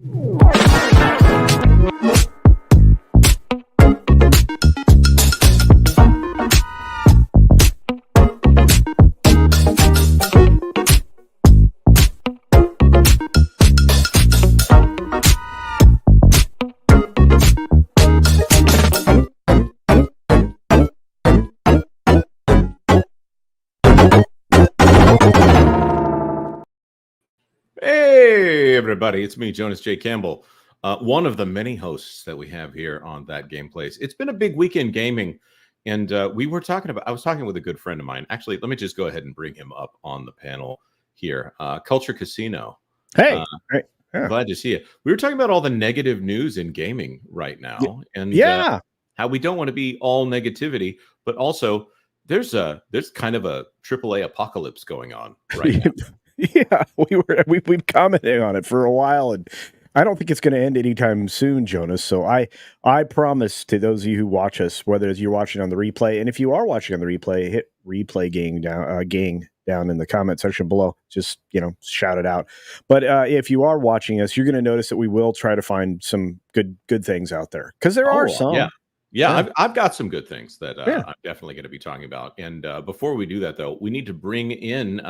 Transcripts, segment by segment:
Hey, everybody. It's me, Jonas J Campbell, one of the many hosts that we have here on That Game Place. It's been a big weekend gaming, and I was talking with a good friend of mine. Actually, let me just go ahead and bring him up on the panel here. Culture Casino. Hey, yeah. Glad to see you. We were talking about all the negative news in gaming right now, and how we don't want to be all negativity, but also there's kind of a AAA apocalypse going on right now. Yeah, we've commented on it for a while, and I don't think it's going to end anytime soon, Jonas. So I promise to those of you who watch us, whether you're watching on the replay, and if you are watching on the replay, hit replay gang down in the comment section below. Just shout it out. But if you are watching us, you're going to notice that we will try to find some good things out there, because there are some. Yeah. I've got some good things that I'm definitely going to be talking about. And before we do that, though, we need to bring in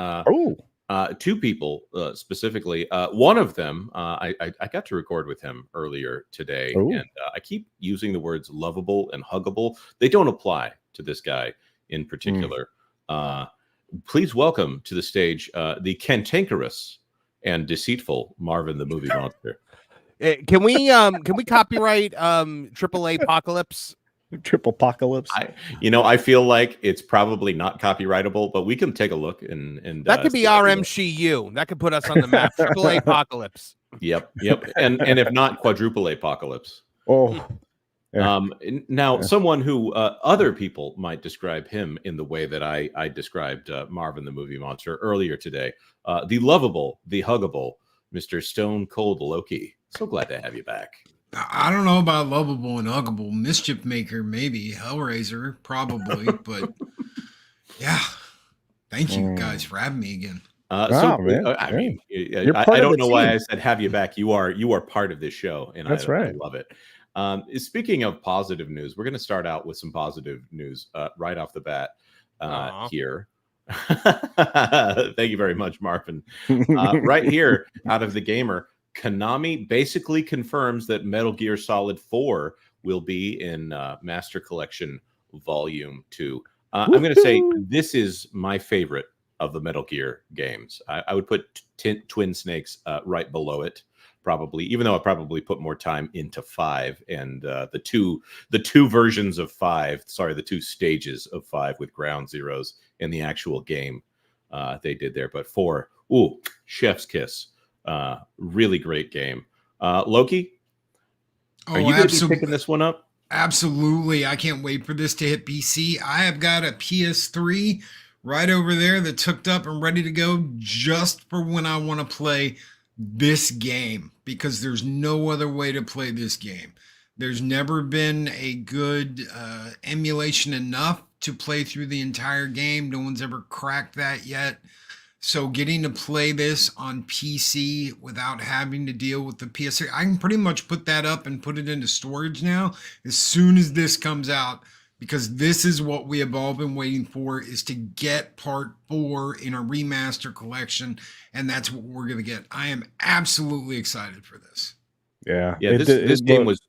two people specifically. One of them, I got to record with him earlier today, and I keep using the words lovable and huggable. They don't apply to this guy in particular. Please welcome to the stage the cantankerous and deceitful Marvin the Movie Monster. Can we copyright AAA Apocalypse? Triple apocalypse. I feel like it's probably not copyrightable, but we can take a look and that could be our MCU. That could put us on the map. AAA Apocalypse. Yep. And if not, quadruple apocalypse. Now, someone who other people might describe him in the way that I described Marvin the Movie Monster earlier today. The lovable, the huggable, Mr. Stone Cold Loki. So glad to have you back. I don't know about lovable and huggable. Mischief Maker, maybe. Hellraiser, probably. But yeah, thank you guys for having me again. I don't know why I said have you back. You are part of this show, and that's right. I love it. Speaking of positive news, we're going to start out with some positive news right off the bat here. Thank you very much, Marvin. Right here, out of the Gamer, Konami basically confirms that Metal Gear Solid 4 will be in Master Collection Volume 2. I'm going to say this is my favorite of the Metal Gear games. I would put Twin Snakes right below it, probably, even though I probably put more time into 5 and the two versions of 5. Sorry, the 2 stages of 5 with Ground Zeroes in the actual game they did there. But 4, chef's kiss. Really great game. Loki, are you going to be picking this one up? Absolutely. I can't wait for this to hit PC. I have got a PS3 right over there that's hooked up and ready to go just for when I want to play this game, because there's no other way to play this game. There's never been a good emulation enough to play through the entire game. No one's ever cracked that yet. So getting to play this on PC without having to deal with the PS3, I can pretty much put that up and put it into storage now as soon as this comes out, because this is what we have all been waiting for, is to get part 4 in a remaster collection, and that's what we're going to get. I am absolutely excited for this. Yeah. This game was...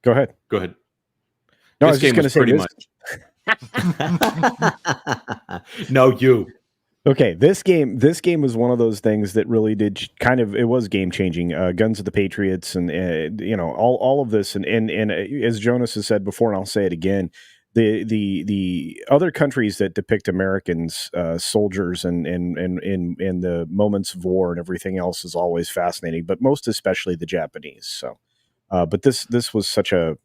Go ahead. No, I was just going to say pretty much... No, you... Okay, this game was one of those things that really did it was game changing. Guns of the Patriots and all of this and as Jonas has said before, and I'll say it again, the other countries that depict Americans, soldiers and the moments of war and everything else is always fascinating, but most especially the Japanese. So, but this was such a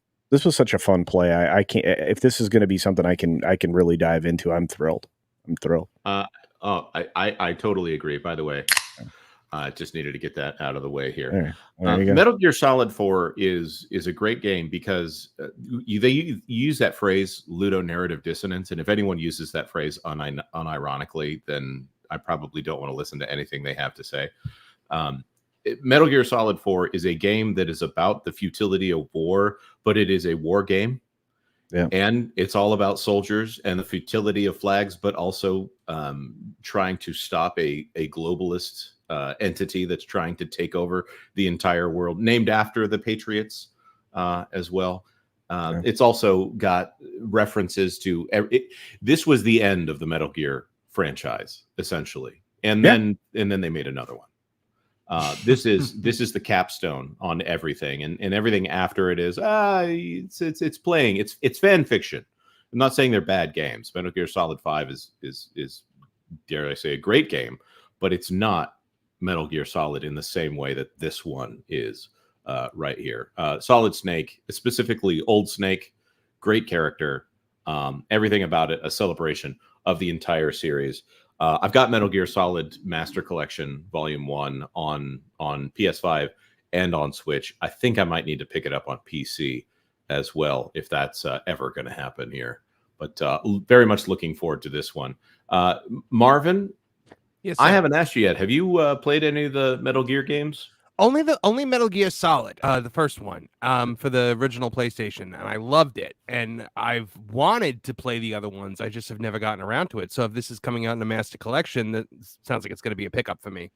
fun play. I can't, if this is going to be something I can really dive into, I'm thrilled. I totally agree. By the way, I just needed to get that out of the way here. Metal Gear Solid 4 is a great game because they use that phrase ludonarrative dissonance, and if anyone uses that phrase unironically, then I probably don't want to listen to anything they have to say. Metal Gear Solid 4 is a game that is about the futility of war, but it is a war game. Yeah. And it's all about soldiers and the futility of flags, but also trying to stop a globalist entity that's trying to take over the entire world, named after the Patriots as well. It's also got references to this was the end of the Metal Gear franchise, essentially. And then they made another one. This is the capstone on everything, and everything after it is it's playing. It's fan fiction. I'm not saying they're bad games. Metal Gear Solid 5 is dare I say a great game, but it's not Metal Gear Solid in the same way that this one is right here. Solid Snake, specifically Old Snake, great character. Everything about it, a celebration of the entire series. I've got Metal Gear Solid Master Collection Volume 1 on PS5 and on Switch. I think I might need to pick it up on PC as well, if that's ever going to happen here. But very much looking forward to this one. Marvin, yes, sir. I haven't asked you yet. Have you played any of the Metal Gear games? Only Metal Gear Solid, the first one, for the original PlayStation, and I loved it. And I've wanted to play the other ones, I just have never gotten around to it. So if this is coming out in a Master Collection, that sounds like it's going to be a pickup for me.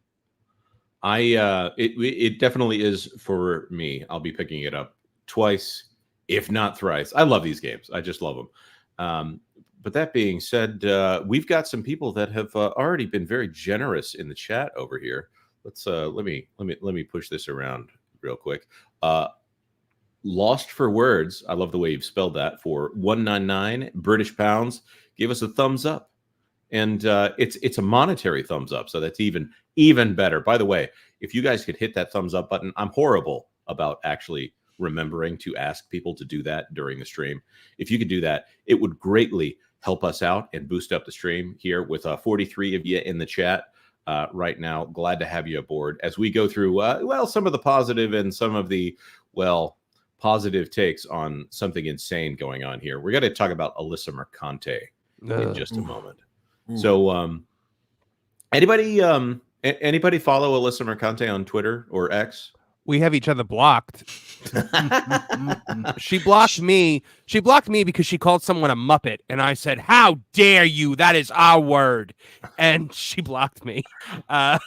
It definitely is for me. I'll be picking it up twice, if not thrice. I love these games. I just love them. But that being said, we've got some people that have already been very generous in the chat over here. Let's let me push this around real quick. Lost for Words, I love the way you've spelled that, for 199 British pounds. Give us a thumbs up, and it's a monetary thumbs up, so that's even better. By the way, if you guys could hit that thumbs up button, I'm horrible about actually remembering to ask people to do that during the stream. If you could do that, it would greatly help us out and boost up the stream here with 43 of you in the chat. Right now, glad to have you aboard as we go through some of the positive and some of the positive takes on something insane going on here. We're going to talk about Alyssa Mercante in just a moment. So anybody follow Alyssa Mercante on Twitter or X? We have each other blocked. She blocked me. She blocked me because she called someone a Muppet. And I said, "How dare you? That is our word." And she blocked me. And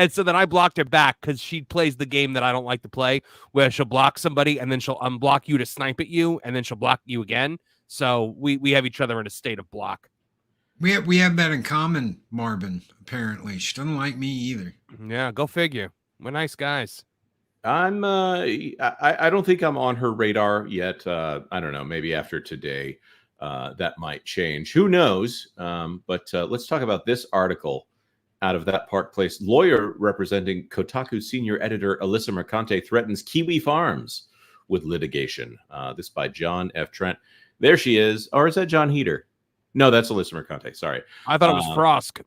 so then I blocked her back because she plays the game that I don't like to play, where she'll block somebody and then she'll unblock you to snipe at you, and then she'll block you again. So we have each other in a state of block. We have that in common, Marvin, apparently. She doesn't like me either. Yeah, go figure. We're nice guys. I don't think I'm on her radar yet. I don't know, maybe after today that might change. Who knows? But let's talk about this article out of That Park Place. Lawyer representing Kotaku senior editor Alyssa Mercante threatens Kiwi Farms with litigation. This by John F. Trent. There she is. Or is that John Heater? No, that's Alyssa Mercante. Sorry. I thought it was Frosk.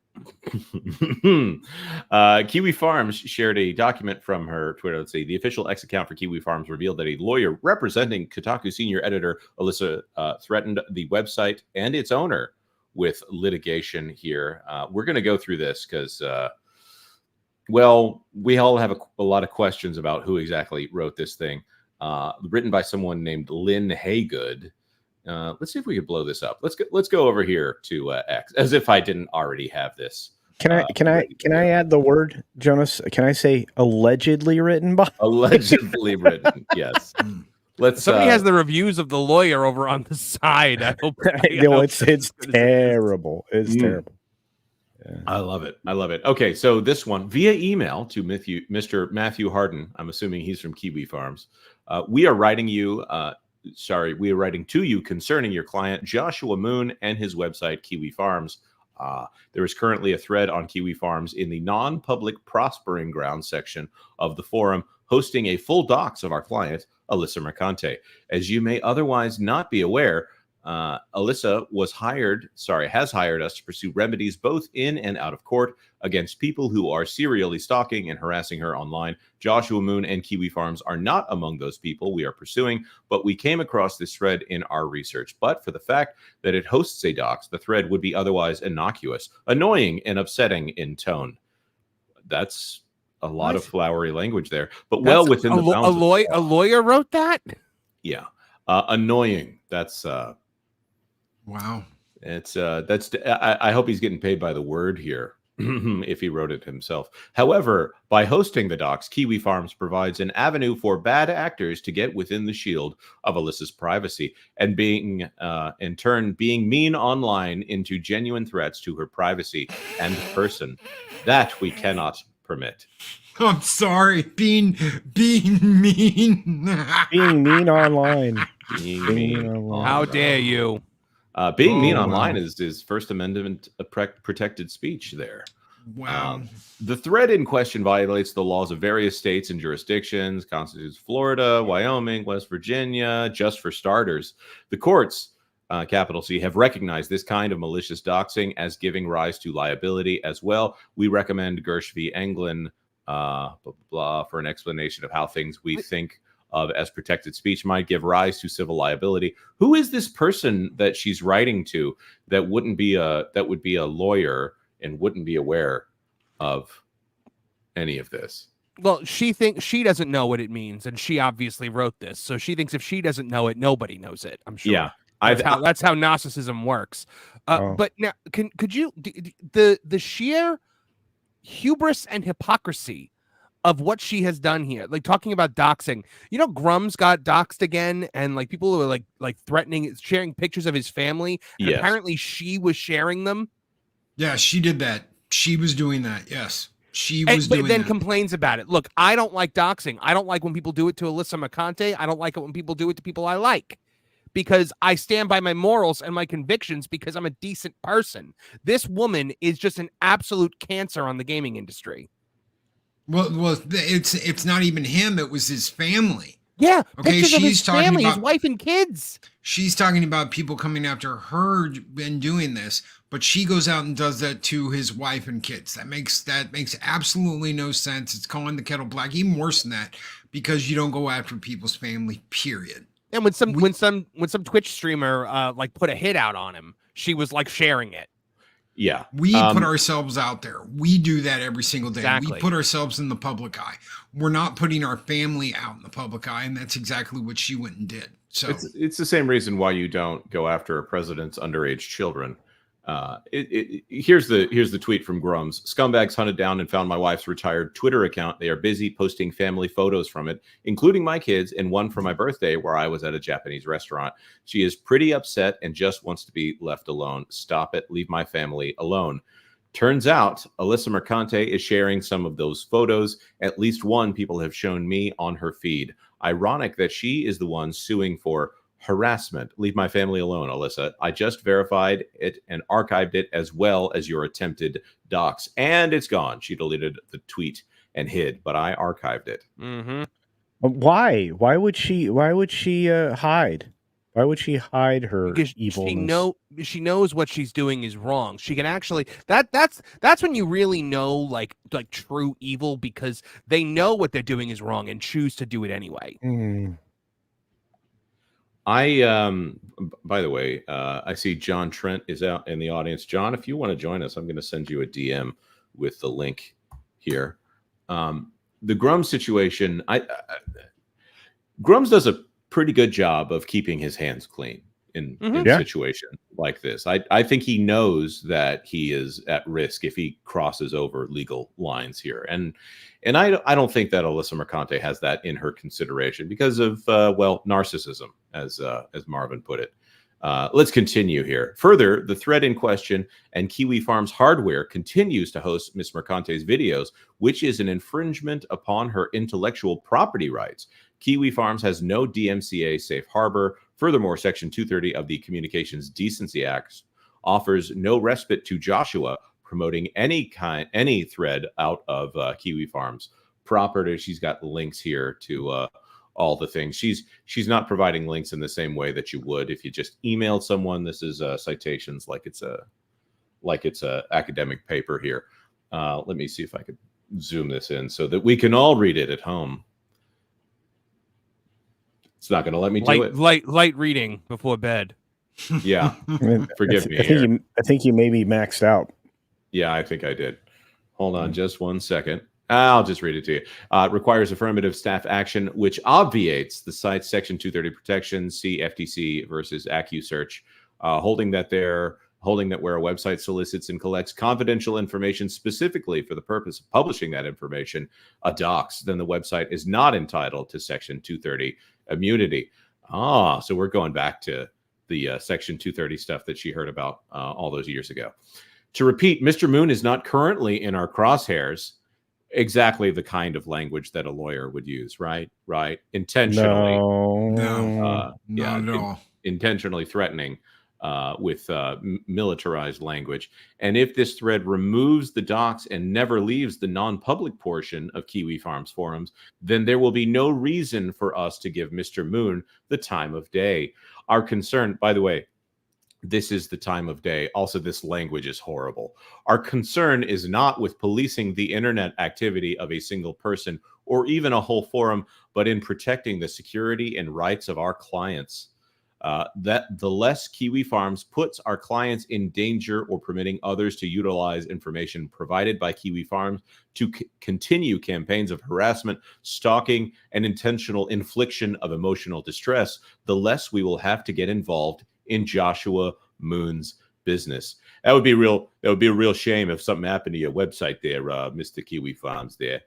Kiwi Farms shared a document from her Twitter. Let's see. The official X account for Kiwi Farms revealed that a lawyer representing Kotaku senior editor Alyssa threatened the website and its owner with litigation here. We're going to go through this because, we all have a lot of questions about who exactly wrote this thing. Written by someone named Lynn Haygood. Let's see if we could blow this up. Let's go over here to X, as if I didn't already have this. Can I add the word, Jonas? Can I say allegedly written by? Allegedly written, yes. Somebody has the reviews of the lawyer over on the side. I hope. It's terrible. It's terrible. Yeah. I love it. Okay, so this one via email to Mr. Matthew Harden. I'm assuming he's from Kiwi Farms. We are writing to you concerning your client Joshua Moon and his website Kiwi Farms. There is currently a thread on Kiwi Farms in the non-public prospering ground section of the forum hosting a full docs of our client Alyssa Mercante. As you may otherwise not be aware, Alyssa has hired us to pursue remedies both in and out of court against people who are serially stalking and harassing her online. Joshua Moon and Kiwi Farms are not among those people we are pursuing, but we came across this thread in our research. But for the fact that it hosts a docs, the thread would be otherwise innocuous, annoying, and upsetting in tone. That's a lot of flowery language there, but That's well within the bounds. A lawyer wrote that? Yeah. Annoying. That's wow. It's I hope he's getting paid by the word here. If he wrote it himself. However, by hosting the docs, Kiwi Farms provides an avenue for bad actors to get within the shield of Alyssa's privacy and being, in turn, being mean online into genuine threats to her privacy and person. That we cannot permit. I'm sorry, being mean. Being mean online. Being mean online. How dare you? Being mean online is First Amendment protected speech there. Wow. The thread in question violates the laws of various states and jurisdictions, constitutes Florida, Wyoming, West Virginia, just for starters. The courts, capital C, have recognized this kind of malicious doxing as giving rise to liability as well. We recommend Gersh v. Englund, blah, blah, blah, for an explanation of how things we think of as protected speech might give rise to civil liability. Who is this person that she's writing to that would be a lawyer and wouldn't be aware of any of this? Well, she thinks she doesn't know what it means, and she obviously wrote this, so she thinks if she doesn't know it, nobody knows it. I'm sure. Yeah, that's how narcissism works. But now, could you the sheer hubris and hypocrisy of what she has done here, like talking about doxing. You know, Grums got doxed again, and like people were like threatening, sharing pictures of his family. And yes. Apparently, she was sharing them. Yeah, she did that. She was doing that. Yes, she was doing that. But then complains about it. Look, I don't like doxing. I don't like when people do it to Alyssa Mercante. I don't like it when people do it to people I like, because I stand by my morals and my convictions because I'm a decent person. This woman is just an absolute cancer on the gaming industry. Well, it's not even him. It was his family. Yeah. Okay. She's of his family, his wife and kids. She's talking about people coming after her and doing this, but she goes out and does that to his wife and kids. That makes absolutely no sense. It's calling the kettle black. Even worse than that, because you don't go after people's family. Period. And when some Twitch streamer like put a hit out on him, she was like sharing it. Yeah. We put ourselves out there. We do that every single day. Exactly. We put ourselves in the public eye. We're not putting our family out in the public eye, and that's exactly what she went and did. So it's the same reason why you don't go after a president's underage children. Here's the tweet from Grums. Scumbags hunted down and found my wife's retired Twitter account. They are busy posting family photos from it, including my kids, and one for my birthday where I was at a Japanese restaurant. She is pretty upset and just wants to be left alone. Stop it. Leave my family alone. Turns out Alyssa Mercante is sharing some of those photos. At least one people have shown me on her feed. Ironic that she is the one suing for harassment. Leave my family alone, Alyssa. I just verified it and archived it as well as your attempted dox, and it's gone. She deleted the tweet and hid, but I archived it. Mm-hmm. Why? Why would she hide? Why would she hide her evilness? She knows what she's doing is wrong. She can actually that's when you really know like true evil, because they know what they're doing is wrong and choose to do it anyway. Mm. By the way, I see John Trent is out in the audience. John, if you want to join us, I'm going to send you a DM with the link here. The Grums situation, Grums does a pretty good job of keeping his hands clean in a situation like this. I think he knows that he is at risk if he crosses over legal lines here. And I don't think that Alyssa Mercante has that in her consideration because of, narcissism, as Marvin put it. Let's continue here. Further, the thread in question and Kiwi Farms hardware continues to host Ms. Mercante's videos, which is an infringement upon her intellectual property rights. Kiwi Farms has no DMCA safe harbor. Furthermore, Section 230 of the Communications Decency Act offers no respite to Joshua promoting any thread out of Kiwi Farms property. She's got links here to all the things. She's not providing links in the same way that you would if you just emailed someone. This is citations like it's a academic paper here. Let me see if I could zoom this in so that we can all read it at home. It's not going to let me do it. Light reading before bed. Yeah, forgive me. I think you maybe maxed out. Yeah, I think I did. Hold on just one second. I'll just read it to you. Requires affirmative staff action, which obviates the site's Section 230 protection. See FTC versus AccuSearch, holding that where a website solicits and collects confidential information specifically for the purpose of publishing that information, a dox, then the website is not entitled to Section 230 immunity. So we're going back to the Section 230 stuff that she heard about all those years ago. To repeat, Mr. Moon is not currently in our crosshairs. Exactly the kind of language that a lawyer would use, right? Intentionally. Not at all. Intentionally threatening with militarized language. And if this thread removes the docs and never leaves the non-public portion of Kiwi Farms forums, then there will be no reason for us to give Mr. Moon the time of day. Our concern, by the way, this is the time of day. Also, this language is horrible. Our concern is not with policing the internet activity of a single person or even a whole forum, but in protecting the security and rights of our clients. That the less Kiwi Farms puts our clients in danger or permitting others to utilize information provided by Kiwi Farms to continue campaigns of harassment, stalking, and intentional infliction of emotional distress, the less we will have to get involved in Joshua Moon's business. That would be a real shame if something happened to your website there, Mr. Kiwi Farms there.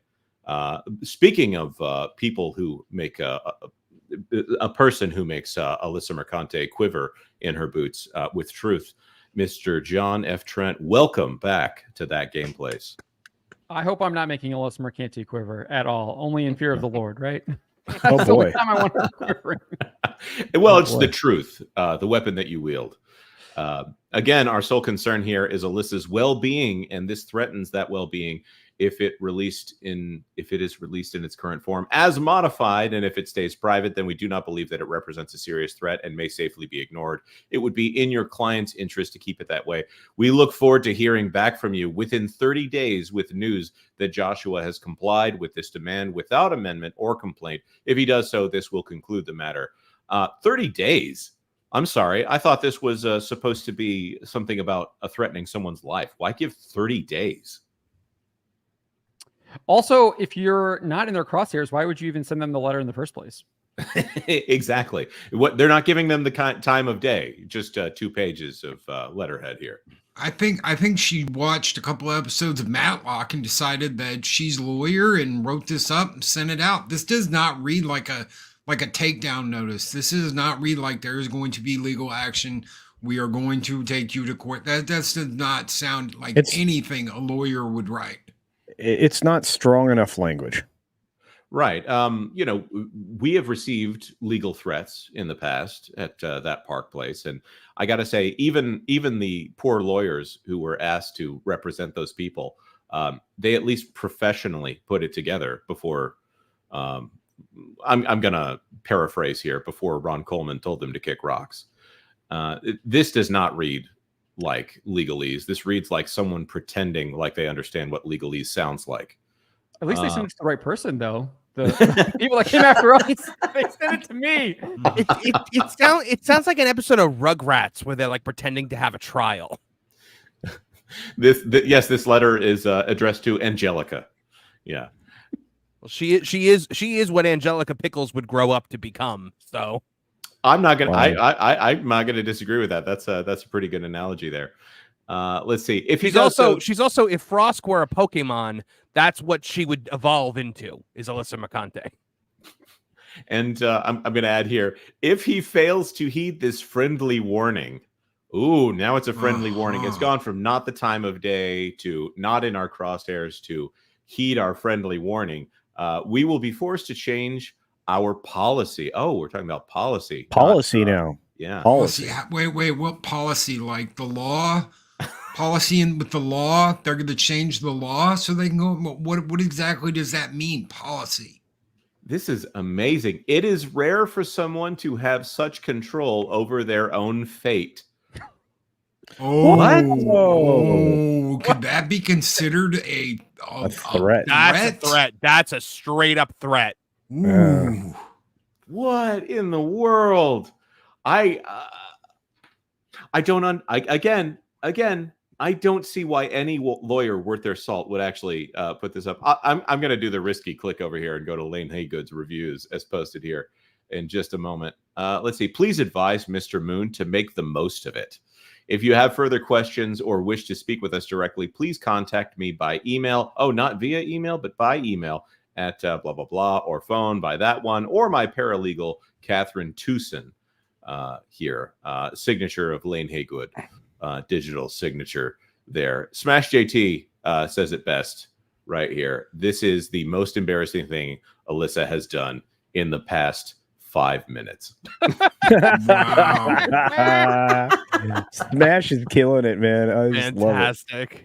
Speaking of people who make a person who makes Alyssa Mercante quiver in her boots with truth, Mr. John F. Trent, welcome back to That Game Place. I hope I'm not making Alyssa Mercante quiver at all, only in fear of the Lord, right? Oh boy. Time I want her quivering. Well, it's the truth, the weapon that you wield. Again, our sole concern here is Alyssa's well-being, and this threatens that well-being if it is released in its current form as modified, and if it stays private, then we do not believe that it represents a serious threat and may safely be ignored. It would be in your client's interest to keep it that way. We look forward to hearing back from you within 30 days with news that Joshua has complied with this demand without amendment or complaint. If he does so, this will conclude the matter. 30 days? I'm sorry. I thought this was supposed to be something about threatening someone's life. Why give 30 days? Also, if you're not in their crosshairs, why would you even send them the letter in the first place? Exactly. They're not giving them the time of day. Just 2 pages of letterhead here. I think she watched a couple episodes of Matlock and decided that she's a lawyer and wrote this up and sent it out. This does not read like a takedown notice. This does not read like there is going to be legal action. We are going to take you to court. That does not sound like anything a lawyer would write. It's not strong enough language. Right. We have received legal threats in the past at that Park Place. And I got to say, even the poor lawyers who were asked to represent those people, they at least professionally put it together before. I'm going to paraphrase here, before Ron Coleman told them to kick rocks. This does not read like legalese. This reads like someone pretending like they understand what legalese sounds like. At least they sent it to the right person, though. The people that came after us, they sent it to me. It sounds like an episode of Rugrats where they're like pretending to have a trial. This letter is addressed to Angelica. Yeah. Well, she is what Angelica Pickles would grow up to become. So I'm not gonna I'm not gonna disagree with that. That's a pretty good analogy there. Let's see. If she's also if Frost were a Pokemon, that's what she would evolve into, is Alyssa Mercante. And I'm going to add here, if he fails to heed this friendly warning, now it's a friendly warning. It's gone from not the time of day to not in our crosshairs to heed our friendly warning. We will be forced to change our policy. Oh, we're talking about policy. Policy now. Yeah. Policy. Wait, what policy? Like the law? Policy with the law? They're going to change the law so they can go. What exactly does that mean? Policy. This is amazing. It is rare for someone to have such control over their own fate. What? Could that be considered a threat? That's a threat. That's a straight up threat. What in the world? I don't again, I don't see why any lawyer worth their salt would actually put this up. I'm going to do the risky click over here and go to Lane Haygood's reviews as posted here in just a moment. Let's see. Please advise Mr. Moon to make the most of it. If you have further questions or wish to speak with us directly, please contact me by email. Oh, not via email, but by email at blah, blah, blah, or phone by that one, or my paralegal, Catherine Tucson here. Signature of Lane Haygood. Digital signature there. Smash JT says it best right here. This is the most embarrassing thing Alyssa has done in the past 5 minutes. Smash is killing it, man. I just Fantastic. love it.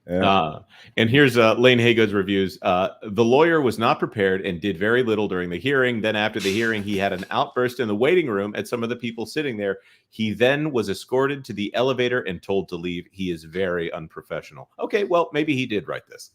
Yeah. And here's Lane Haygood's reviews. The lawyer was not prepared and did very little during the hearing. Then after the hearing, he had an outburst in the waiting room at some of the people sitting there. He then was escorted to the elevator and told to leave. He is very unprofessional. Okay, well, maybe he did write this.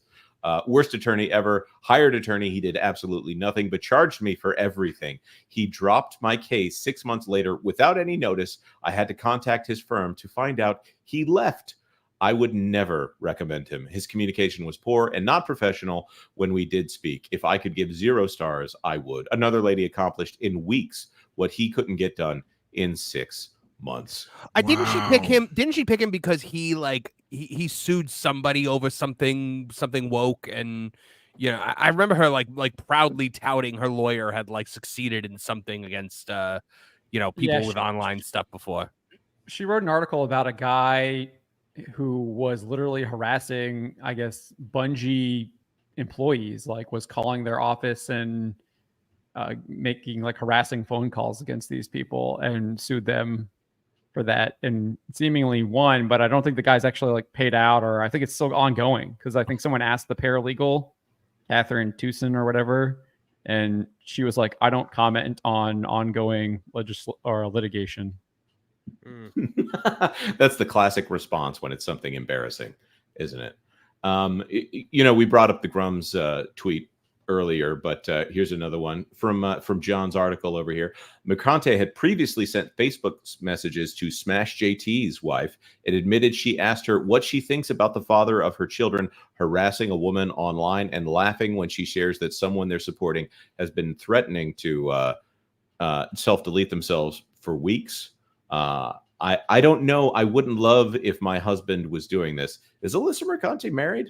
Worst attorney ever. Hired attorney. He did absolutely nothing but charged me for everything. He dropped my case 6 months later without any notice. I had to contact his firm to find out he left. I would never recommend him. His communication was poor and not professional when we did speak. If I could give 0 stars, I would. Another lady accomplished in weeks what he couldn't get done in 6 months. Didn't she pick him? Didn't she pick him because he he sued somebody over something woke? And I remember her like proudly touting her lawyer had succeeded in something against people with online stuff before. She wrote an article about a guy who was literally harassing, I guess, Bungie employees, was calling their office and making harassing phone calls against these people, and sued them for that, and seemingly won. But I don't think the guy's actually paid out, or I think it's still ongoing, because I think someone asked the paralegal, Catherine Tucson or whatever, and she was like, I don't comment on ongoing litigation. That's the classic response when it's something embarrassing, isn't it? We brought up the Grum's tweet earlier, but here's another one from John's article over here. Mercante had previously sent Facebook messages to Smash JT's wife and admitted she asked her what she thinks about the father of her children harassing a woman online and laughing when she shares that someone they're supporting has been threatening to self-delete themselves for weeks. I don't know. I wouldn't love if my husband was doing this. Is Alyssa Mercante married?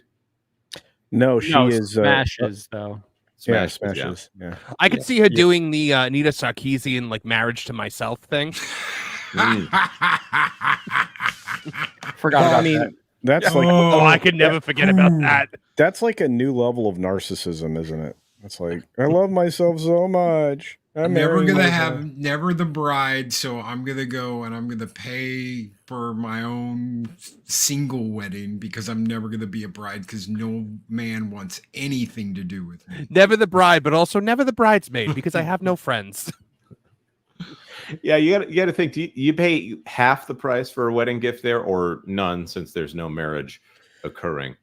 No, she is. Smashes though. Smashes. Yeah. I could see her doing the Anita Sarkeesian marriage to myself thing. Forgot about that. That's I could never forget about that. That's a new level of narcissism, isn't it? It's I love myself so much. I'm never gonna have never the bride, so I'm gonna go and I'm gonna pay for my own single wedding because I'm never gonna be a bride because no man wants anything to do with me. Never the bride, but also never the bridesmaid because I have no friends. Yeah, you got to think. Do you pay half the price for a wedding gift there, or none, since there's no marriage occurring?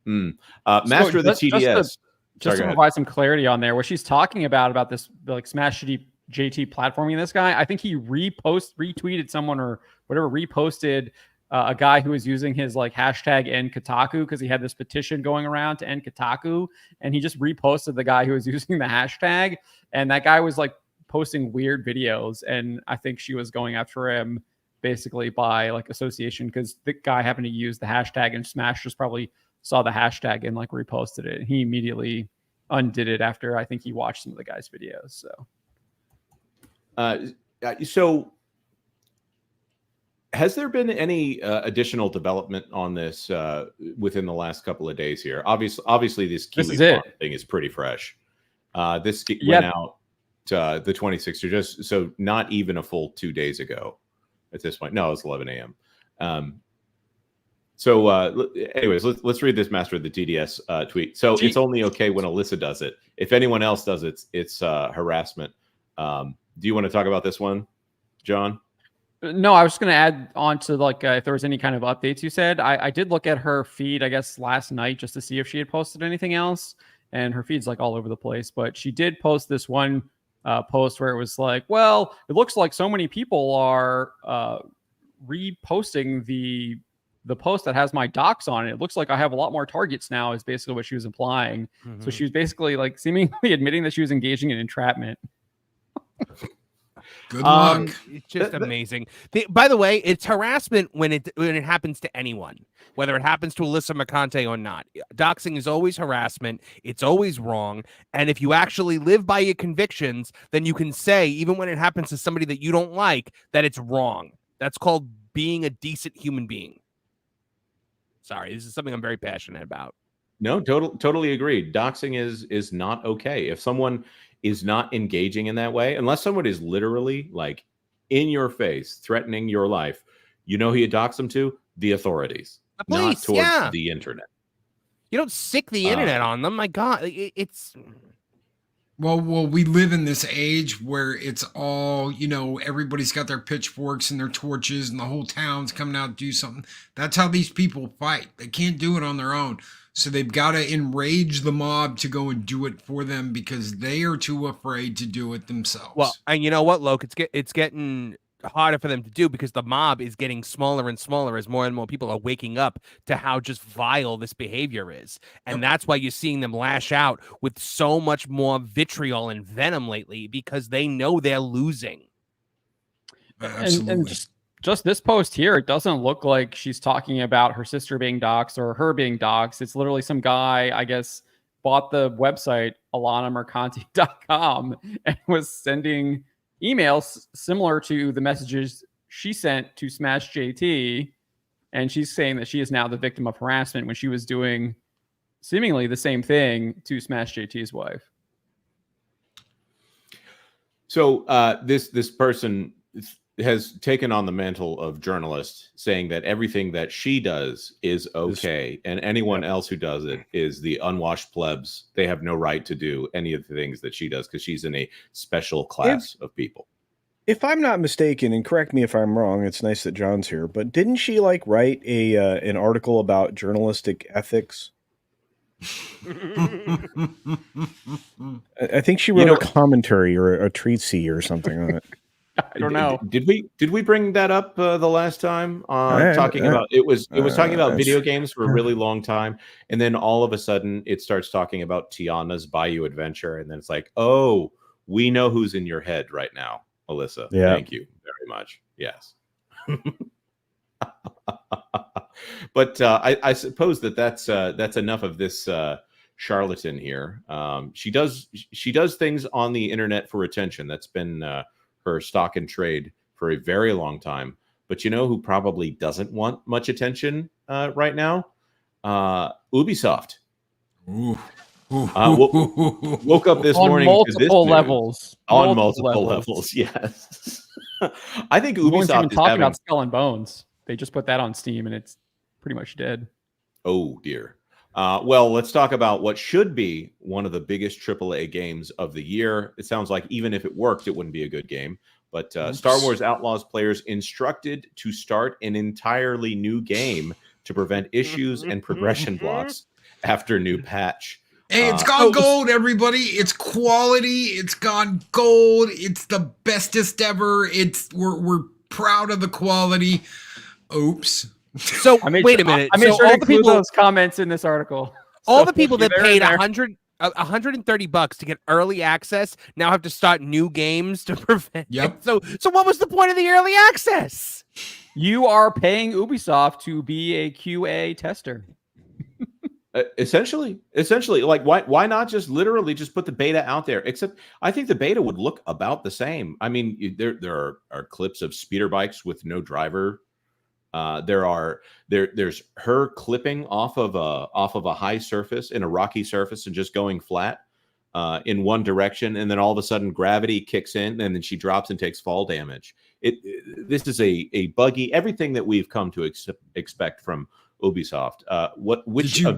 Master of the TDS. Just to provide some clarity on there, what she's talking about this Smash JT platforming this guy, I think he retweeted someone or whatever, reposted a guy who was using his hashtag end Kotaku, because he had this petition going around to end Kotaku, and he just reposted the guy who was using the hashtag, and that guy was posting weird videos, and I think she was going after him basically by association, because the guy happened to use the hashtag, and Smash just probably saw the hashtag and reposted it. He immediately undid it after I think he watched some of the guy's videos. So has there been any additional development on this within the last couple of days here? Obviously this Kiwi thing is pretty fresh. This went out the 26th, or just so not even a full 2 days ago at this point. No, it was 11 a.m. So anyways, let's read this Master of the TDS tweet. So it's only okay when Alyssa does it. If anyone else does it, it's harassment. Do you want to talk about this one, John? No, I was just going to add on to if there was any kind of updates you said. I did look at her feed, I guess, last night just to see if she had posted anything else. And her feed's all over the place. But she did post this one post where it was it looks like so many people are reposting the the post that has my docs on it, it looks like I have a lot more targets now, is basically what she was implying. So she was basically like seemingly admitting that she was engaging in entrapment. Good luck. It's just amazing. By the way, it's harassment when it happens to anyone, whether it happens to Alyssa Mercante or not. Doxing is always harassment. It's always wrong. And if you actually live by your convictions, then you can say, even when it happens to somebody that you don't like, that it's wrong. That's called being a decent human being. Sorry, this is something I'm very passionate about. No, totally agreed. Doxing is not okay. If someone is not engaging in that way, unless someone is literally like in your face threatening your life, you know who you dox them to? The authorities, the police, not towards the internet. You don't sick the internet on them. My God, it's... Well, we live in this age where it's all, everybody's got their pitchforks and their torches and the whole town's coming out to do something. That's how these people fight. They can't do it on their own. So they've got to enrage the mob to go and do it for them because they are too afraid to do it themselves. Well, and you know what, Loke? It's getting harder for them to do because the mob is getting smaller and smaller as more and more people are waking up to how just vile this behavior is. And that's why you're seeing them lash out with so much more vitriol and venom lately, because they know they're losing. Absolutely. And just this post here, it doesn't look like she's talking about her sister being doxxed or her being doxxed. It's literally some guy, I guess, bought the website alanamercante.com and was sending emails similar to the messages she sent to Smash JT. And she's saying that she is now the victim of harassment when she was doing seemingly the same thing to Smash JT's wife. So this person has taken on the mantle of journalist, saying that everything that she does is okay, and anyone else who does it is the unwashed plebs. They have no right to do any of the things that she does because she's in a special class of people. If I'm not mistaken, and correct me if I'm wrong, it's nice that John's here, but didn't she write an article about journalistic ethics? I think she wrote a commentary or a treatise or something on it. I don't know. Did we bring that up the last time? Talking about it was talking about video games for a really long time, and then all of a sudden it starts talking about Tiana's Bayou Adventure, and then it's like, oh, we know who's in your head right now, Alyssa. Yeah. Thank you very much. Yes. But I suppose that's enough of this charlatan here. She does things on the internet for attention. That's been her stock and trade for a very long time. But you know who probably doesn't want much attention right now? Ubisoft. Woke up this morning on to this multiple news. levels. On multiple levels, yes. I think No one's even Ubisoft is talking having... about Skull and Bones. They just put that on Steam, and it's pretty much dead. Oh, dear. Well, let's talk about what should be one of the biggest AAA games of the year. It sounds like even if it worked, it wouldn't be a good game. But Star Wars Outlaws players instructed to start an entirely new game to prevent issues and progression blocks after new patch. Hey, it's gone gold, everybody. It's quality. It's gone gold. It's the bestest ever. We're proud of the quality. Oops. So wait a minute. I made sure to all the include people, those comments in this article. all So the people that they're paid in there. $130 to get early access now have to start new games to prevent. Yep. So what was the point of the early access? You are paying Ubisoft to be a QA tester. Essentially, like why not just literally just put the beta out there? Except I think the beta would look about the same. I mean, there are clips of speeder bikes with no driver. There's her clipping off of a high surface in a rocky surface and just going flat in one direction, and then all of a sudden gravity kicks in, and then she drops and takes fall damage. This is a buggy, everything that we've come to expect from Ubisoft.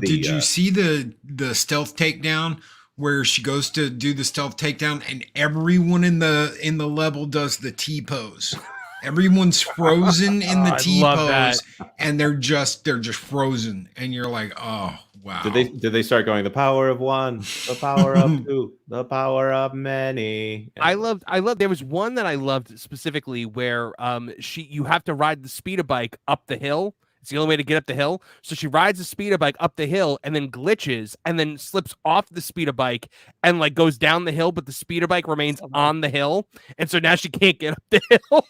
Did you see the stealth takedown where she goes to do the stealth takedown and everyone in the level does the T pose? Everyone's frozen in the T pose, and they're just frozen, and you're like, oh wow. Did they start going the power of one, the power of two, the power of many? I loved. There was one that I loved specifically where you have to ride the speeder bike up the hill, It's the only way to get up the hill. So she rides the speeder bike up the hill and then glitches and then slips off the speeder bike and like goes down the hill, but the speeder bike remains on the hill. And so now she can't get up the hill.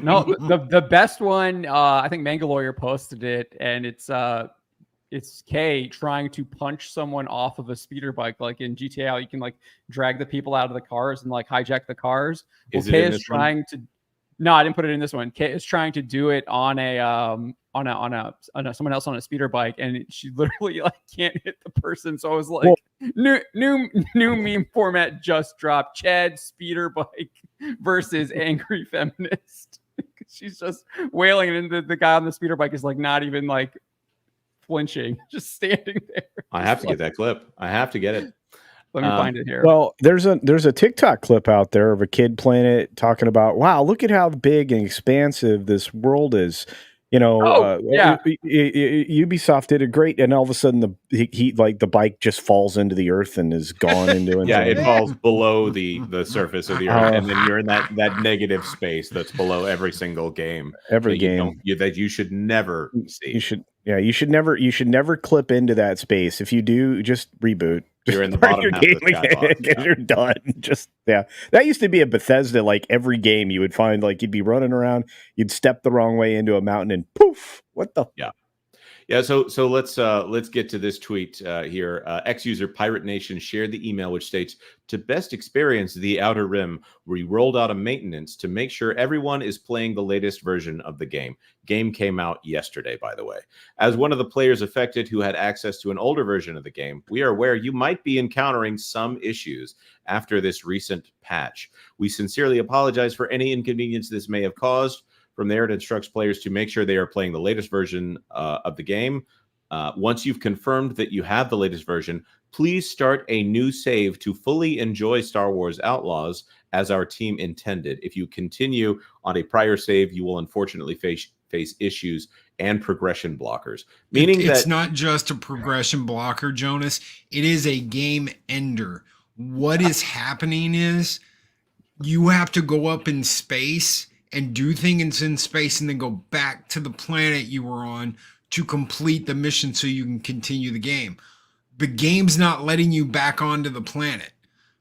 No, the best one, I think Mangaloyer posted it, and it's Kay trying to punch someone off of a speeder bike, like in GTA. You can like drag the people out of the cars and like hijack the cars. Well, Kay is trying to. No, I didn't put it in this one. Kay is trying to do it on someone else on a speeder bike, and she literally like can't hit the person. So I was like, new meme format just dropped. Chad speeder bike versus angry feminist. She's just wailing, and the guy on the speeder bike is like not even like flinching, just standing there. I have to get that clip. I have to get it. Let me find it here. Well, there's a TikTok clip out there of a kid playing it, talking about, wow, look at how big and expansive this world is. Ubisoft did a great, and all of a sudden the bike just falls into the earth and is gone into it. Yeah, it falls below the surface of the earth, and then you're in that negative space that's below every single game. Every game that you should never see. You should never clip into that space. If you do, just reboot. You're in the bottom half of the chat box. Yeah. You're done. That used to be a Bethesda. Like every game, you would find like you'd be running around, you'd step the wrong way into a mountain, and poof! What the? Yeah. So let's get to this tweet here. Ex-user Pirate Nation shared the email which states, to best experience the Outer Rim, we rolled out a maintenance to make sure everyone is playing the latest version of the game. Game came out yesterday, by the way. As one of the players affected who had access to an older version of the game, we are aware you might be encountering some issues after this recent patch. We sincerely apologize for any inconvenience this may have caused. From there, it instructs players to make sure they are playing the latest version of the game. Once you've confirmed that you have the latest version, please start a new save to fully enjoy Star Wars Outlaws as our team intended. If you continue on a prior save, you will unfortunately face issues and progression blockers. Meaning it's not just a progression blocker, Jonas. It is a game ender. What is happening is you have to go up in space and do things in space and then go back to the planet you were on to complete the mission so you can continue the game. The game's not letting you back onto the planet.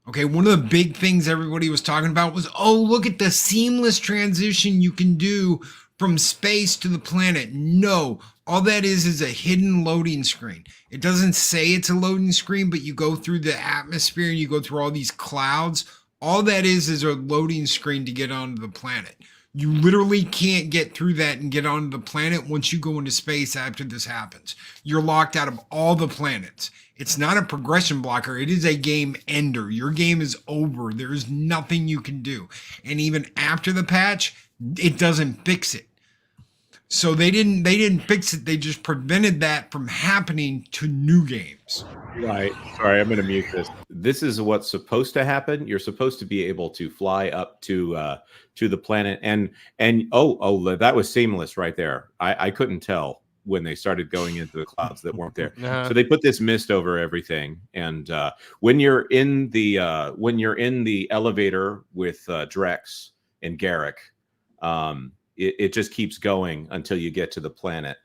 Okay, one of the big things everybody was talking about was, oh, look at the seamless transition you can do from space to the planet. No, all that is a hidden loading screen. It doesn't say it's a loading screen, but you go through the atmosphere and you go through all these clouds. All that is a loading screen to get onto the planet. You literally can't get through that and get onto the planet once you go into space after this happens. You're locked out of all the planets. It's not a progression blocker. It is a game ender. Your game is over. There is nothing you can do. And even after the patch, it doesn't fix it. So they didn't fix it. They just prevented that from happening to new games. Right. Sorry, I'm going to mute this. This is what's supposed to happen. You're supposed to be able to fly up to the planet, and that was seamless right there. I couldn't tell when they started going into the clouds that weren't there. So they put this mist over everything, and when you're in the elevator with Drex and Garrick, it just keeps going until you get to the planet.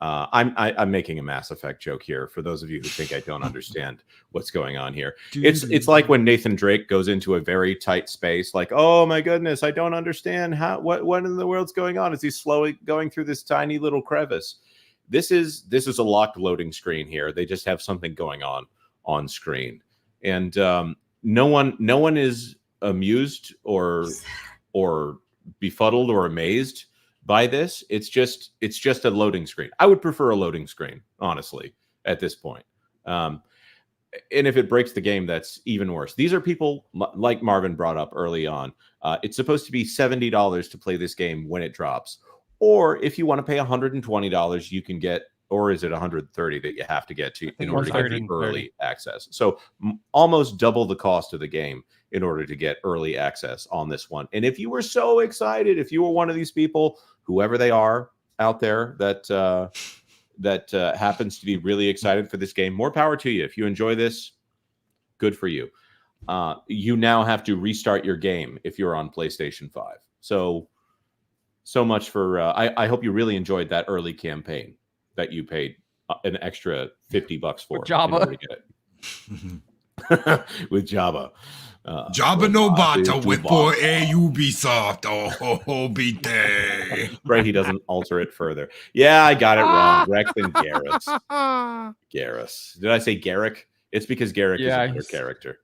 I'm making a Mass Effect joke here for those of you who think I don't understand what's going on here. It's like when Nathan Drake goes into a very tight space, like, oh my goodness, I don't understand what in the world's going on as he's slowly going through this tiny little crevice. This is a locked loading screen here. They just have something going on screen, and no one is amused or befuddled or amazed by this. It's just a loading screen. I would prefer a loading screen, honestly, at this point. And if it breaks the game, that's even worse. These are people like Marvin brought up early on. It's supposed to be $70 to play this game when it drops. Or if you want to pay $120, you can get, or is it $130 that you have to get to in order to get the early access? So almost double the cost of the game in order to get early access on this one. And if you were so excited, if you were one of these people, whoever they are out there that happens to be really excited for this game, more power to you. If you enjoy this, good for you. You now have to restart your game if you're on PlayStation 5. So so much for. I hope you really enjoyed that early campaign that you paid an extra $50 for With Java. in order to get it. With Java. Java Nobata went for a Ubisoft. Oh, beat day. Right, he doesn't alter it further. Yeah, I got it wrong. Rex and Garrus. Garrus. Did I say Garrick? It's because Garrick is a better character.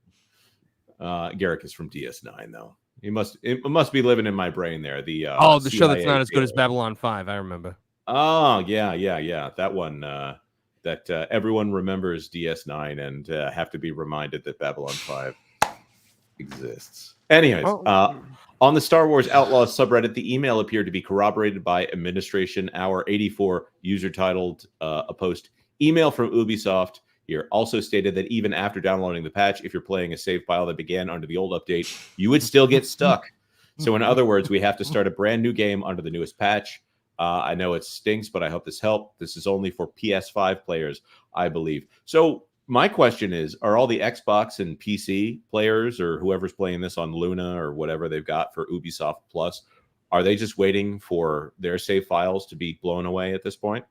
Garrick is from DS9, though. It must be living in my brain there. The show that's not as good as Babylon 5. I remember. Oh, yeah. That one that everyone remembers DS9 and have to be reminded that Babylon 5 exists. Anyways, on the Star Wars Outlaws subreddit, the email appeared to be corroborated by Administration Hour 84 user titled a post. Email from Ubisoft here also stated that even after downloading the patch, if you're playing a save file that began under the old update, you would still get stuck. So in other words, we have to start a brand new game under the newest patch. I know it stinks, but I hope this helped. This is only for PS5 players, I believe. So my question is, are all the Xbox and PC players or whoever's playing this on Luna or whatever they've got for Ubisoft Plus, are they just waiting for their save files to be blown away at this point?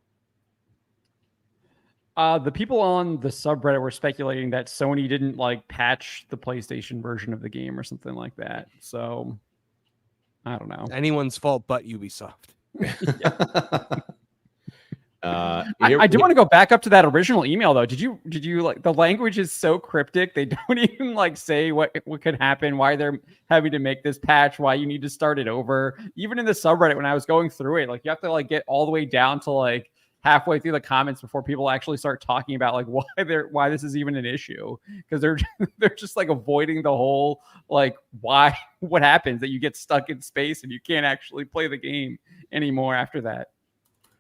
The people on the subreddit were speculating that Sony didn't patch the PlayStation version of the game or something like that. So I don't know. Anyone's fault but Ubisoft. I do want to go back up to that original email though. Did you the language is so cryptic? They don't even say what could happen, why they're having to make this patch, why you need to start it over. Even in the subreddit, when I was going through it, you have to get all the way down to halfway through the comments before people actually start talking about why this is even an issue, because they're just avoiding the whole why what happens that you get stuck in space and you can't actually play the game anymore after that.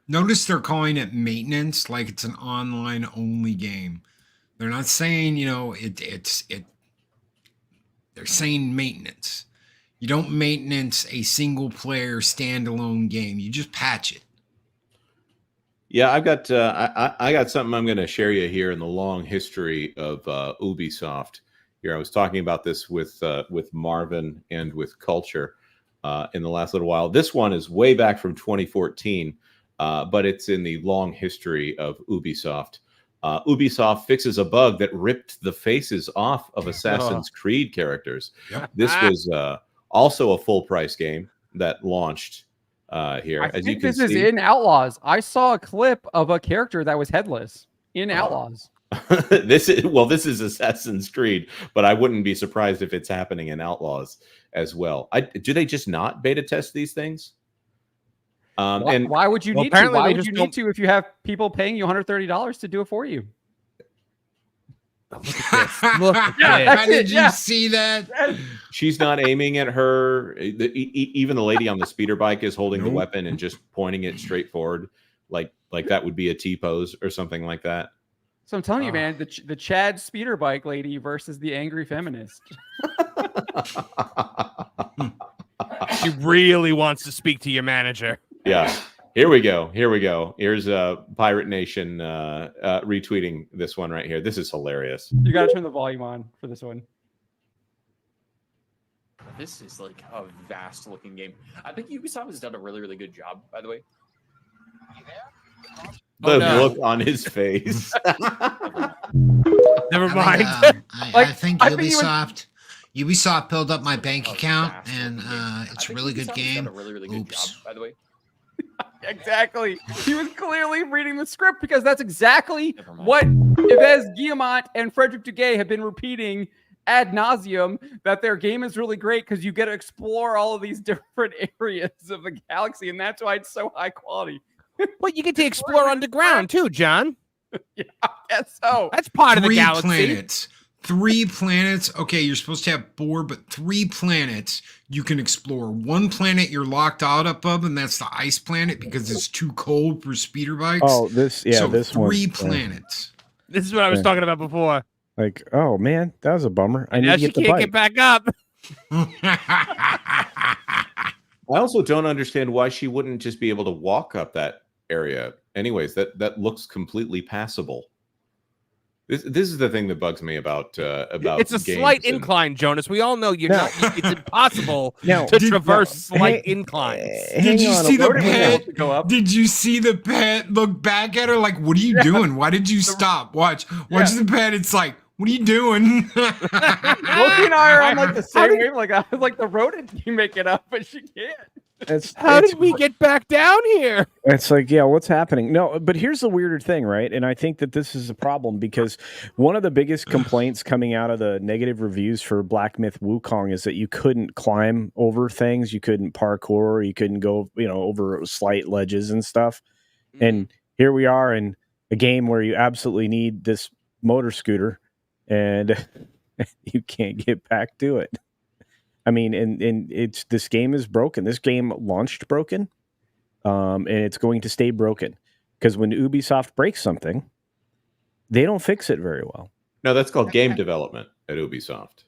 Notice they're calling it maintenance, like it's an online only game. They're not saying, they're saying maintenance. You don't maintenance a single player standalone game. You just patch it. Yeah, I've got I got something I'm going to share you here in the long history of Ubisoft. Here, I was talking about this with Marvin and with Culture in the last little while. This one is way back from 2014. But it's in the long history of Ubisoft. Ubisoft fixes a bug that ripped the faces off of Assassin's Creed characters. Yep. This was also a full price game that launched here. I think this is in Outlaws. I saw a clip of a character that was headless in Outlaws. This is Assassin's Creed, but I wouldn't be surprised if it's happening in Outlaws as well. Do they just not beta test these things? Why would you need to? Why would you need to if you have people paying you $130 to do it for you? Look at this. Look at this. Did you see that? She's not aiming at her. Even the lady on the speeder bike is holding the weapon and just pointing it straight forward, like that would be a T-pose or something like that. So I'm telling you, man, the Chad speeder bike lady versus the angry feminist. She really wants to speak to your manager. Yeah. Here we go. Here's Pirate Nation retweeting this one right here. This is hilarious. You got to turn the volume on for this one. This is a vast looking game. I think Ubisoft has done a really, really good job, by the way. The look on his face. Never mind. I think Ubisoft built up my bank account, and it's a really good game. A really, really good job, by the way. Exactly. He was clearly reading the script, because that's exactly what Yves Guillemot and Frederick Duguay have been repeating ad nauseum, that their game is really great because you get to explore all of these different areas of the galaxy, and that's why it's so high quality. But you get to explore underground too, John. Yeah, I guess so. That's part of the galaxy. 3 planets. Okay, you're supposed to have 4, but 3 planets you can explore. 1 planet you're locked out up of, and that's the ice planet because it's too cold for speeder bikes. Oh, this this 3 planets. This is what I was talking about before. Oh man, that was a bummer. I need to get the bike. Get back up. I also don't understand why she wouldn't just be able to walk up that area. Anyways, that looks completely passable. This is the thing that bugs me about It's a games slight and- incline, Jonas. We all know you're No. not. It's impossible No. to Did- traverse slight Hang- inclines. Did you see the Loading pet? to go up. Did you see the pet look back at her like, what are you doing? Why did you stop? Watch the pet. It's like, what are you doing? Loki and I are on like the same wave. Like I was like the rodent can make it up, but she can't. How did we get back down here? It's like, yeah, what's happening? No, but here's the weirder thing, right? And I think that this is a problem because one of the biggest complaints coming out of the negative reviews for Black Myth Wukong is that you couldn't climb over things, you couldn't parkour, you couldn't go, over slight ledges and stuff. And here we are in a game where you absolutely need this motor scooter, and you can't get back to it. I mean, and this game is broken. This game launched broken, and it's going to stay broken because when Ubisoft breaks something, they don't fix it very well. No, that's called game development at Ubisoft.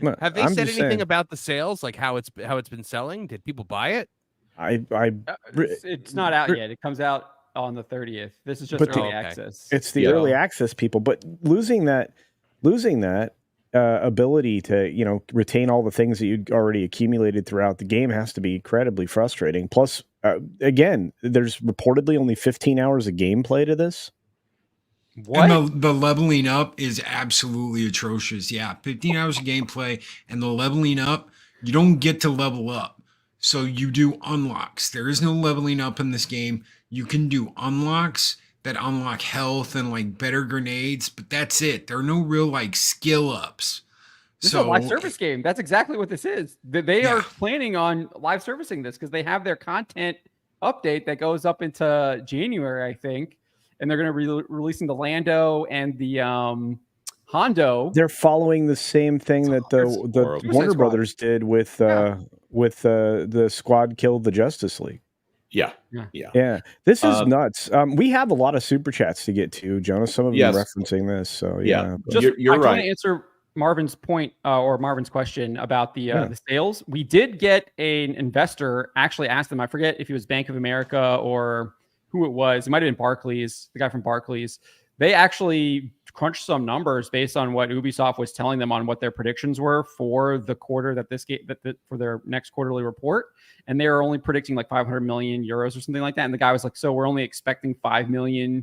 No, Have they I'm said just anything saying, about the sales, like how it's been selling? Did people buy it? It's not out yet. It comes out on the 30th. This is just But early okay. access. It's the Yeah. early access people, but losing that ability to retain all the things that you'd already accumulated throughout the game has to be incredibly frustrating. Plus, again, there's reportedly only 15 hours of gameplay to this. What? And the leveling up is absolutely atrocious. Yeah, 15 hours of gameplay, and the leveling up, you don't get to level up. So you do unlocks. There is no leveling up in this game. You can do unlocks that unlock health and like better grenades, but that's it. There are no real like skill ups. This is a live service game. That's exactly what this is. They Yeah. are planning on live servicing this because they have their content update that goes up into January, I think, and they're going to be releasing the Lando and the Hondo. They're following the same thing that the horrible. Warner Squad. Brothers did with the Squad Killed the Justice League. Yeah. Yeah, this is nuts. We have a lot of super chats to get to, Jonas. Some of them Yes. referencing this. So Yeah. but- You're I want right. to answer Marvin's point or Marvin's question about the sales. We did get an investor actually asked them. I forget if it was Bank of America or who it was. It might have been Barclays, the guy from Barclays. They actually crunched some numbers based on what Ubisoft was telling them on what their predictions were for the quarter that this game for their next quarterly report, and they were only predicting like 500 million euros or something like that. And the guy was like, "So we're only expecting 5 million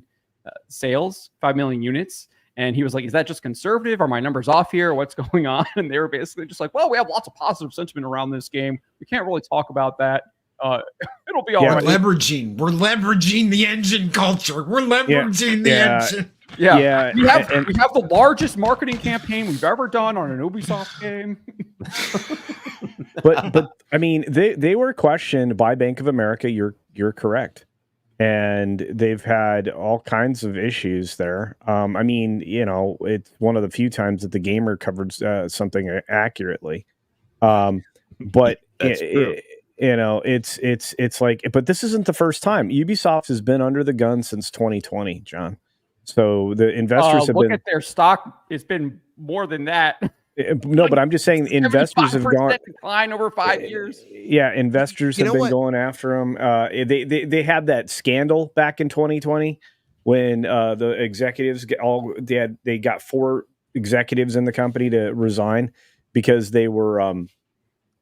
sales, 5 million units." And he was like, "Is that just conservative? Are my numbers off here? What's going on?" And they were basically just like, "Well, we have lots of positive sentiment around this game. We can't really talk about that. It'll be all Yeah, right." We're leveraging the engine culture. We're leveraging the engine. Yeah, we have the largest marketing campaign we've ever done on an Ubisoft game. but I mean, they were questioned by Bank of America. You're correct, and they've had all kinds of issues there. I mean, it's one of the few times that the Gamer covered something accurately. But That's true. it's like, but this isn't the first time. Ubisoft has been under the gun since 2020, John. So the investors have look been at their stock. It's been more than that. no, but I'm just saying investors have gone decline over 5 years. Yeah, investors have been going after them. They had that scandal back in 2020 when the executives they got 4 executives in the company to resign because they were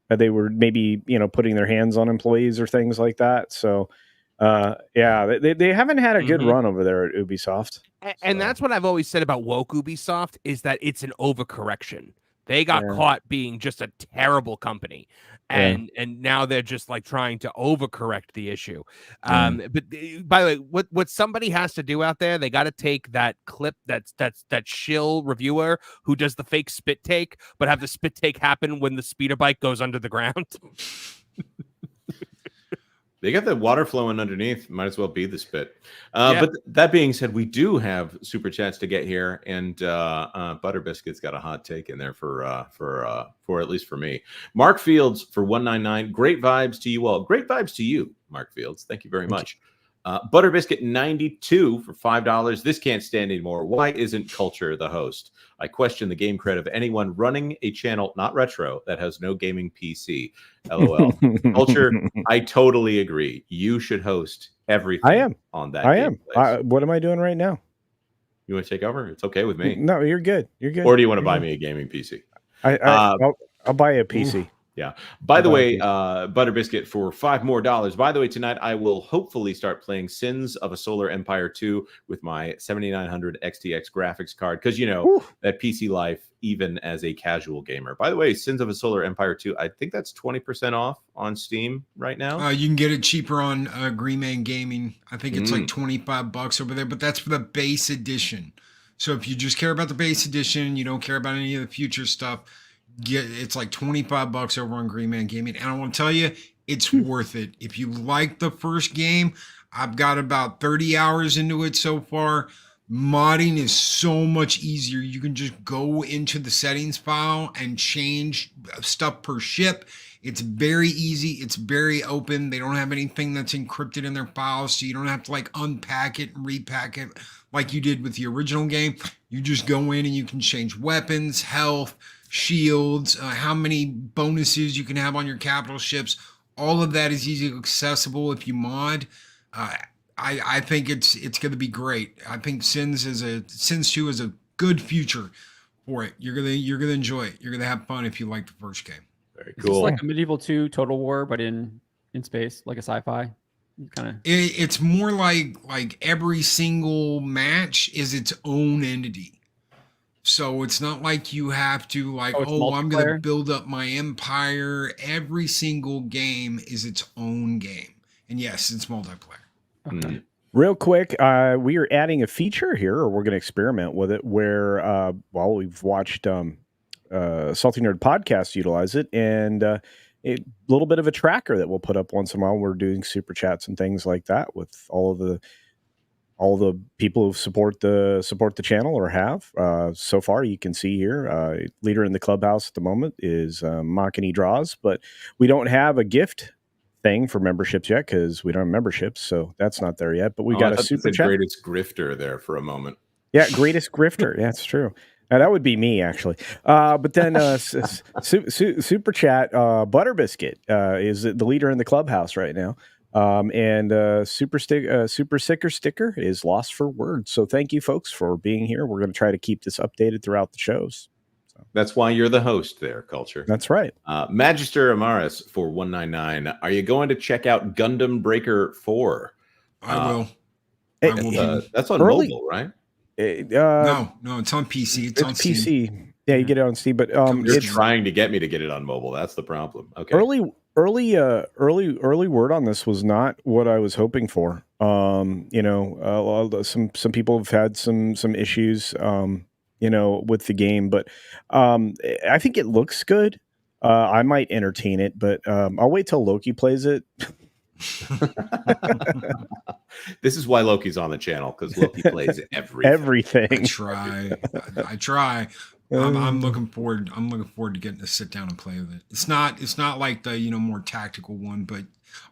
maybe putting their hands on employees or things like that. So they haven't had a good run over there at Ubisoft. And that's what I've always said about woke Ubisoft is that it's an overcorrection. They got caught being just a terrible company. And now they're just like trying to overcorrect the issue. But by the way, what somebody has to do out there, they got to take that clip that shill reviewer who does the fake spit take, but have the spit take happen when the speeder bike goes under the ground. They got the water flowing underneath. Might as well be the spit. But that being said, we do have super chats to get here, and Butter Biscuit's got a hot take in there for at least for me. Mark Fields for 199. Great vibes to you all. Great vibes to you, Mark Fields. Thank you very much. Butter Biscuit 92 for $5. This can't stand anymore. Why isn't Culture the host? I question the game cred of anyone running a channel, not retro, that has no gaming PC. LOL. Culture, I totally agree. You should host everything. I am on that. I am. What am I doing right now? You want to take over? It's okay with me. No, you're good. You're good. Or do you want to buy me a gaming PC? I'll buy you a PC. Yeah. By the way, Butter Biscuit for $5 more. By the way, tonight I will hopefully start playing Sins of a Solar Empire 2 with my 7900 XTX graphics card because that PC life, even as a casual gamer. By the way, Sins of a Solar Empire 2, I think that's 20% off on Steam right now. You can get it cheaper on Green Man Gaming. I think it's like $25 over there, but that's for the base edition. So if you just care about the base edition, you don't care about any of the future stuff, it's like $25 over on Green Man Gaming. And I want to tell you, it's worth it. If you like the first game, I've got about 30 hours into it so far. Modding is so much easier. You can just go into the settings file and change stuff per ship. It's very easy. It's very open. They don't have anything that's encrypted in their files, so you don't have to like unpack it and repack it like you did with the original game. You just go in and you can change weapons, health, shields, how many bonuses you can have on your capital ships. All of that is easily accessible if you mod. I think it's going to be great. I think Sins 2 is a good future for it. You're gonna enjoy it. You're gonna have fun if you like the first game. Very It's cool. like a Medieval 2 Total War, but in space, like a sci-fi kind of. It's more like every single match is its own entity. So it's not like you have to I'm going to build up my empire. Every single game is its own game. And yes, it's multiplayer. Okay. Real quick, we are adding a feature here, or we're going to experiment with it, where, we've watched Salty Nerd Podcast utilize it, and a little bit of a tracker that we'll put up once in a while. We're doing super chats and things like that with all the people who support the channel or have. So far, you can see here, leader in the clubhouse at the moment is Makini Draws, but we don't have a gift thing for memberships yet because we don't have memberships, so that's not there yet. But we got a super chat. Greatest grifter there for a moment. Yeah, greatest grifter. Yeah, that's true. Now, that would be me, actually. But then super chat, Butter Biscuit is the leader in the clubhouse right now. And super sticker is lost for words. So thank you folks for being here. We're going to try to keep this updated throughout the shows. So. That's why you're the host there, Culture. That's right. Magister Amaris for $1.99. Are you going to check out Gundam Breaker 4? I will. That's on mobile, right? No, it's on PC. It's on PC. Steam. Yeah, you get it on Steam, but you're trying to get me to get it on mobile. That's the problem. Okay. Early word on this was not what I was hoping for. Some people have had some issues, with the game, but I think it looks good. I might entertain it, but I'll wait till Loki plays it. This is why Loki's on the channel, because Loki plays everything. I try. I'm looking forward. I'm looking forward to getting to sit down and play with it. It's not like the more tactical one, but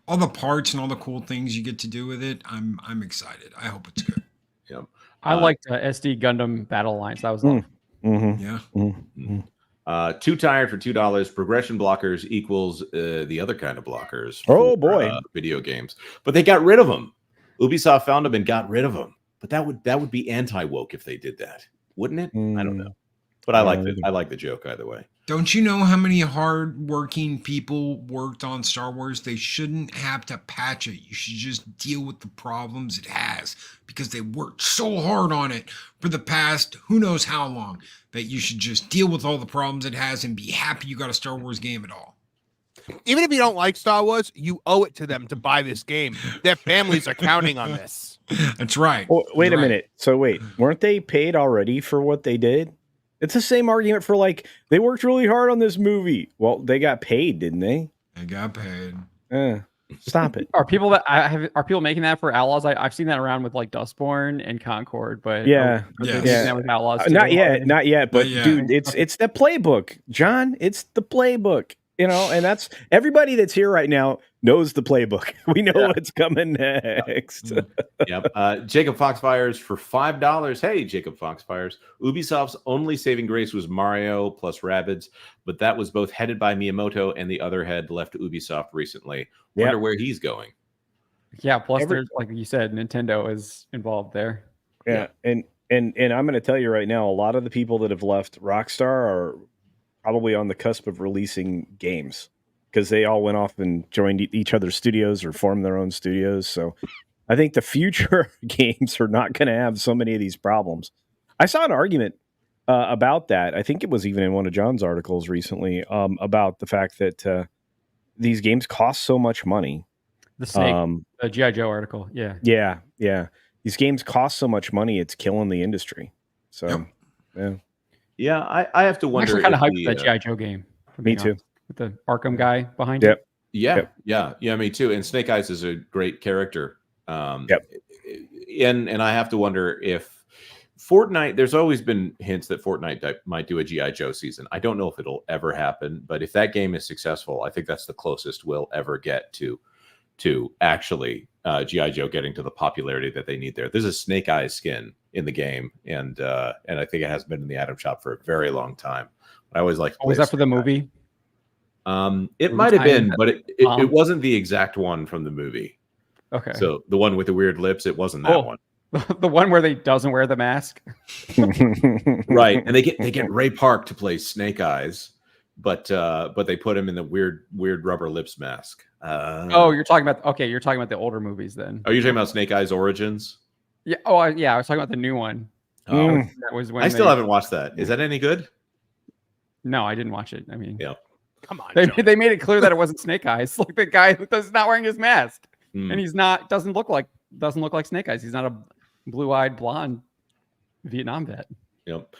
all the parts and all the cool things you get to do with it. I'm excited. I hope it's good. Yeah. I liked SD Gundam Battle Alliance. That was awesome. Mm-hmm. Yeah. Mm-hmm. Too tired for $2. Progression blockers equals the other kind of blockers. Oh boy, video games, but they got rid of them. Ubisoft found them and got rid of them. But that would be anti-woke if they did that, wouldn't it? I don't know. But I like the joke either way. Don't you know how many hard-working people worked on Star Wars? They shouldn't have to patch it. You should just deal with the problems it has because they worked so hard on it for the past who knows how long that you should just deal with all the problems it has and be happy you got a Star Wars game at all. Even if you don't like Star Wars, you owe it to them to buy this game. Their families are counting on this. That's right. Oh, wait a minute. So weren't they paid already for what they did? It's the same argument for they worked really hard on this movie. Well, they got paid, didn't they? They got paid. Stop it. Are people making that for Outlaws? I've seen that around with Dustborn and Concord, but yeah, that with Outlaws too? Not yet. But dude, it's the playbook, John. It's the playbook. And that's everybody that's here right now knows the playbook. We know what's coming next. Yep. Jacob Foxfires for $5. Hey, Jacob Foxfires. Ubisoft's only saving grace was Mario plus Rabbids, but that was both headed by Miyamoto and the other head left Ubisoft recently. Wonder where he's going. Yeah. Plus, there's like you said, Nintendo is involved there. Yeah, and And I'm going to tell you right now, a lot of the people that have left Rockstar are probably on the cusp of releasing games because they all went off and joined each other's studios or formed their own studios. So I think the future games are not going to have so many of these problems. I saw an argument about that. I think it was even in one of John's articles recently about the fact that these games cost so much money. The Snake, the G.I. Joe article. Yeah. Yeah. These games cost so much money, it's killing the industry. So, yeah, I have to wonder. I'm actually kind of hyped for that G.I. Joe game. Me too. With the Arkham guy behind it. Yeah, me too. And Snake Eyes is a great character. And I have to wonder if Fortnite, there's always been hints that Fortnite might do a G.I. Joe season. I don't know if it'll ever happen, but if that game is successful, I think that's the closest we'll ever get to actually G.I. Joe getting to the popularity that they need there. There's a Snake Eyes skin in the game, and I think it has been in the Atom Shop for a very long time. I always like. Was that for the movie? It might have been, but it wasn't the exact one from the movie. Okay. So the one with the weird lips, it wasn't that one. The one where they doesn't wear the mask. Right. And they get Ray Park to play Snake Eyes, but they put him in the weird rubber lips mask. You're talking about the older movies then. Are you talking about Snake Eyes Origins? Yeah. Oh, yeah. I was talking about the new one. That was when I still haven't watched that. Is that any good? No, I didn't watch it. I mean, yeah. Come on. They made it clear that it wasn't Snake Eyes. Like the guy who's not wearing his mask, and he's doesn't look like Snake Eyes. He's not a blue-eyed blonde Vietnam vet. Yep.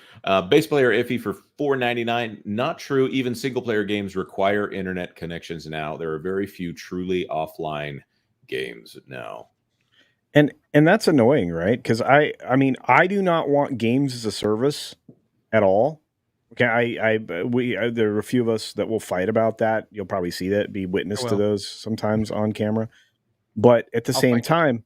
Base player iffy for $4.99. Not true. Even single-player games require internet connections now. There are very few truly offline games now. And that's annoying, right? Because I mean, I do not want games as a service at all. Okay, there are a few of us that will fight about that. You'll probably see that, be witness to those sometimes on camera. But at the same time,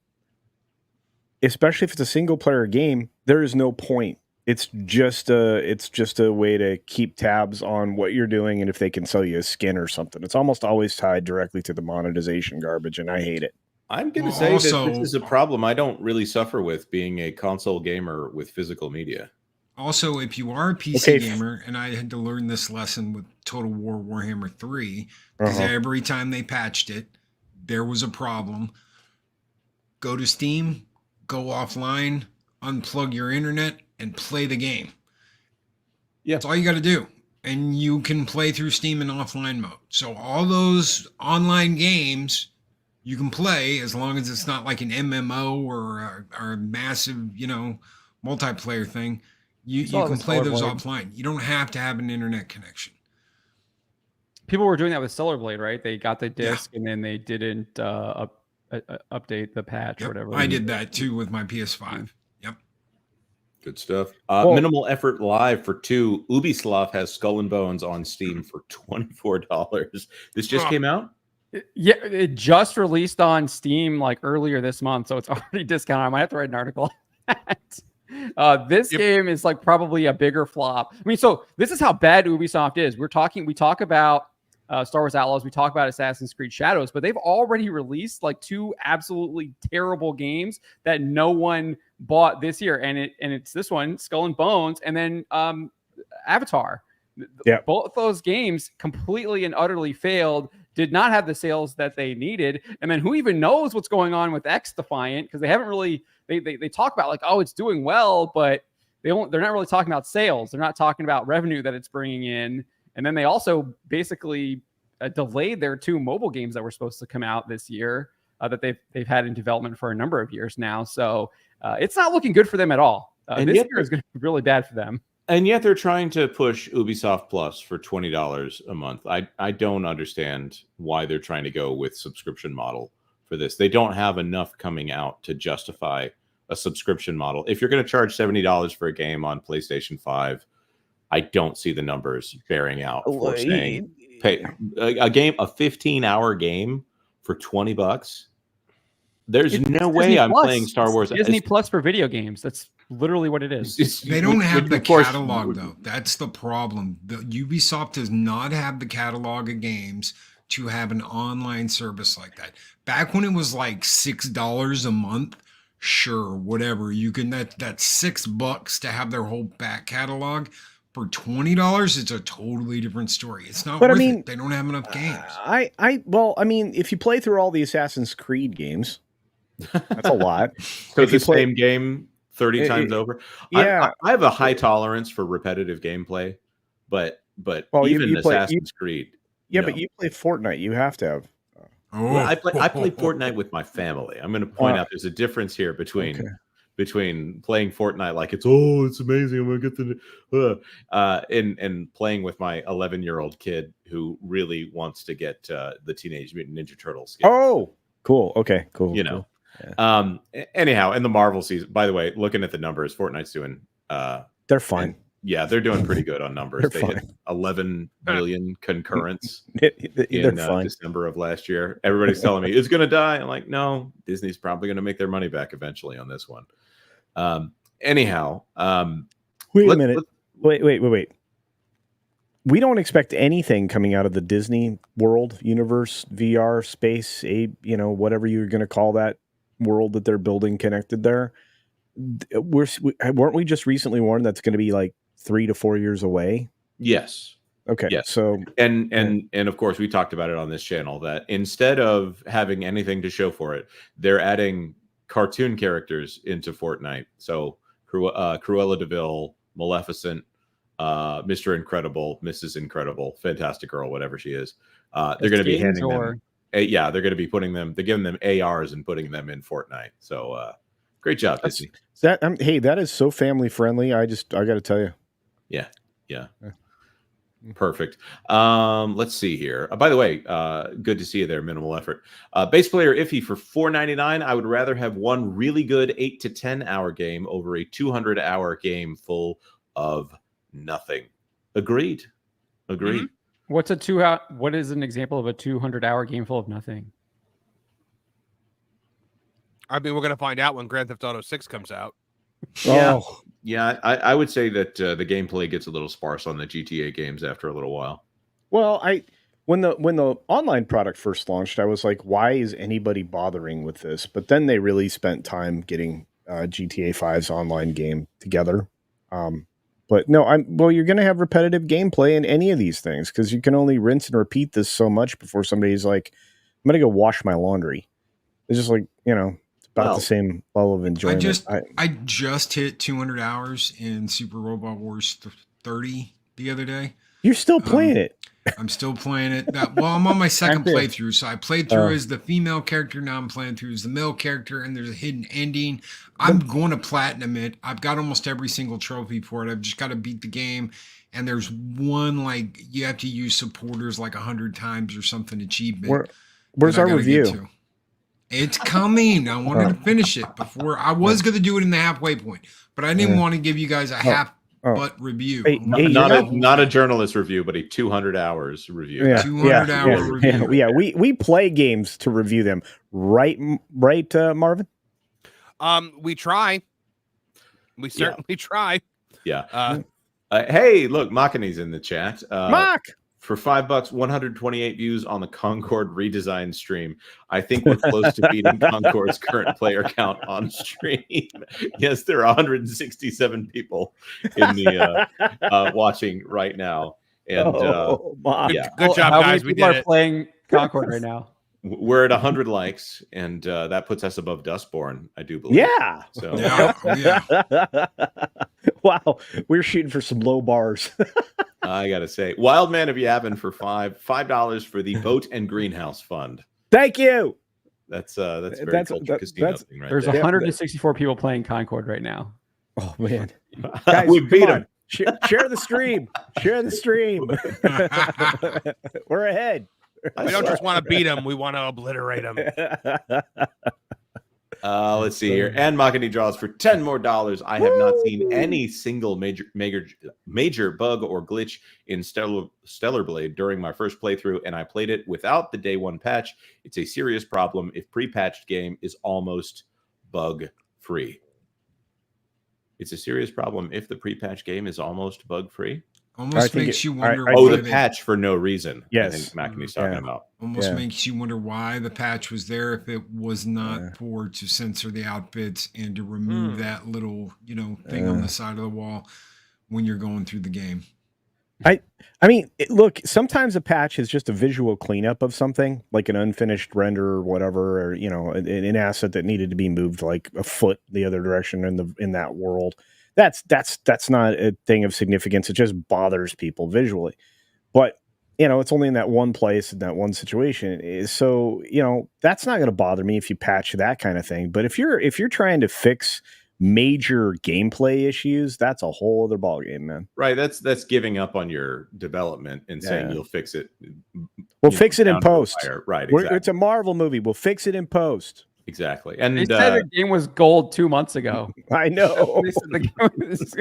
especially if it's a single player game, there is no point. It's just a way to keep tabs on what you're doing and if they can sell you a skin or something. It's almost always tied directly to the monetization garbage, and I hate it. I'm going to say that this is a problem I don't really suffer with, being a console gamer with physical media. Also, if you are a PC gamer, and I had to learn this lesson with Total War Warhammer 3, because every time they patched it, there was a problem. Go to Steam, go offline, unplug your internet, and play the game. Yeah. That's all you got to do. And you can play through Steam in offline mode. So all those online games you can play, as long as it's not like an MMO or a massive, multiplayer thing. You can play those offline. You don't have to have an internet connection. People were doing that with Stellar Blade, right? They got the disc and then they didn't update the patch or whatever. I did that too with my PS5. Yep. Good stuff. Minimal Effort Live for 2. Ubisoft has Skull and Bones on Steam for $24. This just came out? Yeah, it just released on Steam like earlier this month, so it's already discounted. I might have to write an article on that. This game is like probably a bigger flop. I mean, so this is how bad Ubisoft is. We talk about Star Wars Outlaws, we talk about Assassin's Creed Shadows, but they've already released like 2 absolutely terrible games that no one bought this year, and it's this one, Skull and Bones, and then Avatar. Yeah, both those games completely and utterly failed. Did not have the sales that they needed, and then who even knows what's going on with X Defiant, because they haven't really. They talk about like, oh, it's doing well, but they're not really talking about sales. They're not talking about revenue that it's bringing in. And then they also basically delayed their 2 mobile games that were supposed to come out this year that they've had in development for a number of years now. So it's not looking good for them at all. This year is going to be really bad for them. And yet they're trying to push Ubisoft Plus for $20 a month. I don't understand why they're trying to go with subscription model for this. They don't have enough coming out to justify a subscription model. If you're going to charge $70 for a game on PlayStation 5, I don't see the numbers bearing out for saying pay a 15-hour game for $20. There's no way I'm playing Star Wars. Disney Plus for video games. That's literally what it is. They don't have the catalog, though. That's the problem. The Ubisoft does not have the catalog of games to have an online service like that. Back when it was like $6 a month sure, whatever. You can that's $6 to have their whole back catalog. For $20, it's a totally different story. It's not But I worth mean, it. They don't have enough games. Well, I mean, if you play through all the Assassin's Creed games, that's a lot. So If the you play- same game 30 times over. Yeah. I have a high tolerance for repetitive gameplay, but Well, even you play- Assassin's Creed. Yeah, no. but you play Fortnite. You have to have. Oh, Well, I play Fortnite with my family. I'm going to point out there's a difference here between Okay. playing Fortnite like it's amazing, I'm going to get the and playing with my 11-year-old kid who really wants to get the Teenage Mutant Ninja Turtles skin. Oh, cool. Okay, cool. You know. Anyhow, in the Marvel season, by the way, looking at the numbers, Fortnite's doing They're fine. yeah, they're doing pretty good on numbers. They're They hit fine. 11 million concurrents They're in fine. December of last year. Everybody's telling me it's going to die. I'm like, no, Disney's probably going to make their money back eventually on this one. Anyhow, Wait a minute. Wait. We don't expect anything coming out of the Disney world, universe, VR, space, whatever you're going to call that world that they're building connected there. Weren't we just recently warned that's going to be like 3 to 4 years away? Yes. Okay. Yes. So and of course we talked about it on this channel that instead of having anything to show for it, they're adding cartoon characters into Fortnite. So Cruella DeVille, Maleficent, Mr. Incredible, Mrs. Incredible, Fantastic Girl, whatever she is. They're going to be handing them. They're going to be they're giving them ARs and putting them in Fortnite. So great job, Disney. Hey, that is so family friendly. I got to tell you. Yeah. Perfect. Let's see here. By the way, good to see you there. Minimal effort. Base player iffy for $4.99. I would rather have one really good 8 to 10 hour game over a 200-hour game full of nothing. Agreed. Mm-hmm. What is an example of a 200-hour game full of nothing? I mean, we're going to find out when Grand Theft Auto 6 comes out. Yeah, I would say that the gameplay gets a little sparse on the GTA games after a little while. Well, when the online product first launched, I was like, why is anybody bothering with this? But then they really spent time getting GTA 5's online game together. But no, you're going to have repetitive gameplay in any of these things because you can only rinse and repeat this so much before somebody's like, I'm going to go wash my laundry. It's just like, about the same level of enjoyment. I just hit 200 hours in Super Robot Wars 30 the other day. You're still playing it. I'm still playing it. I'm on my second playthrough. So I played through as the female character. Now I'm playing through as the male character, and there's a hidden ending. I'm going to platinum it. I've got almost every single trophy for it. I've just got to beat the game. And there's one, like, you have to use supporters like 100 times or something achievement. Where's our review? It's coming. I wanted to finish it before. I was going to do it in the halfway point, but I didn't want to give you guys a half-butt review. Not a journalist review, but a 200 hours review. Yeah, 200-hour review. Yeah, we play games to review them. Right, Marvin? We try. We certainly try. Yeah. Hey, look, Makani's in the chat. Mock! For $5, 128 views on the Concord redesign stream. I think we're close to beating Concord's current player count on stream. Yes, there are 167 people in the watching right now. And good job, How guys. many We people did are it. playing Concord right now? we're at 100 likes, and that puts us above Dustborn, I do believe. Yeah. So Yeah. Wow, we're shooting for some low bars. I gotta say, Wild Man of Yavin for $5 for the Boat and Greenhouse Fund. Thank you. That's very culture casino thing right There's there. 164 people playing Concord right now. Oh man, guys, we beat them. Share the stream. Share the stream. We're ahead. We don't just want to beat them; we want to obliterate them. Let's see here. And Makani draws for $10 more. I have not seen any single major bug or glitch in Stellar Blade during my first playthrough, and I played it without the day one patch. It's a serious problem if pre-patched game is almost bug free. It's a serious problem if the pre-patched game is almost bug free. Almost makes you wonder. The patch for no reason. Yes. I think McAfee's talking about. Almost makes you wonder why the patch was there if it was not for to censor the outfits and to remove that little, thing on the side of the wall when you're going through the game. I mean, look, sometimes a patch is just a visual cleanup of something, like an unfinished render or whatever, or an asset that needed to be moved like a foot the other direction in that world. That's not a thing of significance. It just bothers people visually. But it's only in that one place, in that one situation. So, that's not going to bother me if you patch that kind of thing. But if you're trying to fix major gameplay issues, that's a whole other ballgame, man. Right. That's giving up on your development and saying you'll fix it. We'll fix it in post. Right. Exactly. It's a Marvel movie. We'll fix it in post. Exactly. And they said the game was gold 2 months ago. I know. They said the game was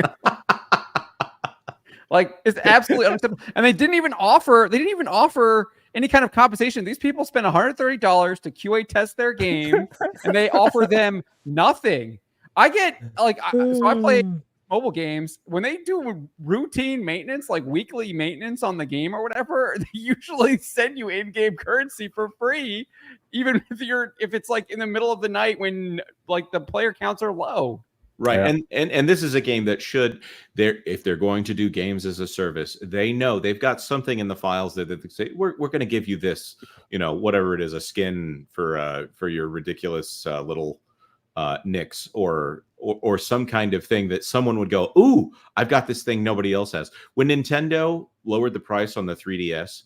like, it's absolutely unacceptable. And they didn't even offer any kind of compensation. These people spent $130 to QA test their game, and they offer them nothing. I get so I play mobile games. When they do routine maintenance, like weekly maintenance on the game or whatever, they usually send you in-game currency for free, even if it's like in the middle of the night when like the player counts are low. Right. Yeah. And this is a game that if they're going to do games as a service, they know they've got something in the files that they say, we're going to give you this, whatever it is, a skin for your ridiculous little Nix or some kind of thing that someone would go, ooh, I've got this thing nobody else has. When Nintendo lowered the price on the 3DS,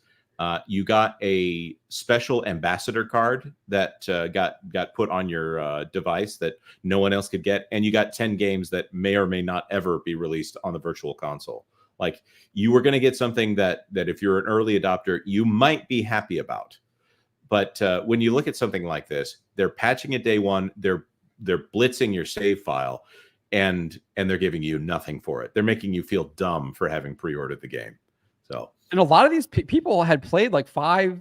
you got a special ambassador card that got put on your device that no one else could get, and you got 10 games that may or may not ever be released on the virtual console. Like, you were going to get something that if you're an early adopter, you might be happy about. But when you look at something like this, they're patching it day one. They're blitzing your save file, and they're giving you nothing for it. They're making you feel dumb for having pre-ordered the game. So, and a lot of these people had played like 5+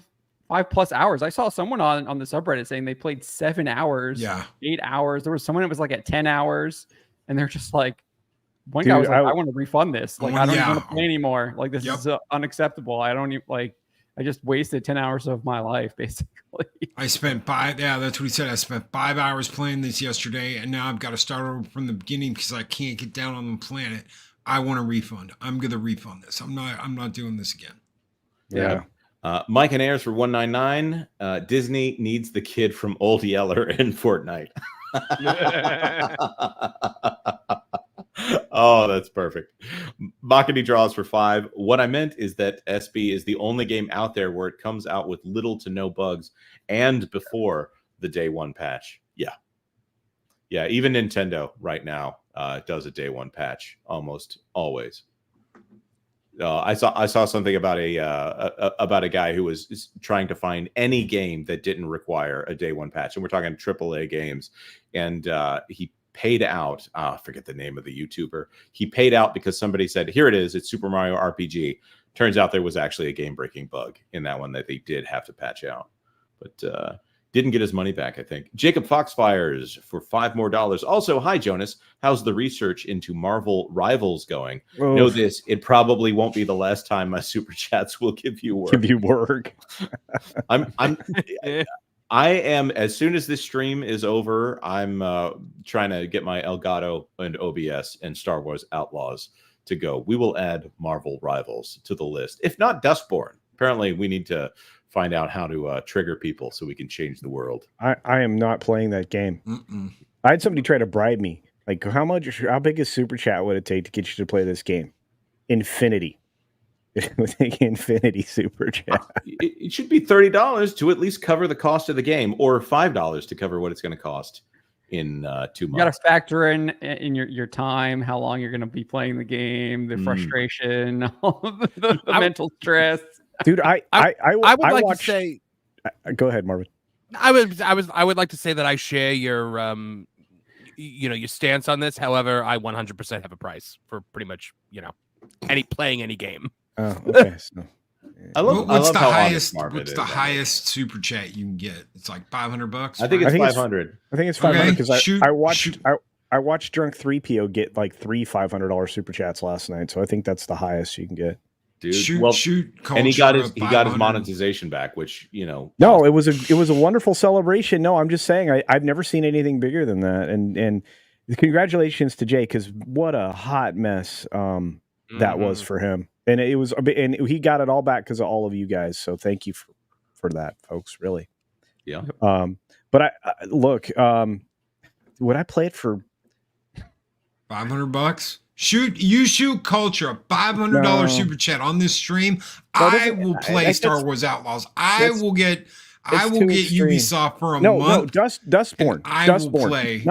hours. I saw someone on the subreddit saying they played 7 hours, 8 hours. There was someone that was like at 10 hours, and they're just like, one guy was like, I want to refund this. Like, I don't even want to play anymore. Like, this is unacceptable. I don't even I just wasted 10 hours of my life, basically. I spent that's what he said. I spent 5 hours playing this yesterday, and now I've got to start over from the beginning because I can't get down on the planet. I want a refund. I'm going to refund this. I'm not doing this again. Yeah. Mike and Ayers for $1.99. Disney needs the kid from Old Yeller in Fortnite. Oh, that's perfect. Baculi draws for $5. What I meant is that SB is the only game out there where it comes out with little to no bugs and before the day one patch. Yeah. Even Nintendo right now does a day one patch almost always. I saw something about a guy who was trying to find any game that didn't require a day one patch, and we're talking AAA games, and he paid out. I forget the name of the YouTuber. He paid out because somebody said, "Here it is. It's Super Mario RPG." Turns out there was actually a game-breaking bug in that one that they did have to patch out, but didn't get his money back, I think. Jacob Foxfires for $5 more. Also, hi, Jonas. How's the research into Marvel Rivals going? Oh. Know this, it probably won't be the last time my super chats will give you work. I am, as soon as this stream is over, I'm trying to get my Elgato and OBS and Star Wars Outlaws to go. We will add Marvel Rivals to the list. If not Dustborn. Apparently, we need to find out how to trigger people so we can change the world. I am not playing that game. I had somebody try to bribe me. Like, how big a super chat would it take to get you to play this game? Infinity. It would take infinity super chat. It should be $30 to at least cover the cost of the game, or $5 to cover what it's going to cost in 2 months. You got to factor in your time, how long you're going to be playing the game, the frustration, all the mental stress. Dude, I would like to say. Go ahead, Marvin. I would like to say that I share your your stance on this. However, I 100% have a price for pretty much playing any game. Oh, okay. So, what's the highest super chat you can get? It's like $500. I think it's 500. I think it's 500 because I I watched Drunk 3PO get like 3 $500 super chats last night, so I think that's the highest you can get. Dude, shoot, and he got his monetization back, which No, it was a wonderful celebration. No, I'm just saying I've never seen anything bigger than that, and congratulations to Jay, because what a hot mess that was for him, and he got it all back because of all of you guys. So thank you for that, folks. Really, yeah. But I look, would I play it for $500? Shoot culture a $500 super chat on this stream. I will play Star Wars Outlaws. I will get Ubisoft for a month. No, Dustborn. I will play.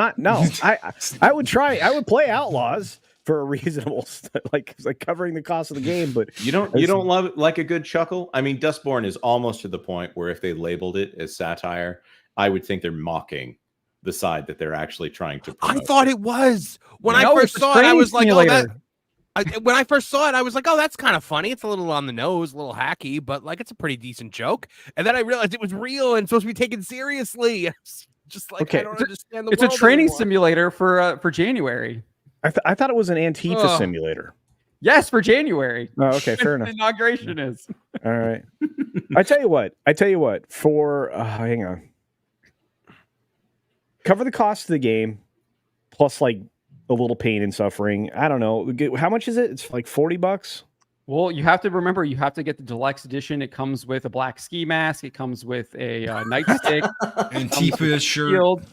I would try. I would play Outlaws for a reasonable like covering the cost of the game. But you don't love it like a good chuckle. I mean, Dustborn is almost to the point where if they labeled it as satire, I would think they're mocking the side that they're actually trying to promote. I thought it was when I first saw it. I was like, when I first saw it, I was like, oh, that's kind of funny. It's a little on the nose, a little hacky, but like it's a pretty decent joke. And then I realized it was real and supposed to be taken seriously. Just like, I don't understand the It's a training simulator for January. I thought it was an Antifa simulator. Yes, for January. Oh, okay, fair enough. The inauguration is. All right. I tell you what. For hang on. Cover the cost of the game, plus like a little pain and suffering. I don't know. How much is it? It's like $40. Well, you have to remember, you have to get the deluxe edition. It comes with a black ski mask. It comes with a nightstick, Antifa shirt.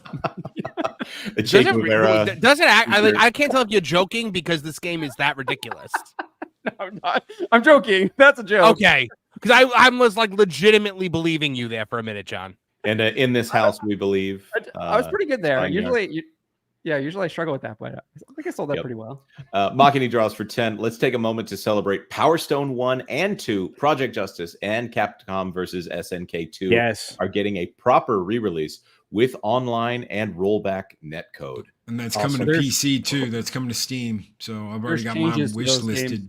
Does it act? I can't tell if you're joking because this game is that ridiculous. No, I'm not. I'm joking. That's a joke. Okay, because I was like legitimately believing you there for a minute, John. And in this house, we believe. I was pretty good there. Usually I struggle with that, but I think I sold that pretty well. Machini draws for 10. Let's take a moment to celebrate Power Stone 1 and 2, Project Justice, and Capcom versus SNK 2 are getting a proper re-release with online and rollback netcode. And that's coming to PC too. That's coming to Steam. So I've already got mine wish listed.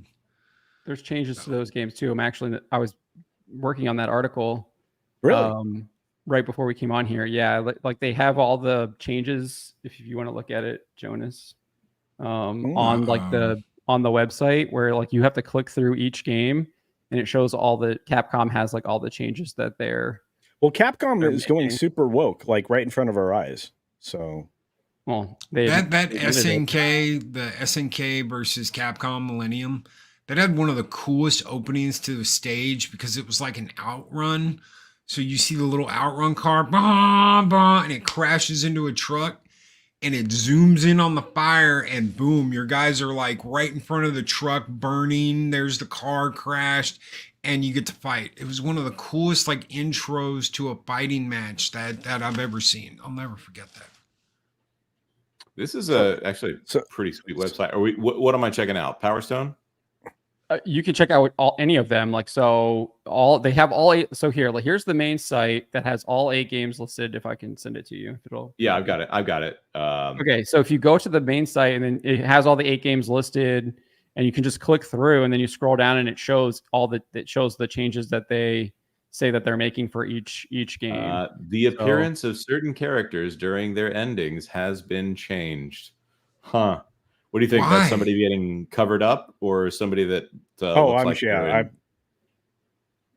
There's changes to those games too. I was working on that article. Really? Right before we came on here. Yeah, like they have all the changes if you want to look at it, Jonas. On the website where like you have to click through each game and it shows all the Capcom has like all the changes that they're Capcom is going super woke, like right in front of our eyes. So that SNK, the SNK versus Capcom Millennium, that had one of the coolest openings to the stage because it was like an outrun. So you see the little outrun car, bah, bah, and it crashes into a truck and it zooms in on the fire and boom, your guys are like right in front of the truck burning. There's the car crashed and you get to fight. It was one of the coolest like intros to a fighting match that I've ever seen. I'll never forget that. This is actually a pretty sweet website. What am I checking out? Power Stone? You can check out any of them. Like, so they have all eight. So here's the main site that has all 8 games listed. If I can send it to you, I've got it. Okay. So if you go to the main site and then it has all the 8 games listed and you can just click through and then you scroll down and it shows the changes that they say that they're making for each game. The appearance of certain characters during their endings has been changed. Huh. What do you think? Why? That's somebody getting covered up or somebody that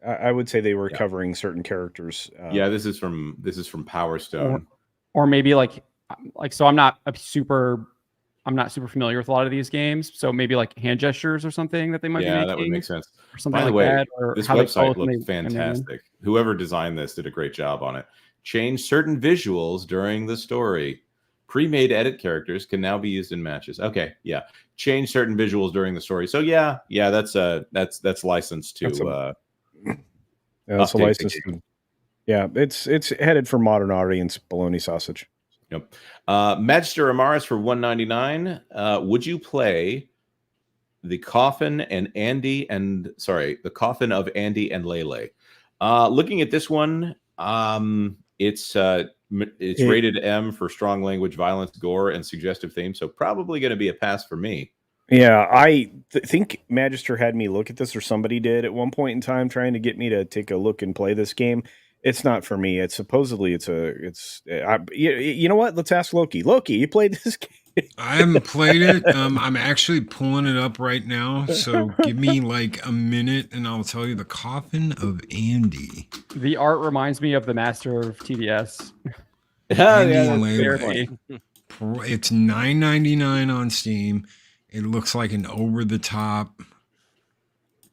I would say they were covering certain characters. This is from Power Stone. Or maybe like so I'm not super familiar with a lot of these games. So maybe like hand gestures or something that they might be making. That would make sense. Or something By the like way, that, or this how they website looks fantastic. Whoever designed this did a great job on it. Change certain visuals during the story. Pre-made edit characters can now be used in matches. Okay, yeah. Change certain visuals during the story. So that's licensed to. That's a license. Yeah, it's headed for modern audience bologna sausage. Yep. Magister Amaris for $199. Would you play the Coffin of Andy and Lele? Looking at this one, it's rated M for strong language, violence, gore, and suggestive themes. So probably going to be a pass for me. Yeah, I think Magister had me look at this, or somebody did at one point in time, trying to get me to take a look and play this game. It's not for me. You know what? Let's ask Loki. Loki, you played this game? I haven't played it. I'm actually pulling it up right now. So give me like a minute and I'll tell you. The Coffin of Andy. The art reminds me of the Master of TDS. Andy Fair Lele. fee. It's $9.99 on Steam. It looks like an over the top.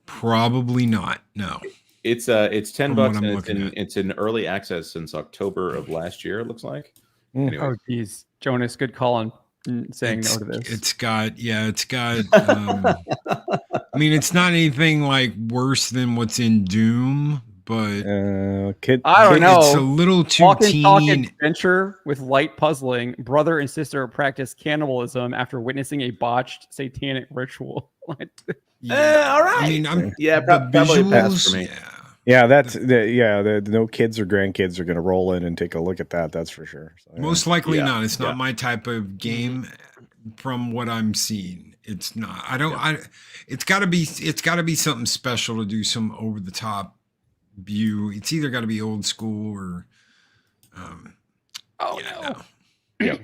Probably not. No. It's $10 From what and I'm it's in early access since October of last year. It looks like. Anyway, Oh, geez. Jonas, good call on saying no to this. It's got. I mean, it's not anything like worse than what's in Doom, but I don't know. It's a little too Talk teeny. adventure with light puzzling. Brother and sister practice cannibalism after witnessing a botched satanic ritual. all right. I mean, probably a pass for me. Yeah, the no kids or grandkids are going to roll in and take a look at that. That's for sure. So, yeah. Most likely not. It's not my type of game. From what I'm seeing, it's not. It's got to be. It's got to be something special to do some over the top view. It's either got to be old school or. Yeah.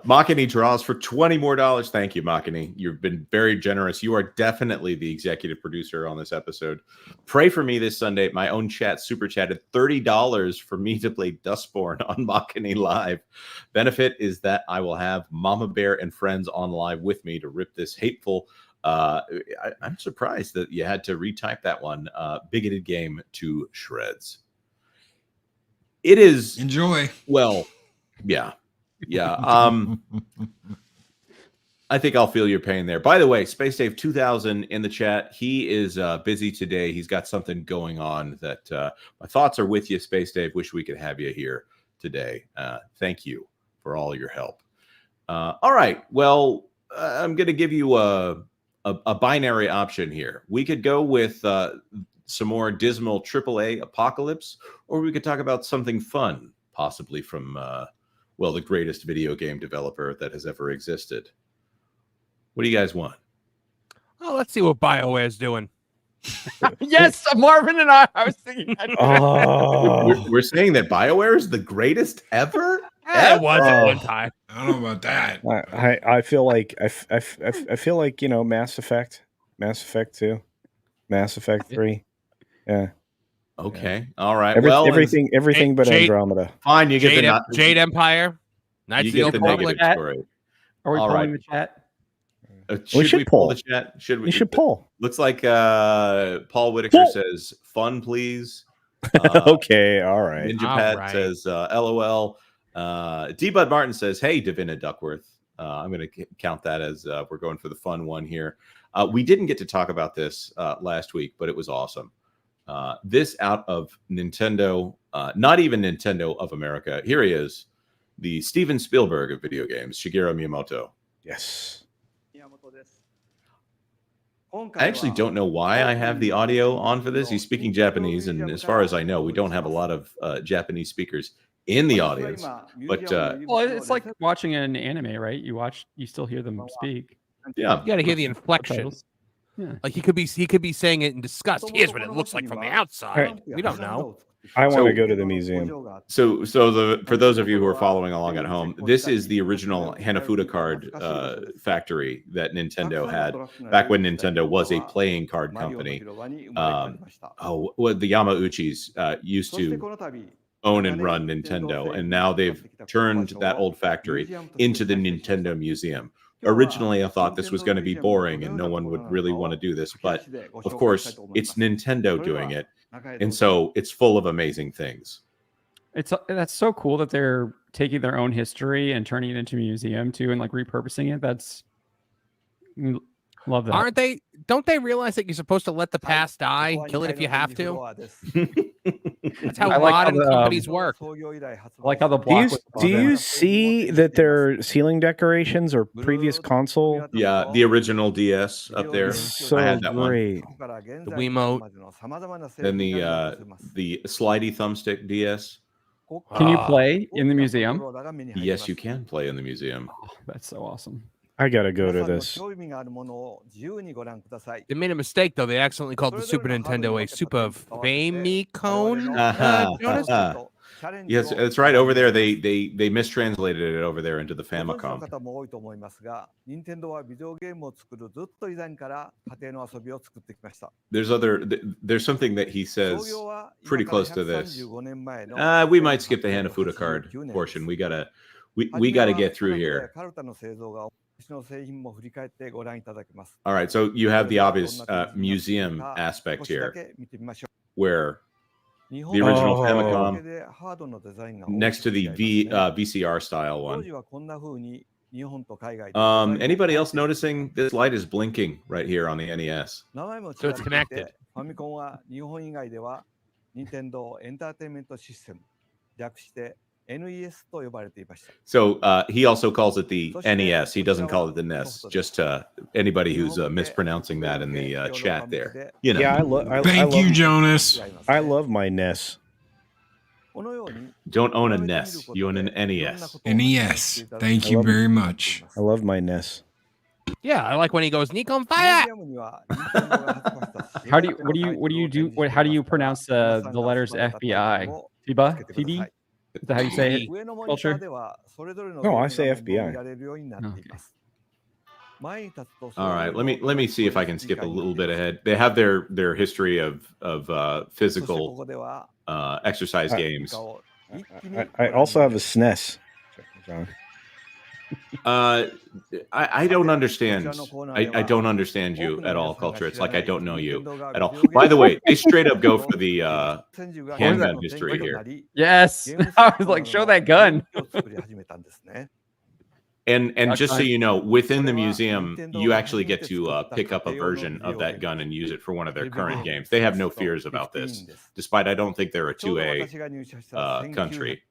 Makini draws for $20 more. Thank you, Makini. You've been very generous. You are definitely the executive producer on this episode. Pray for me this Sunday. My own chat super chatted $30 for me to play Dustborn on Makini Live. Benefit is that I will have Mama Bear and friends on live with me to rip this hateful. I'm surprised that you had to retype that one. Bigoted game to shreds. It is. Enjoy. Well, yeah. Yeah. I think I'll feel your pain there. By the way, Space Dave 2000 in the chat. He is busy today. He's got something going on that my thoughts are with you, Space Dave. Wish we could have you here today. Thank you for all your help. All right. Well, I'm going to give you a binary option here. We could go with some more dismal AAA apocalypse, or we could talk about something fun, possibly from the greatest video game developer that has ever existed. What do you guys want? Oh, let's see what BioWare's doing. Yes, Marvin and I was thinking that. We're saying that BioWare is the greatest ever? It was at one time. I don't know about that. I feel like I feel like Mass Effect 2, Mass Effect 3. Yeah. Okay. All right. Everything but Andromeda. Fine. You get the Jade Empire. Knights of the Old Republic. Story. Are we pulling the chat? Should we pull the chat? Should we? We should pull. Looks like Paul Whitaker says fun, please. Okay. All right. Ninja Pat says LOL. D-Bud Martin says, hey, Davina Duckworth. I'm going to count that as we're going for the fun one here. We didn't get to talk about this last week, but it was awesome. This out of Nintendo, not even Nintendo of America. Here he is, the Steven Spielberg of video games, Shigeru Miyamoto. Yes. I actually don't know why I have the audio on for this. He's speaking Japanese, and as far as I know, we don't have a lot of Japanese speakers in the audience. But well, it's like watching an anime, right? You still hear them speak. Yeah, you got to hear the inflection. Yeah. Like he could be saying it in disgust. Here's what it looks like from the outside. Right. We don't know. I want to go to the museum. So for those of you who are following along at home, this is the original Hanafuda card factory that Nintendo had back when Nintendo was a playing card company. The Yamauchis used to own and run Nintendo, and now they've turned that old factory into the Nintendo Museum. Originally, I thought this was going to be boring and no one would really want to do this, but of course, it's Nintendo doing it, and so it's full of amazing things. That's so cool that they're taking their own history and turning it into a museum too, and like repurposing it. Love that. Don't they realize that you're supposed to let the past die, kill it if you have to? That's how modern companies work. Like how the block. Do you see that their ceiling decorations are previous console? Yeah, the original DS up there. So I had that great. The Wiimote. Then the slidey thumbstick DS. Can you play in the museum? Yes, you can play in the museum. Oh, that's so awesome. I gotta go to this. They made a mistake though. They accidentally called the Super Nintendo a Super Famicom. Yes, it's right over there. They mistranslated it over there into the Famicom. There's something that he says pretty close to this. We might skip the Hanafuda card portion. We gotta get through here. All right, so you have the obvious museum aspect here, where the original Famicom next to the VCR style one. Anybody else noticing this light is blinking right here on the NES? So it's connected. So he also calls it the NES. He doesn't call it the NES. Just anybody who's mispronouncing that in the chat there. You know. Yeah, Thank you, Jonas. I love my NES. Don't own a NES. You own an NES. NES. Thank you very much. I love my NES. Yeah, I like when he goes, Nick on fire. How do you pronounce the letters FBI? Fiba? Phoebe? Is that how you say it? Culture? No, I say FBI. All right, let me see if I can skip a little bit ahead. They have their history of physical exercise games. I also have a SNES. John. I don't understand. I don't understand you at all, Culture. It's like I don't know you at all. By the way, they straight up go for the handgun history here. Yes. I was like, show that gun. And just so you know, within the museum, you actually get to pick up a version of that gun and use it for one of their current games. They have no fears about this, despite I don't think they're a 2A country.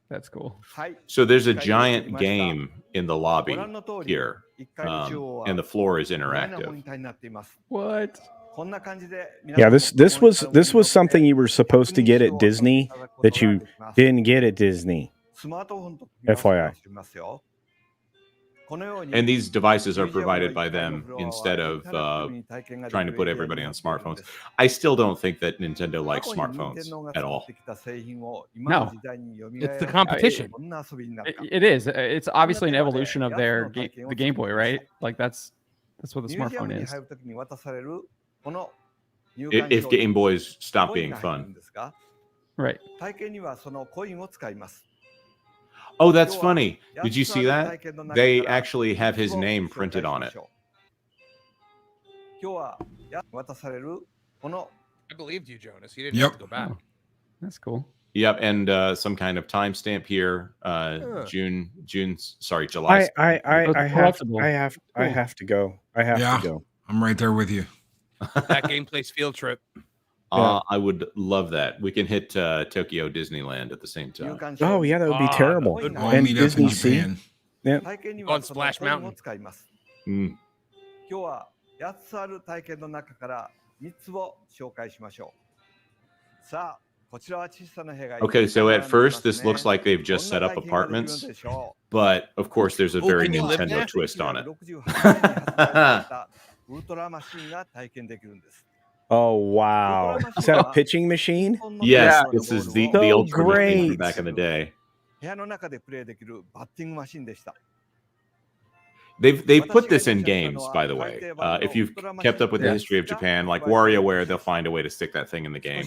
That's cool. So there's a giant game in the lobby here, and the floor is interactive. What? Yeah, this was something you were supposed to get at Disney that you didn't get at Disney. FYI. And these devices are provided by them instead of trying to put everybody on smartphones. I still don't think that Nintendo likes smartphones at all. No. It's the competition. It is. It's obviously an evolution of the Game Boy, right? Like that's what the smartphone is. If Game Boys stop being fun. Right. Oh, that's funny. Did you see that? They actually have his name printed on it. I believed you, Jonas. You didn't have to go back. Oh, that's cool. Yep, and some kind of timestamp here. July. I have to go. I have to go. I'm right there with you. That gameplays field trip. I would love that. We can hit Tokyo Disneyland at the same time. Oh yeah, that would be terrible. And Disney Sea. Yeah. On Splash Mountain. Okay, so at first this looks like they've just set up apartments, but of course there's a very Nintendo twist on it. Oh wow! Is that a pitching machine? Yes, this is the old great from back in the day. They've put this in games, by the way. If you've kept up with the history of Japan, like WarioWare, they'll find a way to stick that thing in the game.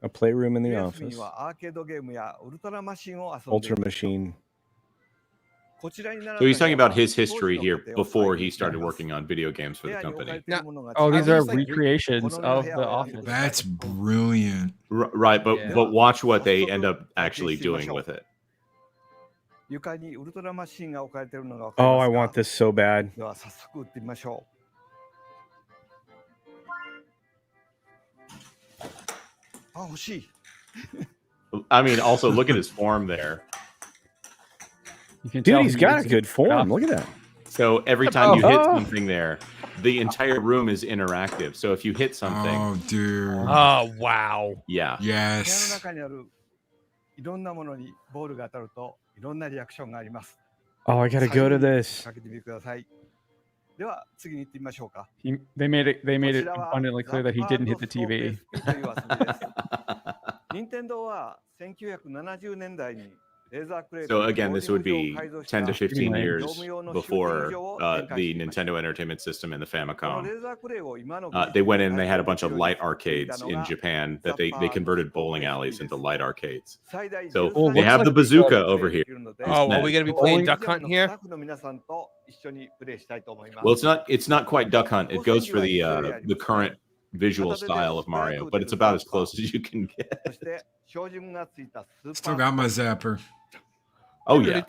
A playroom in the office. Ultra machine. So he's talking about his history here before he started working on video games for the company. Oh, these are recreations of the office. That's brilliant. Right, but watch what they end up actually doing with it. Oh, I want this so bad. I mean, also look at his form there. Dude, he's got a good form. Look at that. So every time you hit something there, the entire room is interactive. So if you hit something... Oh, dude. Oh, wow. Yeah. Yes. Oh, I gotta go to this. They made it abundantly clear that he didn't hit the TV. 任天堂は1970年代に So again, this would be 10 to 15 years before the Nintendo Entertainment System and the Famicom. They went in and they had a bunch of light arcades in Japan that they converted bowling alleys into light arcades. So they have the bazooka over here. Oh, are we going to be playing Duck Hunt here? Well, it's not quite Duck Hunt. It goes for the current visual style of Mario, but it's about as close as you can get. Still got my zapper. Oh yeah.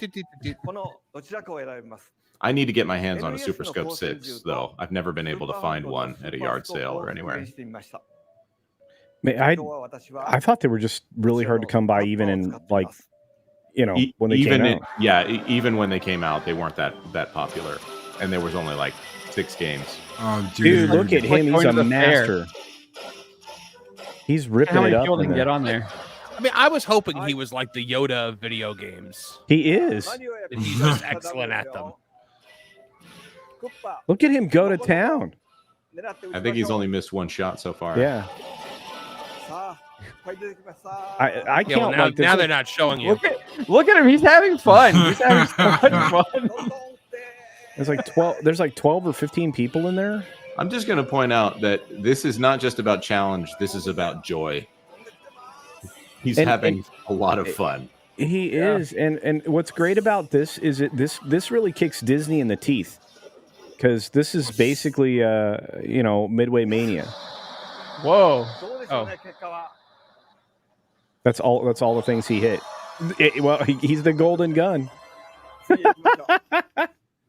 I need to get my hands on a Super Scope 6, though. I've never been able to find one at a yard sale or anywhere. I thought they were just really hard to come by, even in like, when they came out. Even when they came out, they weren't that popular, and there was only like 6 games. Oh, dude, look at him! He's a master. He's ripping it up. How many people can get on there? I mean, I was hoping he was like the Yoda of video games. He is. And he's just excellent at them. Look at him go to town. I think he's only missed 1 shot so far. Yeah. I can't now, now they're not showing you. Look at him. He's having fun. He's having so much fun. There's like 12 or 15 people in there. I'm just going to point out that this is not just about challenge. This is about joy. He's having a lot of fun. He is, and what's great about this is this really kicks Disney in the teeth, because this is basically Midway Mania. Whoa! Oh, that's all the things he hit. He's the golden gun. I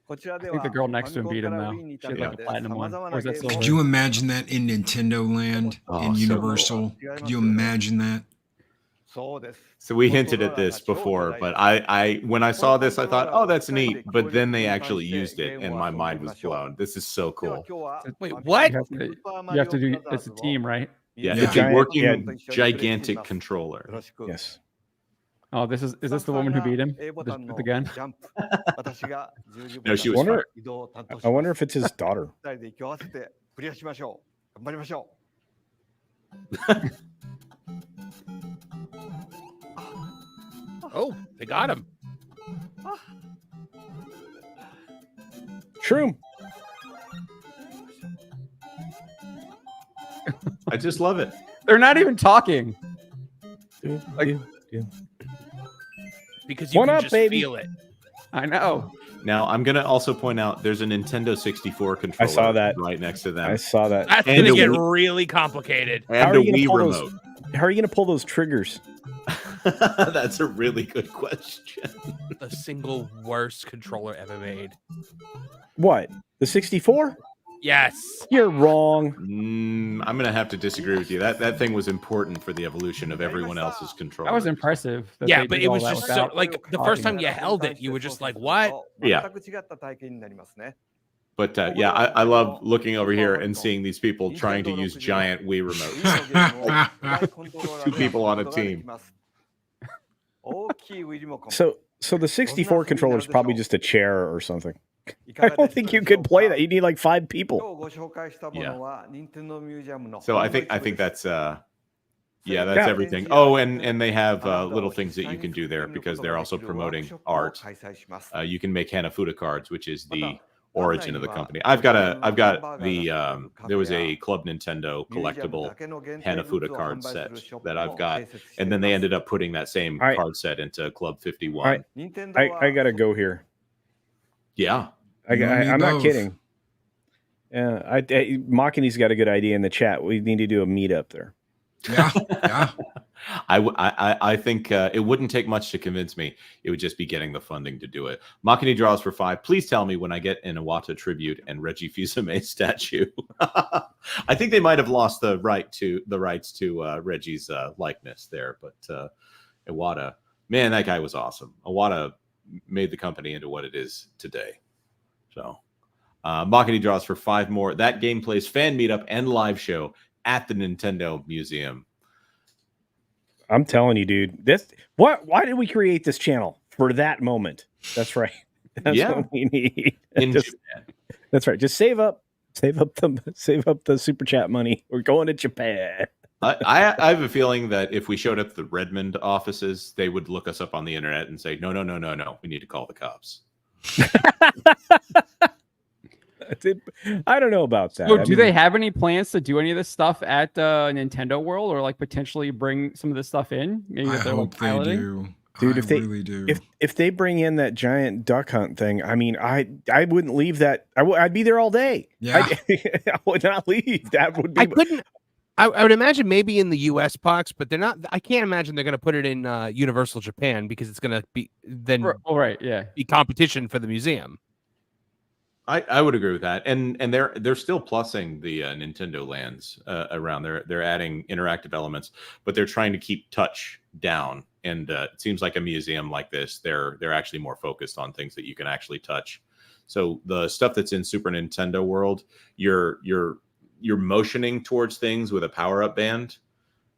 think the girl next to him beat him though. She had like a platinum one. Or is that silver? Could you imagine that in Nintendo Land in Universal? So cool. Could you imagine that? So we hinted at this before, but I when I saw this, I thought, oh, that's neat. But then they actually used it, and my mind was blown. This is so cool. Wait, what? You have to do. It's a team, right? Yeah, it's a working gigantic controller. Yes. Oh, is this the woman who beat him with the gun? No, she was fine. I wonder if it's his daughter. Oh, they got him. Shroom. I just love it. They're not even talking. Because you can just feel it. I know. Now, I'm going to also point out there's a Nintendo 64 controller I saw that. right next to them. I saw that. That's going to get really complicated. And a Wii remote. How are you going to pull those triggers? That's a really good question. The single worst controller ever made. What? The 64? Yes. You're wrong. I'm going to have to disagree with you. That thing was important for the evolution of everyone else's controller. That was impressive. Yeah, but it was just so, like, the first time you held it, you were just like, what? Yeah. But I love looking over here and seeing these people trying to use giant Wii remotes. 2 people on a team. So the 64 controller is probably just a chair or something. I don't think you could play that. You need like 5 people. Yeah. So I think that's that's everything. Oh, and they have little things that you can do there because they're also promoting art. You can make Hanafuda cards, which is the origin of the company. I've got the there was a Club Nintendo collectible Hanafuda card set that I've got, and then they ended up putting that same card set into Club 51. I gotta go here. Yeah, I'm not kidding. Yeah, Machine's got a good idea in the chat. We need to do a meetup there. Yeah. I think it wouldn't take much to convince me. It would just be getting the funding to do it. Machine draws for 5. Please tell me when I get an Iwata tribute and Reggie Fils-Aimé statue. I think they might have lost the rights to Reggie's likeness there, but Iwata, man, that guy was awesome. Iwata made the company into what it is today. So Machine draws for 5 more. That game plays fan meetup and live show at the Nintendo Museum. I'm telling you, dude. Why did we create this channel? For that moment. That's right. That's what we need. In Japan. That's right. Just save up the super chat money. We're going to Japan. I have a feeling that if we showed up at the Redmond offices, they would look us up on the internet and say, no, we need to call the cops. I don't know about that. So do they have any plans to do any of this stuff at Nintendo World, or like potentially bring some of this stuff in? Maybe I that they're hope like they do. Dude, I really do. If they bring in that giant duck hunt thing, I mean, I wouldn't leave that. I'd be there all day. Yeah. I would not leave. That would be. I couldn't. I would imagine maybe in the U.S. box, but they're not. I can't imagine they're going to put it in Universal Japan because it's going to be then. Be competition for the museum. I would agree with that, and they're still plussing the Nintendo lands around. They're adding interactive elements, but they're trying to keep touch down. And it seems like a museum like this, they're actually more focused on things that you can actually touch. So the stuff that's in Super Nintendo World, you're motioning towards things with a power-up band,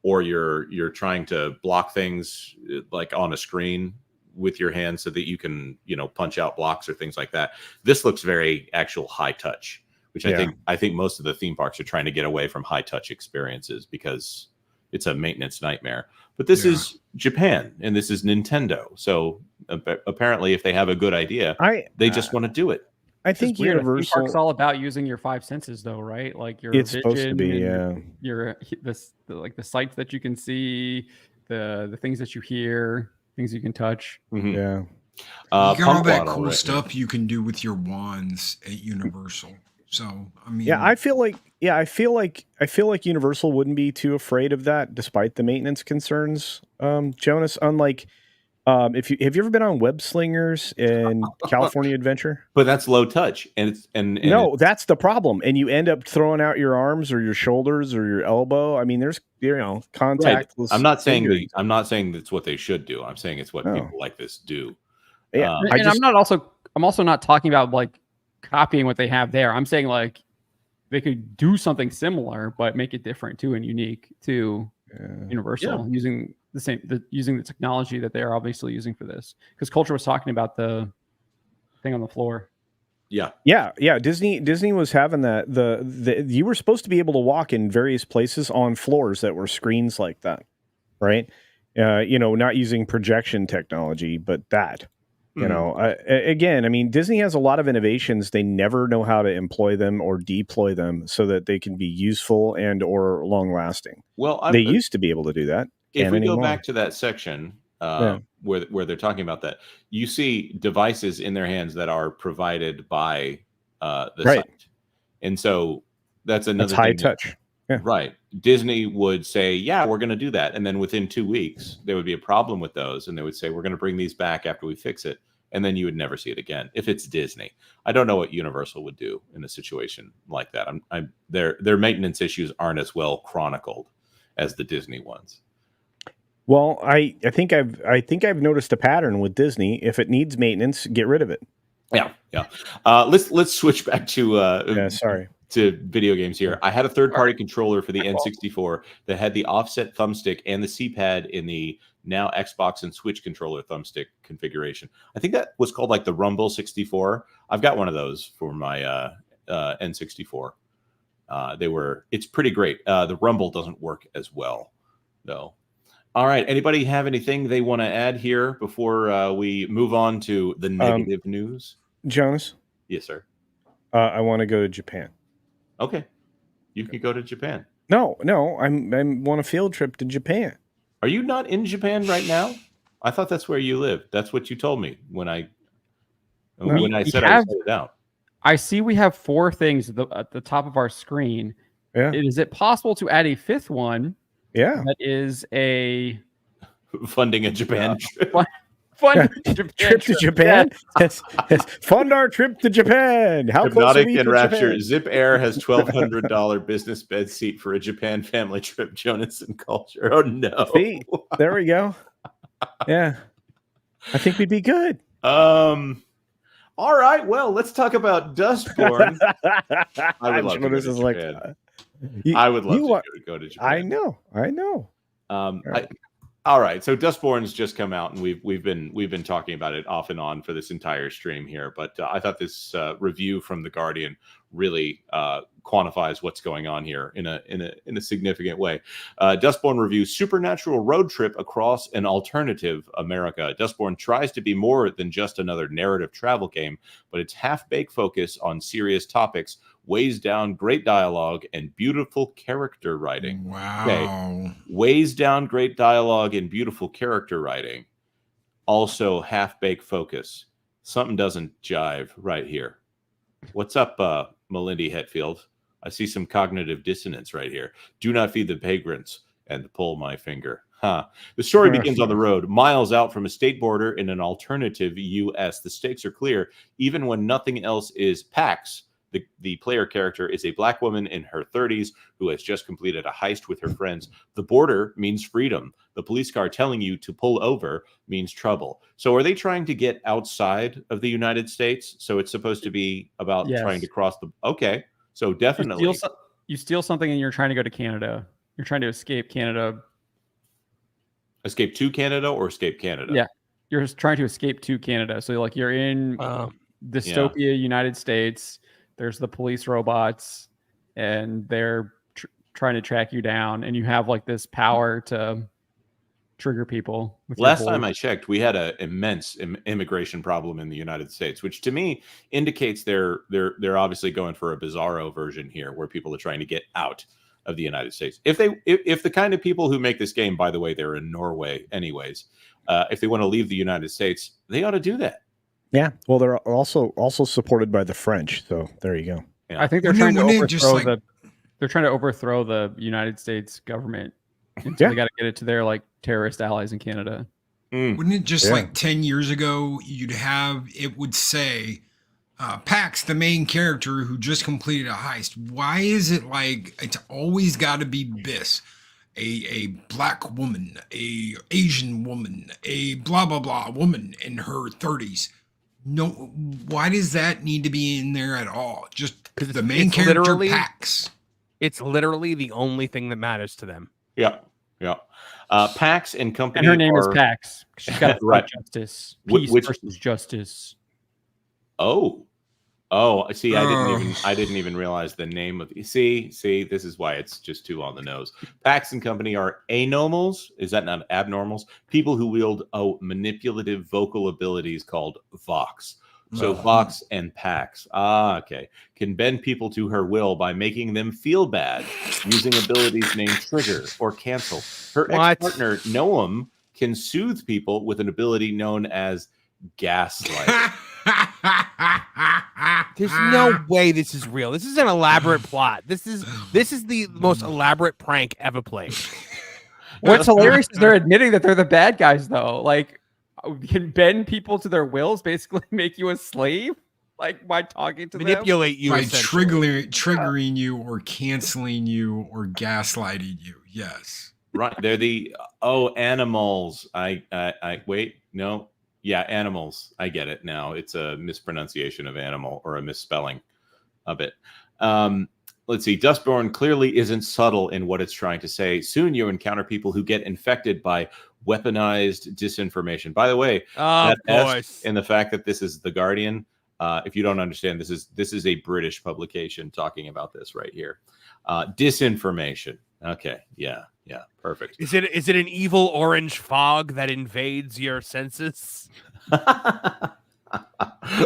or you're trying to block things like on a screen with your hand so that you can, punch out blocks or things like that. This looks very actual high touch, which I think most of the theme parks are trying to get away from high touch experiences because it's a maintenance nightmare. But this is Japan and this is Nintendo. So apparently if they have a good idea, they just want to do it. I think Universal Park's all about using your 5 senses, though, right? Like your it's vision, supposed to be, your the sights that you can see, the things that you hear, things you can touch. Mm-hmm. Yeah, you got all that cool stuff you can do with your wands at Universal. So I mean, I feel like Universal wouldn't be too afraid of that, despite the maintenance concerns. Jonas, unlike. Have you ever been on Web Slingers and California Adventure? But that's low touch, and no, that's the problem. And you end up throwing out your arms or your shoulders or your elbow. I mean, there's contact. Right. I'm not saying that's what they should do. I'm saying it's what people like this do. Yeah, I'm also not talking about like copying what they have there. I'm saying like they could do something similar, but make it different too and unique to Universal using using the technology that they're obviously using for this. Because Culture was talking about the thing on the floor. Yeah. Disney was having that. You were supposed to be able to walk in various places on floors that were screens like that, right? Not using projection technology, but that. Again, I mean, Disney has a lot of innovations. They never know how to employ them or deploy them so that they can be useful and or long lasting. Well, they used to be able to do that. If we go back to that section where they're talking about that, you see devices in their hands that are provided by the site, and so that's another high touch. Right. Disney would say, yeah, we're going to do that. And then within 2 weeks, there would be a problem with those. And they would say, we're going to bring these back after we fix it. And then you would never see it again. If it's Disney, I don't know what Universal would do in a situation like that. Their maintenance issues aren't as well chronicled as the Disney ones. Well, I think I've noticed a pattern with Disney. If it needs maintenance, get rid of it. Yeah. Let's switch back to to video games here. I had a third-party controller for the N64 that had the offset thumbstick and the C-pad in the now Xbox and Switch controller thumbstick configuration. I think that was called like the Rumble 64. I've got one of those for my N64. It's pretty great. The Rumble doesn't work as well, though. All right. Anybody have anything they want to add here before we move on to the negative news? Jonas? Yes, sir. I want to go to Japan. Okay. You can go to Japan. No, I want a field trip to Japan. Are you not in Japan right now? I thought that's where you live. That's what you told me when I said I was headed out. I see we have 4 things at the top of our screen. Yeah. Is it possible to add a 5th one? Yeah. That is a funding a Japan trip. Trip to Japan. Yes. Fund our trip to Japan. How close are we to Rapture. Japan? Zip Air has $1,200 business bed seat for a Japan family trip. Jonas and Culture. Oh no! See, there we go. Yeah, I think we'd be good. All right. Well, let's talk about Dustborn. I would love to go to Japan. I would love to go to Japan. I know. All right, so Dustborn's just come out, and we've been talking about it off and on for this entire stream here. But I thought this review from The Guardian really quantifies what's going on here in a significant way. Dustborn reviews supernatural road trip across an alternative America. Dustborn tries to be more than just another narrative travel game, but its half-baked focus on serious topics weighs down great dialogue and beautiful character writing. Wow. Okay. Weighs down great dialogue and beautiful character writing. Also half-baked focus. Something doesn't jive right here. What's up, Melindy Hetfield? I see some cognitive dissonance right here. Do not feed the vagrants and pull my finger. Huh. The story begins on the road, miles out from a state border in an alternative U.S. The stakes are clear, even when nothing else is PAX. The player character is a black woman in her 30s who has just completed a heist with her friends. The border means freedom. The police car telling you to pull over means trouble. So are they trying to get outside of the United States? So it's supposed to be about trying to cross the... Okay, so definitely. You steal something and you're trying to go to Canada. You're trying to escape Canada. Escape to Canada or escape Canada? Yeah, you're just trying to escape to Canada. So like you're in dystopia United States. There's the police robots, and they're trying to track you down, and you have like this power to trigger people. Last time I checked, we had an immense immigration problem in the United States, which to me indicates they're obviously going for a bizarro version here, where people are trying to get out of the United States. If the kind of people who make this game, by the way, they're in Norway anyways, if they want to leave the United States, they ought to do that. Yeah, well, they're also supported by the French, so there you go. Yeah. I think they're trying to overthrow they're trying to overthrow the United States government. And so they got to get it to their like terrorist allies in Canada. Wouldn't it just like 10 years ago, it would say Pax, the main character who just completed a heist. Why is it like it's always got to be this? A black woman, a Asian woman, a blah blah blah woman in her 30s. No, why does that need to be in there at all? Just because the main character Pax. It's literally the only thing that matters to them. Yeah. Pax and company. And her name is Pax. She's got to fight justice. Peace versus justice. Oh, see, I didn't even realize the name of see, this is why it's just too on the nose. Pax and company are anomals. Is that not abnormals? People who wield manipulative vocal abilities called Vox. So Vox and Pax, okay, can bend people to her will by making them feel bad, using abilities named Trigger or Cancel. Her ex-partner, Noam, can soothe people with an ability known as Gaslight. There's no way this is real. This is an elaborate plot. This is the most elaborate prank ever played. What's hilarious is they're admitting that they're the bad guys, though. Like, can bend people to their wills, basically make you a slave, like by talking to manipulate them? you by triggering you or canceling you or gaslighting you. Yes, right. They're the animals. I wait. No. Yeah, animals. I get it now. It's a mispronunciation of animal or a misspelling of it. Let's see. Dustborn clearly isn't subtle in what it's trying to say. Soon you encounter people who get infected by weaponized disinformation. By the way, that S in the fact that this is The Guardian, if you don't understand, this is a British publication talking about this right here. Disinformation. Okay. Yeah. Perfect. Is it an evil orange fog that invades your senses?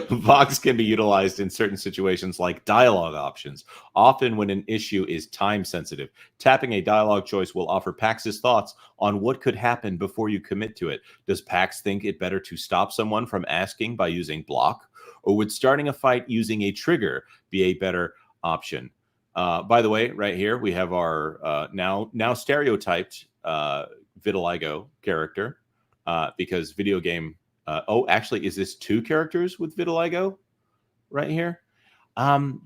Vox can be utilized in certain situations like dialogue options, often when an issue is time sensitive. Tapping a dialogue choice will offer Pax's thoughts on what could happen before you commit to it. Does Pax think it better to stop someone from asking by using block, or would starting a fight using a trigger be a better option? By the way, right here we have our now stereotyped vitiligo character because video game. Actually, is this two characters with vitiligo right here? I'm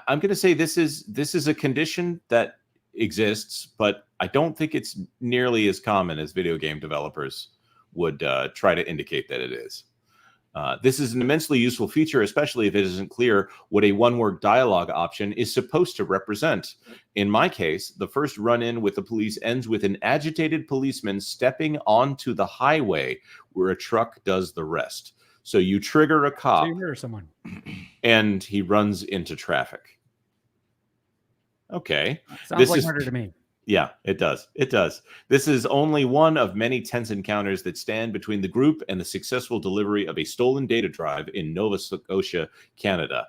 going to say this is a condition that exists, but I don't think it's nearly as common as video game developers would try to indicate that it is. This is an immensely useful feature, especially if it isn't clear what a one-word dialogue option is supposed to represent. In my case, the first run-in with the police ends with an agitated policeman stepping onto the highway where a truck does the rest. So you trigger a cop, So you murder someone, and he runs into traffic. Okay. sounds like murder to me. Yeah, it does. It does. This is only one of many tense encounters that stand between the group and the successful delivery of a stolen data drive in Nova Scotia, Canada,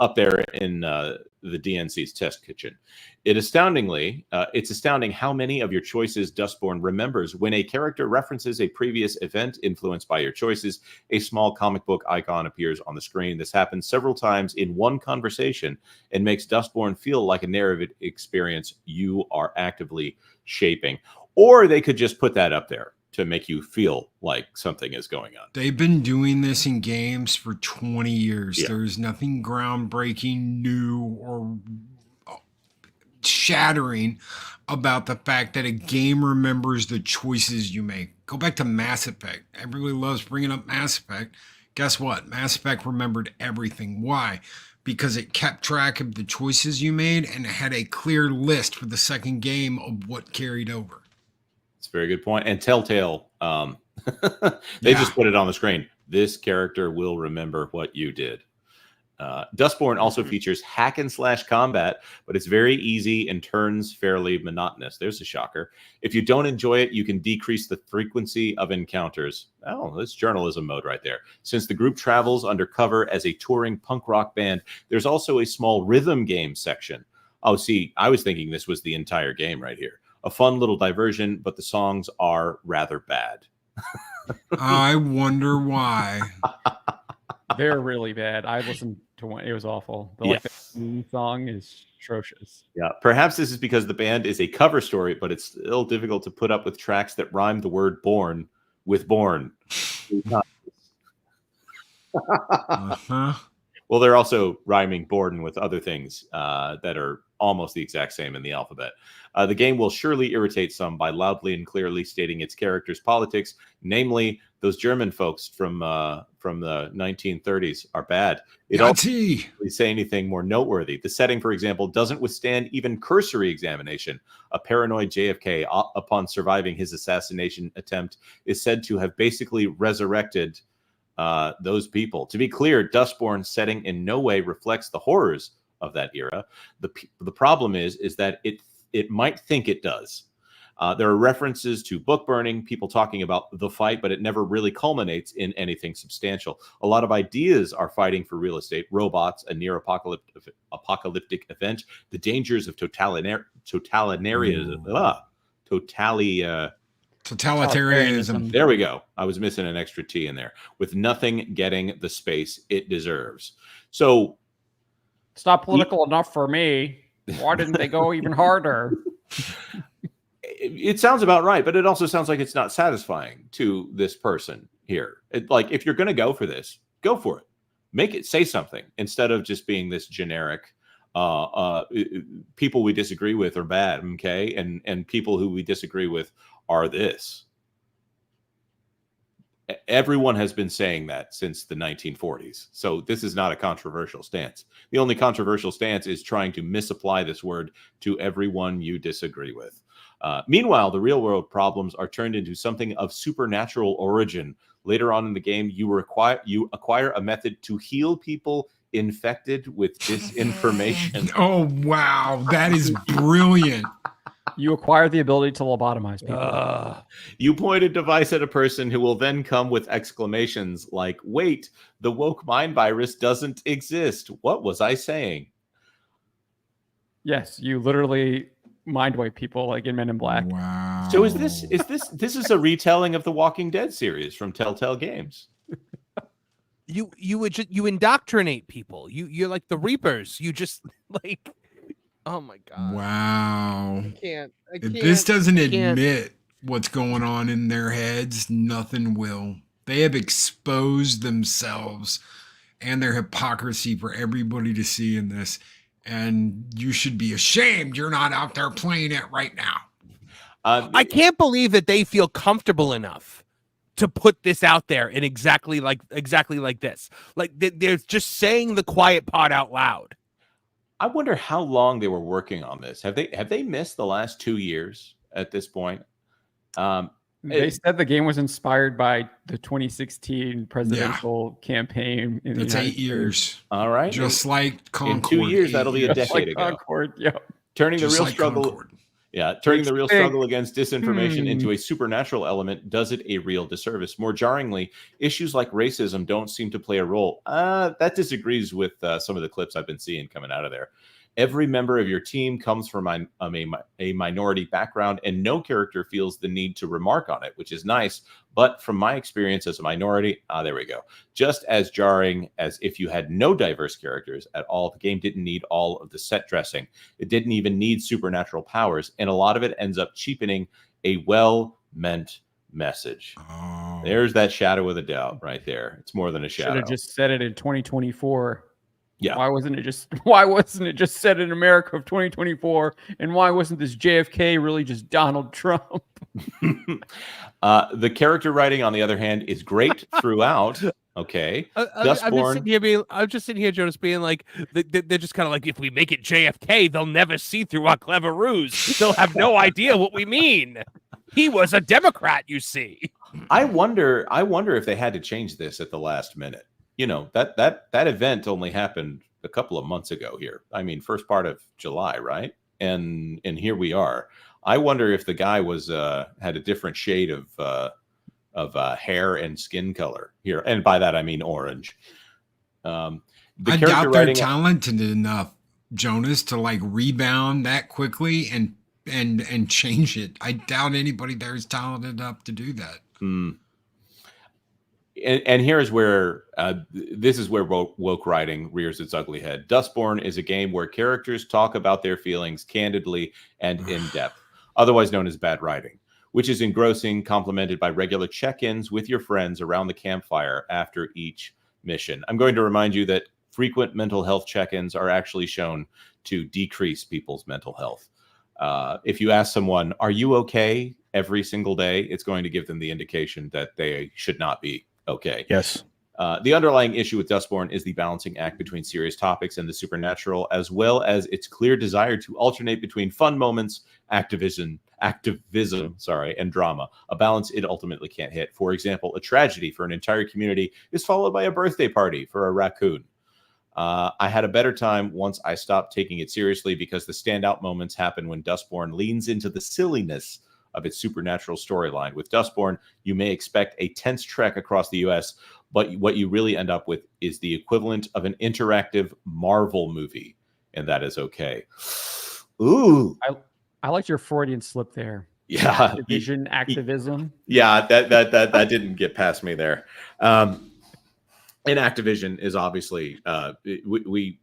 up there in the DNC's test kitchen. It's astounding how many of your choices Dustborn remembers. When a character references a previous event influenced by your choices, a small comic book icon appears on the screen. This happens several times in one conversation and makes Dustborn feel like a narrative experience you are actively shaping. Or they could just put that up there to make you feel like something is going on. They've been doing this in games for 20 years. Yeah. There's nothing groundbreaking, new, or shattering about the fact that a game remembers the choices you make. Go back to Mass Effect. Everybody loves bringing up Mass Effect. Guess what? Mass Effect remembered everything. Why? Because it kept track of the choices you made and it had a clear list for the second game of what carried over. It's a very good point. And Telltale, they just put it on the screen. This character will remember what you did. Dustborn also features hack and slash combat, but it's very easy and turns fairly monotonous. There's a shocker. If you don't enjoy it, you can decrease the frequency of encounters. Oh, that's journalism mode right there. Since the group travels undercover as a touring punk rock band, there's also a small rhythm game section. Oh, see, I was thinking this was the entire game right here. A fun little diversion, but the songs are rather bad. I wonder why. They're really bad. I listened to one; it was awful. The song is atrocious. Yeah, perhaps this is because the band is a cover story, but it's still difficult to put up with tracks that rhyme the word "born" with "born." Well, they're also rhyming Borden with other things that are almost the exact same in the alphabet. The game will surely irritate some by loudly and clearly stating its characters' politics, namely those German folks from the 1930s are bad. It also doesn't say anything more noteworthy. The setting, for example, doesn't withstand even cursory examination. A paranoid JFK, upon surviving his assassination attempt, is said to have basically resurrected those people. To be clear, Dustborn's setting in no way reflects the horrors of that era. The problem is that it might think it does. There are references to book burning, people talking about the fight, but it never really culminates in anything substantial. A lot of ideas are fighting for real estate, robots, a near apocalyptic event, the dangers of totalitarianism. There we go. I was missing an extra T in there. With nothing getting the space it deserves. So it's not political enough for me. Why didn't they go even harder? It sounds about right, but it also sounds like it's not satisfying to this person here. Like, if you're going to go for this, go for it. Make it say something instead of just being this generic people we disagree with are bad, okay? And people who we disagree with are this. Everyone has been saying that since the 1940s. So this is not a controversial stance. The only controversial stance is trying to misapply this word to everyone you disagree with. Meanwhile, the real world problems are turned into something of supernatural origin. Later on in the game, you acquire a method to heal people infected with disinformation. Oh, wow. That is brilliant. You acquire the ability to lobotomize people. You point a device at a person who will then come with exclamations like, wait, the woke mind virus doesn't exist. What was I saying? Yes, you literally mind wipe people like in Men in Black. Wow. So is this a retelling of the Walking Dead series from Telltale Games? You indoctrinate people. You're like the Reapers. You just like, oh my god. Wow. I can't. If this doesn't admit what's going on in their heads, nothing will. They have exposed themselves and their hypocrisy for everybody to see in this. And you should be ashamed you're not out there playing it right now. I can't believe that they feel comfortable enough to put this out there in exactly like this. Like they're just saying the quiet part out loud. I wonder how long they were working on this. Have they missed the last 2 years at this point? They said the game was inspired by the 2016 presidential campaign. That's 8 years. All right. Just like Concord. In 2 years, that'll be a decade ago. Concord, yeah. Turning Just the real like struggle. Concord. Yeah, turning the real struggle against disinformation into a supernatural element does it a real disservice. More jarringly, issues like racism don't seem to play a role. That disagrees with some of the clips I've been seeing coming out of there. Every member of your team comes from a minority background, and no character feels the need to remark on it, which is nice. But from my experience as a minority, there we go. Just as jarring as if you had no diverse characters at all. The game didn't need all of the set dressing. It didn't even need supernatural powers, and a lot of it ends up cheapening a well-meant message. Oh. There's that shadow of a doubt right there. It's more than a shadow. Should have just said it in 2024. Yeah. Why wasn't it just said in America of 2024? And why wasn't this JFK really just Donald Trump? The character writing, on the other hand, is great throughout. Okay. I'm just sitting here, Jonas, being like, they're just kind of like, if we make it JFK, they'll never see through our clever ruse. They'll have no idea what we mean. He was a Democrat, you see. I wonder if they had to change this at the last minute. You know, that event only happened a couple of months ago here. I mean, first part of July, right? And here we are. I wonder if the guy was had a different shade of hair and skin color here, and by that I mean orange. I doubt they're talented enough, Jonas, to like rebound that quickly and change it. I doubt anybody there is talented enough to do that. And here's where this is where woke writing rears its ugly head. Dustborn is a game where characters talk about their feelings candidly and in depth, otherwise known as bad writing, which is engrossing, complemented by regular check-ins with your friends around the campfire after each mission. I'm going to remind you that frequent mental health check-ins are actually shown to decrease people's mental health. If you ask someone, "Are you okay?" every single day, it's going to give them the indication that they should not be okay. Yes. The underlying issue with Dustborn is the balancing act between serious topics and the supernatural, as well as its clear desire to alternate between fun moments, activism, and drama, a balance it ultimately can't hit. For example, a tragedy for an entire community is followed by a birthday party for a raccoon. I had a better time once I stopped taking it seriously, because the standout moments happen when Dustborn leans into the silliness of its supernatural storyline. With Dustborn, you may expect a tense trek across the U.S., but what you really end up with is the equivalent of an interactive Marvel movie, and that is okay. Ooh, I liked your Freudian slip there. Yeah, Activision activism. Yeah, that didn't get past me there. And Activision is obviously we've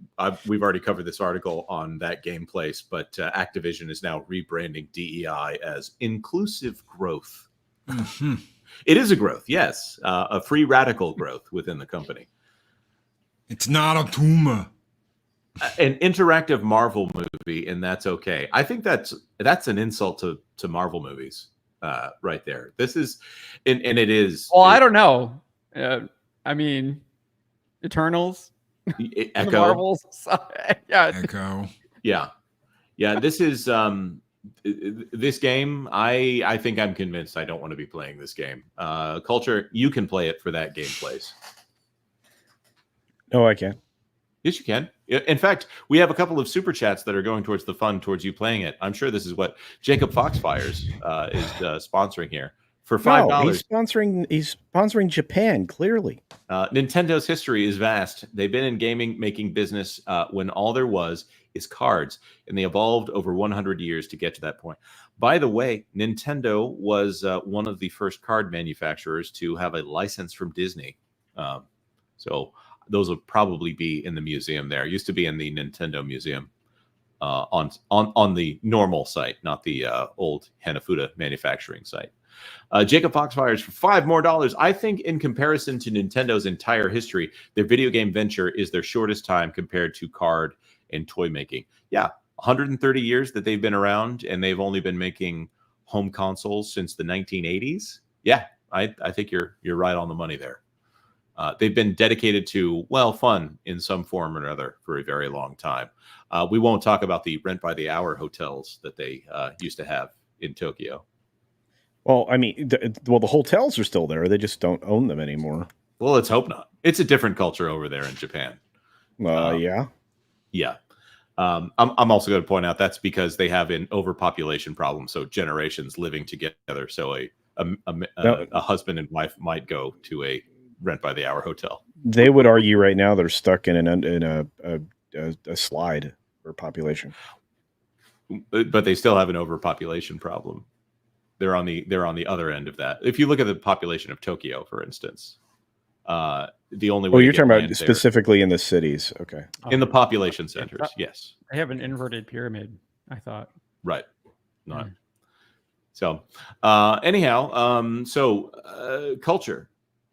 already covered this article on that game place, but Activision is now rebranding DEI as inclusive growth. Mm-hmm. It is a growth, yes, a free radical growth within the company. It's not a tumor. An interactive Marvel movie, and that's okay. I think that's an insult to Marvel movies, right there. This is, and it is. Well, I don't know. I mean, Eternals, Echo, Marvels, yeah, Echo, yeah. This is this game. I think I'm convinced I don't want to be playing this game. Culture, you can play it for that gameplays. No, I can't. Yes, you can. In fact, we have a couple of super chats that are going towards the fun, towards you playing it. I'm sure this is what Jacob Foxfires is sponsoring here. For $5, no, he's sponsoring Japan. Clearly, Nintendo's history is vast. They've been in gaming making business when all there was is cards, and they evolved over 100 years to get to that point. By the way, Nintendo was one of the first card manufacturers to have a license from Disney. So those will probably be in the museum there. It used to be in the Nintendo Museum on the normal site, not the old Hanafuda manufacturing site. Jacob Foxfires for $5 more. I think in comparison to Nintendo's entire history, their video game venture is their shortest time compared to card and toy making. Yeah, 130 years that they've been around, and they've only been making home consoles since the 1980s. Yeah, I think you're right on the money there. They've been dedicated to, well, fun in some form or another for a very long time. We won't talk about the rent by the hour hotels that they used to have in Tokyo. Well, I mean, the hotels are still there. They just don't own them anymore. Well, let's hope not. It's a different culture over there in Japan. Yeah. Yeah. I'm also going to point out that's because they have an overpopulation problem. So generations living together. So a husband and wife might go to a rent by the hour hotel. They would argue right now they're stuck in a slide for population, but they still have an overpopulation problem. They're on the other end of that. If you look at the population of Tokyo, for instance, the only way. Oh, you're talking about specifically in the cities, okay? In the population centers, yes. They have an inverted pyramid, I thought. Right. No. So, anyhow, culture.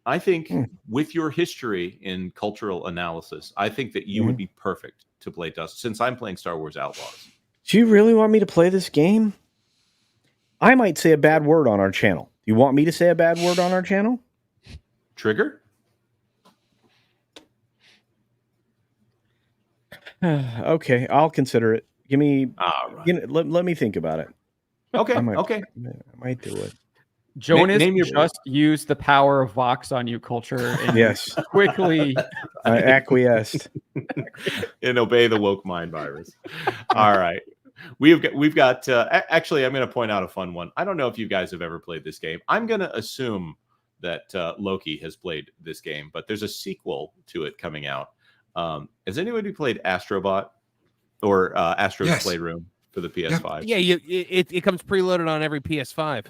I think with your history in cultural analysis, I think that you would be perfect to play Dust, since I'm playing Star Wars Outlaws. Do you really want me to play this game? I might say a bad word on our channel. You want me to say a bad word on our channel? Trigger? Okay, I'll consider it. Give me. Right. Let me think about it. Okay. I might do it. Jonas just used the power of Vox on you, Culture, and yes, quickly acquiesced and obey the woke mind virus. All right, we've got. Actually, I'm going to point out a fun one. I don't know if you guys have ever played this game. I'm going to assume that Loki has played this game, but there's a sequel to it coming out. Has anybody played Astrobot or Astro's Playroom for the PS5? Yeah, it comes preloaded on every PS5.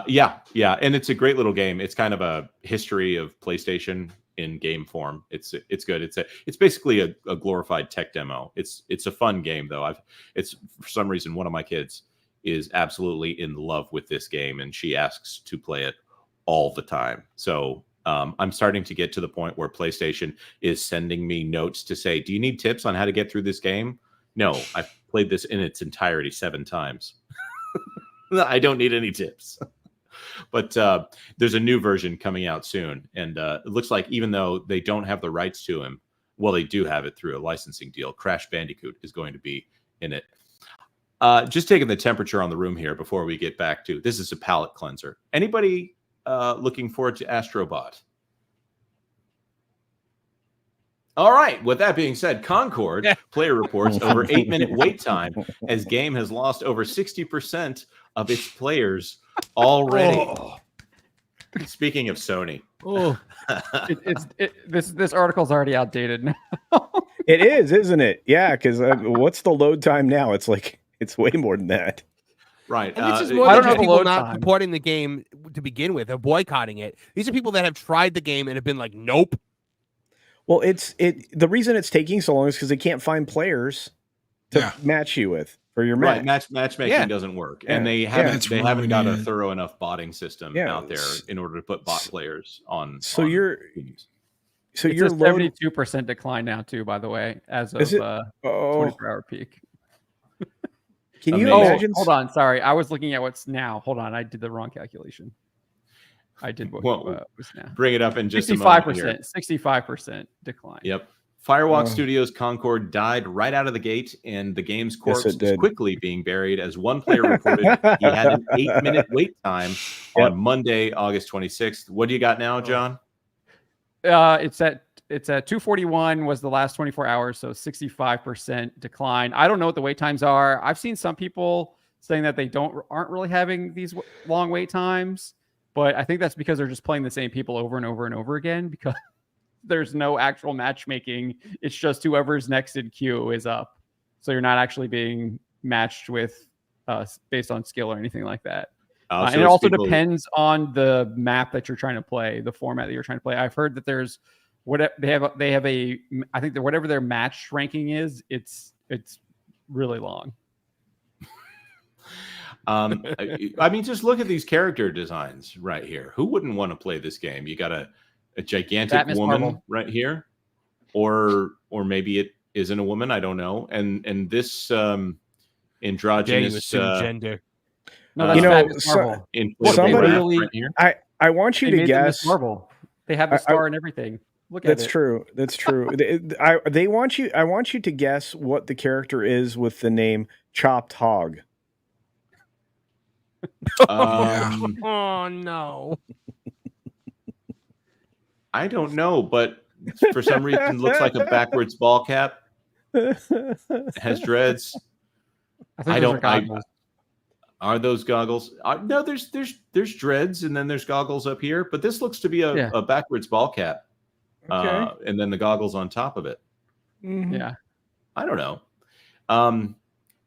Yeah, and it's a great little game. It's kind of a history of PlayStation in game form. It's good. It's basically a glorified tech demo. It's a fun game though. It's for some reason one of my kids is absolutely in love with this game, and she asks to play it all the time. So I'm starting to get to the point where PlayStation is sending me notes to say, "Do you need tips on how to get through this game?" No, I've played this in its entirety 7 times. I don't need any tips. But there's a new version coming out soon. And it looks like even though they don't have the rights to him, well, they do have it through a licensing deal. Crash Bandicoot is going to be in it. Just taking the temperature on the room here before we get back to, this is a palate cleanser. Anybody looking forward to Astrobot? All right. With that being said, Concord player reports over 8-minute wait time as game has lost over 60% of its players already. Oh. Speaking of Sony, this article's already outdated now. It is, isn't it? Yeah, because what's the load time now? It's way more than that. Right. And this is more than people not supporting the game to begin with or boycotting it. These are people that have tried the game and have been like, nope. Well, the reason it's taking so long is because they can't find players to match you with for your match. Right, matchmaking doesn't work, and they haven't got a thorough enough botting system out there in order to put bot players on. So you're 72% decline now too, by the way, as of 24-hour peak. Can you imagine? Hold on, sorry, I was looking at what's now. Hold on, I did the wrong calculation. I did what was now. Bring it up in just 65%. 65% decline. Yep. Firewalk Studios Concord died right out of the gate, and the game's corpse is quickly being buried as one player reported he had an 8-minute wait time on Monday, August 26th. What do you got now, John? It's at 2:41 was the last 24 hours, so 65% decline. I don't know what the wait times are. I've seen some people saying that they aren't really having these long wait times. But I think that's because they're just playing the same people over and over and over again because there's no actual matchmaking. It's just whoever's next in queue is up. So you're not actually being matched with based on skill or anything like that. And it also depends on the map that you're trying to play, the format that you're trying to play. I've heard that there's they have a I think that whatever their match ranking is, it's really long. I mean, just look at these character designs right here. Who wouldn't want to play this game? You got a gigantic woman right here, or maybe it isn't a woman. I don't know. And this androgynous gender. No, that's bad Miss Marvel. Somebody Literally, I want you they to made them Miss guess. Marvel. They have the star and everything. Look at it. That's true. That's true. They want you. I want you to guess what the character is with the name Chopped Hog. Oh no! I don't know, but for some reason, looks like a backwards ball cap. Has dreads. I don't. Are those goggles? No, there's dreads, and then there's goggles up here. But this looks to be a backwards ball cap, and then the goggles on top of it. Mm-hmm. Yeah, I don't know.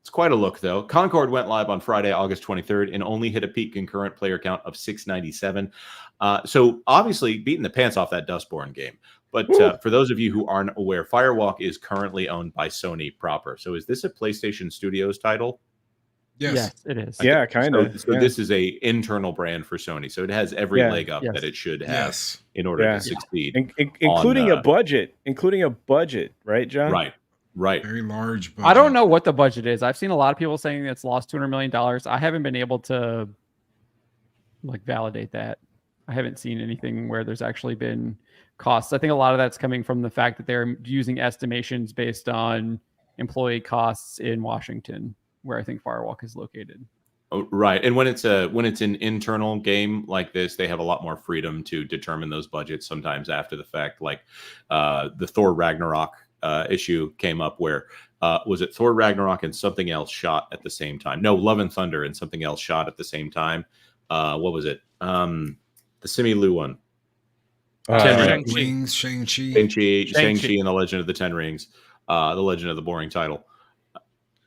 It's quite a look, though. Concord went live on Friday, August 23rd, and only hit a peak concurrent player count of 697. So obviously beating the pants off that Dustborn game. But for those of you who aren't aware, Firewalk is currently owned by Sony proper. So is this a PlayStation Studios title? Yes, it is. Yeah, kind of. So this is a internal brand for Sony. So it has every leg up that it should have in order to succeed. Including a budget. Including a budget, right, John? Right. Very large budget. I don't know what the budget is. I've seen a lot of people saying it's lost $200 million. I haven't been able to validate that. I haven't seen anything where there's actually been costs. I think a lot of that's coming from the fact that they're using estimations based on employee costs in Washington, where I think Firewalk is located. Oh, right. And when it's an internal game like this, they have a lot more freedom to determine those budgets sometimes after the fact. Like the Thor Ragnarok issue came up where was it Thor Ragnarok and something else shot at the same time? No, Love and Thunder and something else shot at the same time. What was it? The Simu Liu one. Shang-Chi. Shang-Chi and the Legend of the Ten Rings. The Legend of the Boring Title.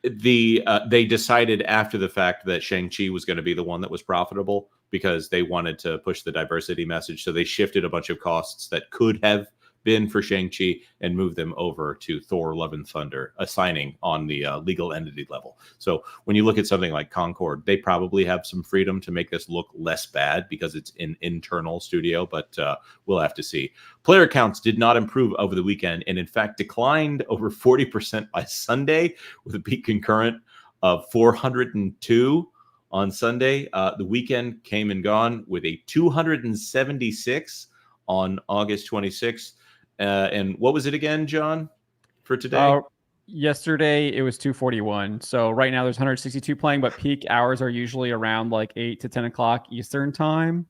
They decided after the fact that Shang-Chi was going to be the one that was profitable because they wanted to push the diversity message. So they shifted a bunch of costs that could have been for Shang-Chi and moved them over to Thor Love and Thunder, assigning on the legal entity level. So when you look at something like Concord, they probably have some freedom to make this look less bad because it's an internal studio, but we'll have to see. Player counts did not improve over the weekend and in fact declined over 40% by Sunday with a peak concurrent of 402 on Sunday. The weekend came and gone with a 276 on August 26th. And what was it again, John, for today? Yesterday, it was 241. So right now there's 162 playing, but peak hours are usually around like 8 to 10 o'clock Eastern time,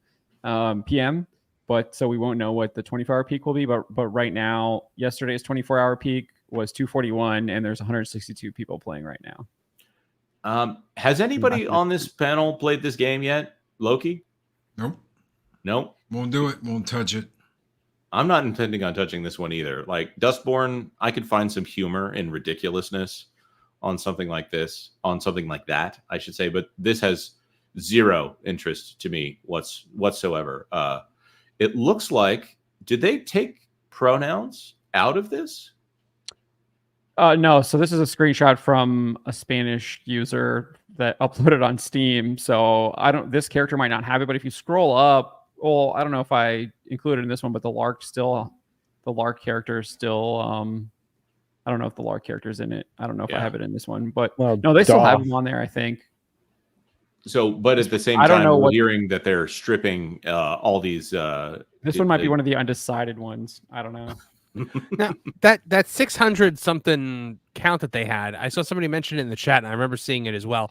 PM. But so we won't know what the 24-hour peak will be. But right now, yesterday's 24-hour peak was 241, and there's 162 people playing right now. Has anybody on this panel played this game yet? Loki? Nope. Won't do it. Won't touch it. I'm not intending on touching this one either. Like Dustborn, I could find some humor and ridiculousness on something like this, on something like that, I should say. But this has zero interest to me whatsoever. It looks like, did they take pronouns out of this? No. So this is a screenshot from a Spanish user that uploaded on Steam. So this character might not have it, but if you scroll up, well, I don't know if I included in this one, but the Lark character is still, I don't know if the Lark character is in it. I don't know if I have it in this one, but no, they still have them on there, I think. So, but at the same time, we're hearing that they're stripping all these. This one might be one of the undecided ones. I don't know. Now, that 600 something count that they had, I saw somebody mention it in the chat, and I remember seeing it as well.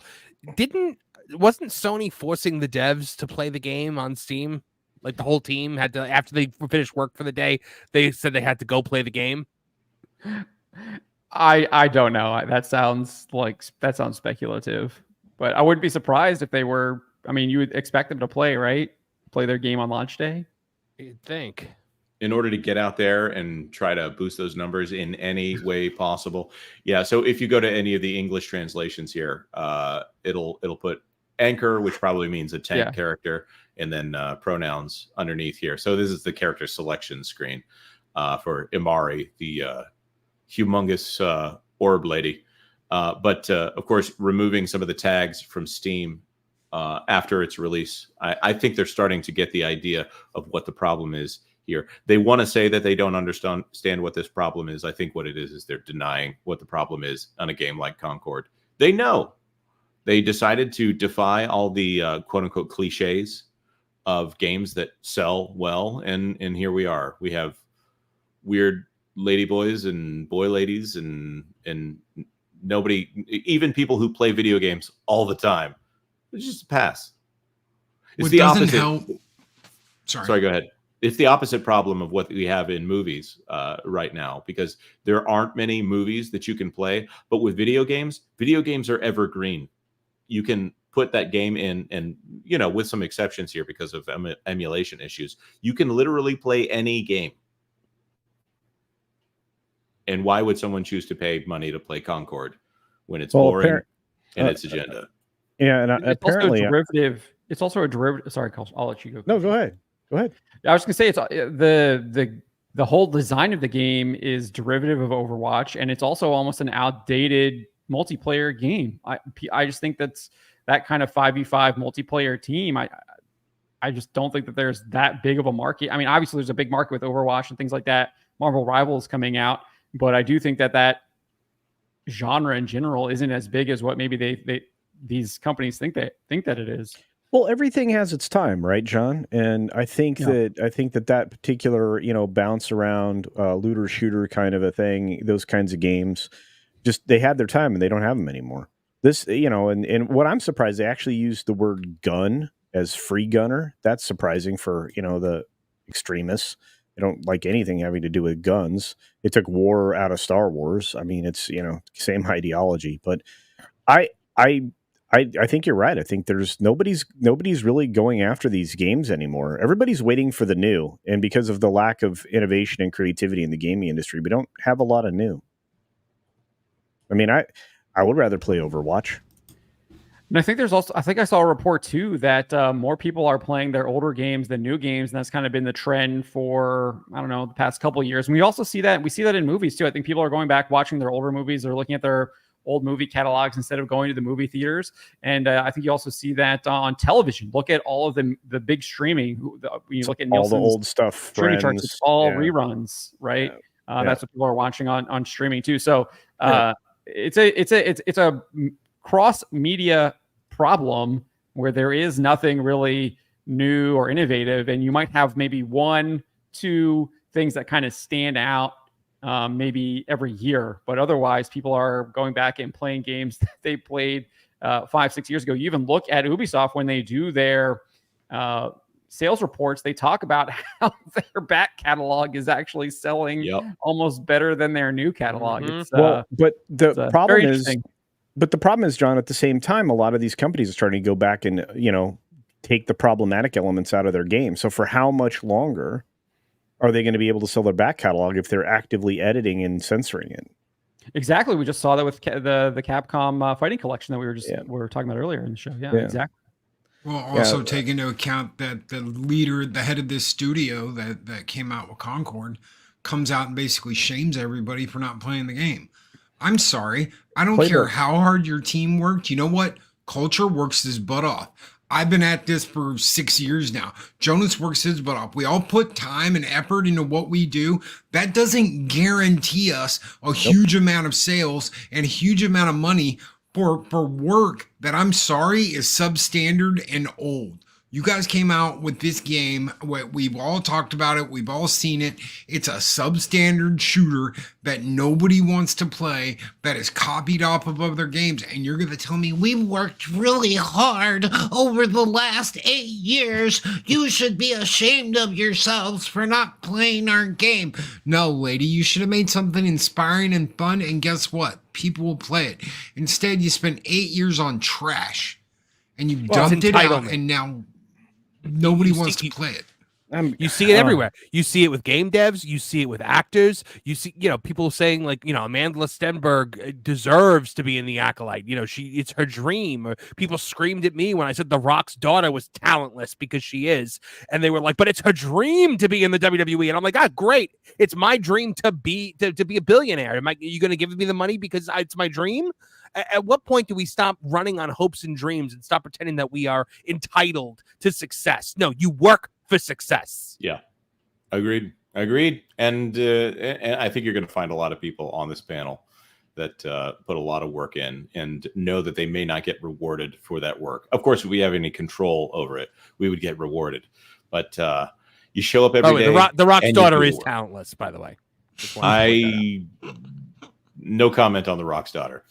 Wasn't Sony forcing the devs to play the game on Steam? Like the whole team had to, after they finished work for the day, they said they had to go play the game. I don't know. That sounds speculative, but I wouldn't be surprised if they were. I mean, you would expect them to play, right? Play their game on launch day. You'd think. In order to get out there and try to boost those numbers in any way possible. Yeah. So if you go to any of the English translations here, it'll put anchor, which probably means a tank character, and then pronouns underneath here. So this is the character selection screen for Imari, the humongous orb lady. But of course, removing some of the tags from Steam after its release, I think they're starting to get the idea of what the problem is here. They want to say that they don't understand what this problem is. I think what it is they're denying what the problem is on a game like Concord. They know They decided to defy all the quote unquote cliches of games that sell well, and here we are. We have weird lady boys and boy ladies, and nobody, even people who play video games all the time. It's just a pass. It's What the doesn't opposite. help. Sorry, go ahead. It's the opposite problem of what we have in movies right now, because there aren't many movies that you can play. But with video games are evergreen. You can put that game in, and with some exceptions here because of emulation issues, you can literally play any game. And why would someone choose to pay money to play Concord when it's boring and its agenda? Yeah, and it's apparently also a derivative. It's also a derivative. Sorry, I'll let you go. No, go ahead. Go ahead. I was going to say it's the whole design of the game is derivative of Overwatch, and it's also almost an outdated multiplayer game. I just think that kind of 5v5 multiplayer team. I just don't think that there's that big of a market. I mean, obviously there's a big market with Overwatch and things like that. Marvel Rivals coming out, but I do think that genre in general isn't as big as what maybe these companies think that it is. Well, everything has its time, right, John? And I think that particular, bounce around looter shooter kind of a thing, those kinds of games, just they had their time and they don't have them anymore. This, and what I'm surprised, they actually used the word gun as free gunner. That's surprising for, the extremists. They don't like anything having to do with guns. They took war out of Star Wars. I mean, it's, same ideology, but I think you're right. I think there's nobody's really going after these games anymore. Everybody's waiting for the new, and because of the lack of innovation and creativity in the gaming industry, we don't have a lot of new. I mean, I would rather play Overwatch. And I think I saw a report too that more people are playing their older games than new games, and that's kind of been the trend for, I don't know, the past couple of years. And we also see that in movies too. I think people are going back watching their older movies. They're looking at their old movie catalogs instead of going to the movie theaters. And I think you also see that on television. Look at all of the big streaming. You look at all the old stuff, streaming charts. It's all reruns, right? That's what people are watching on streaming too. So it's a cross media problem where there is nothing really new or innovative, and you might have maybe 1-2 things that kind of stand out maybe every year, but otherwise people are going back and playing games that they played 5-6 years ago. You even look at Ubisoft when they do their sales reports, they talk about how their back catalog is actually selling almost better than their new catalog. But the problem is, John, at the same time, a lot of these companies are starting to go back and take the problematic elements out of their game. So for how much longer are they going to be able to sell their back catalog if they're actively editing and censoring it? Exactly. We just saw that with the Capcom fighting collection that we were talking about earlier in the show. Yeah. Exactly. Well, also take into account that the head of this studio that came out with Concord comes out and basically shames everybody for not playing the game. I'm sorry. I don't care how hard your team worked. You know what? Culture works his butt off. I've been at this for 6 years now. Jonas works his butt off. We all put time and effort into what we do. That doesn't guarantee us a huge amount of sales and a huge amount of money for work that, I'm sorry, is substandard and old. You guys came out with this game. We've all talked about it. We've all seen it. It's a substandard shooter that nobody wants to play, that is copied off of other games. And you're going to tell me we've worked really hard over the last 8 years. You should be ashamed of yourselves for not playing our game. No, lady, you should have made something inspiring and fun. And guess what? People will play it. Instead, you spent 8 years on trash and you dumped it out, and now nobody wants to play it. You see it everywhere. You see it with game devs. You see it with actors. You see, people saying like, Amanda Stenberg deserves to be in the Acolyte. It's her dream. Or people screamed at me when I said The Rock's daughter was talentless because she is, and they were like, "But it's her dream to be in the WWE." And I'm like, "Ah, great! It's my dream to be a billionaire. Are you going to give me the money because it's my dream?" At what point do we stop running on hopes and dreams and stop pretending that we are entitled to success? No, you work for success. Yeah, agreed. And I think you're going to find a lot of people on this panel that put a lot of work in and know that they may not get rewarded for that work. Of course, if we have any control over it, we would get rewarded. But you show up every day. The Rock's daughter is talentless, by the way. No comment on the Rock's daughter.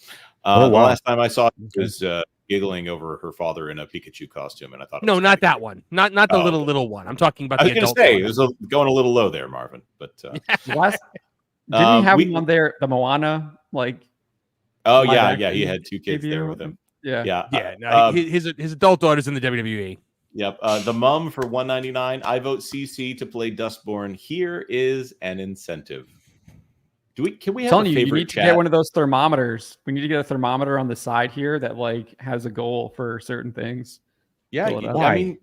Wow. The last time I saw her was giggling over her father in a Pikachu costume, and I thought, no, not that one, not the little one. I'm talking about. I was going to say it was going a little low there, Marvin. But didn't we have him on there? The Moana, like. Oh yeah, he had two kids there with him. Yeah. No, his adult daughter's in the WWE. Yep. The mum for $1.99. I vote CC to play Dustborn. Here is an incentive. Can we have a favorite you need chat? to get one of those thermometers. We need to get a thermometer on the side here that like has a goal for certain things. Yeah, I mean,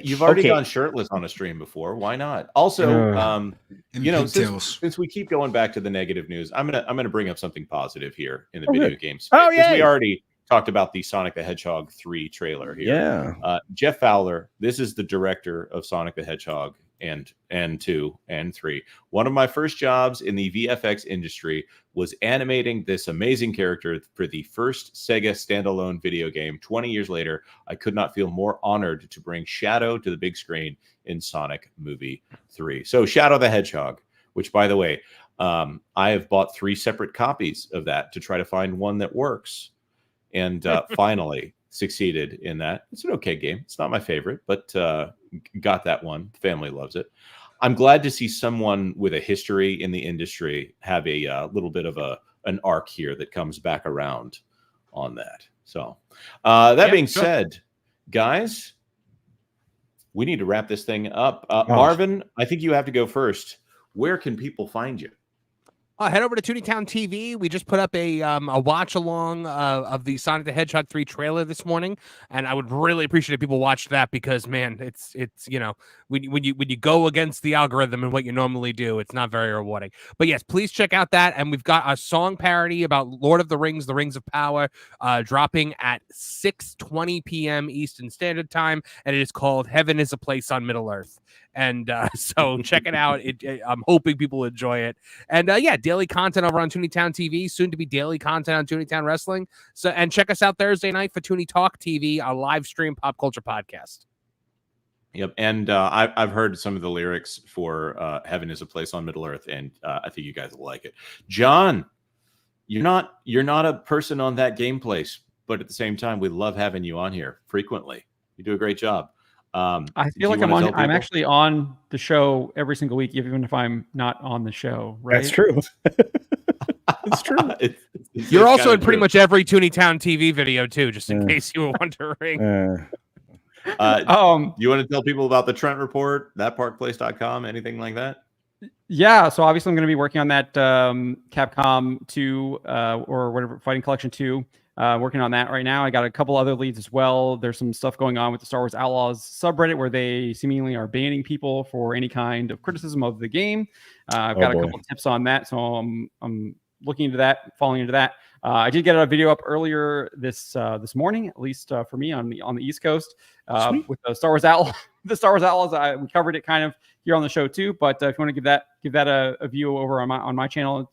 you've already gone shirtless on a stream before. Why not? Also, since we keep going back to the negative news, I'm gonna bring up something positive here in the video game space. Oh yeah, we already talked about the Sonic the Hedgehog 3 trailer here. Yeah, Jeff Fowler. This is the director of Sonic the Hedgehog and 2 and 3. One of my first jobs in the VFX industry was animating this amazing character for the first Sega standalone video game. 20 years later, I could not feel more honored to bring Shadow to the big screen in Sonic Movie 3. So Shadow the Hedgehog, which, by the way, I have bought 3 separate copies of that to try to find one that works, and finally succeeded in that. It's an okay game. It's not my favorite, but got that one. Family loves it. I'm glad to see someone with a history in the industry have a little bit of an arc here that comes back around on that. So that being said, guys, we need to wrap this thing up. Marvin, I think you have to go first. Where can people find you? Head over to Tooney Town TV. We just put up a watch along of the Sonic the Hedgehog 3 trailer this morning, and I would really appreciate if people watch that because, man, it's when you go against the algorithm and what you normally do, it's not very rewarding. But yes, please check out that. And we've got a song parody about Lord of the Rings, The Rings of Power, dropping at 6:20 p.m. Eastern Standard Time, and it is called "Heaven Is a Place on Middle Earth." And so check it out. I'm hoping people enjoy it. And daily content over on Tooney Town TV, soon to be daily content on Tooney Town Wrestling. So, and check us out Thursday night for Tooney Talk TV, a live stream pop culture podcast. Yep. And I've heard some of the lyrics for Heaven Is a Place on Middle Earth, and I think you guys will like it. John, you're not a person on that game place, but at the same time, we love having you on here frequently. You do a great job. I feel like I'm actually on the show every single week, even if I'm not on the show, right? That's true. It's true. You're also in pretty much every Tooney Town TV video too, just in case you were wondering. You want to tell people about the Trent Report, thatparkplace.com, anything like that? Yeah, so obviously I'm going to be working on that Capcom 2 or whatever, Fighting Collection 2. Working on that right now. I got a couple other leads as well. There's some stuff going on with the Star Wars Outlaws subreddit where they seemingly are banning people for any kind of criticism of the game. I've got a couple of tips on that, so I'm looking into that, falling into that. I did get a video up earlier this morning, at least for me on the East Coast, with the Star Wars Outlaws. The Star Wars Outlaws. We covered it kind of here on the show too, but if you want to give that a view over on my channel,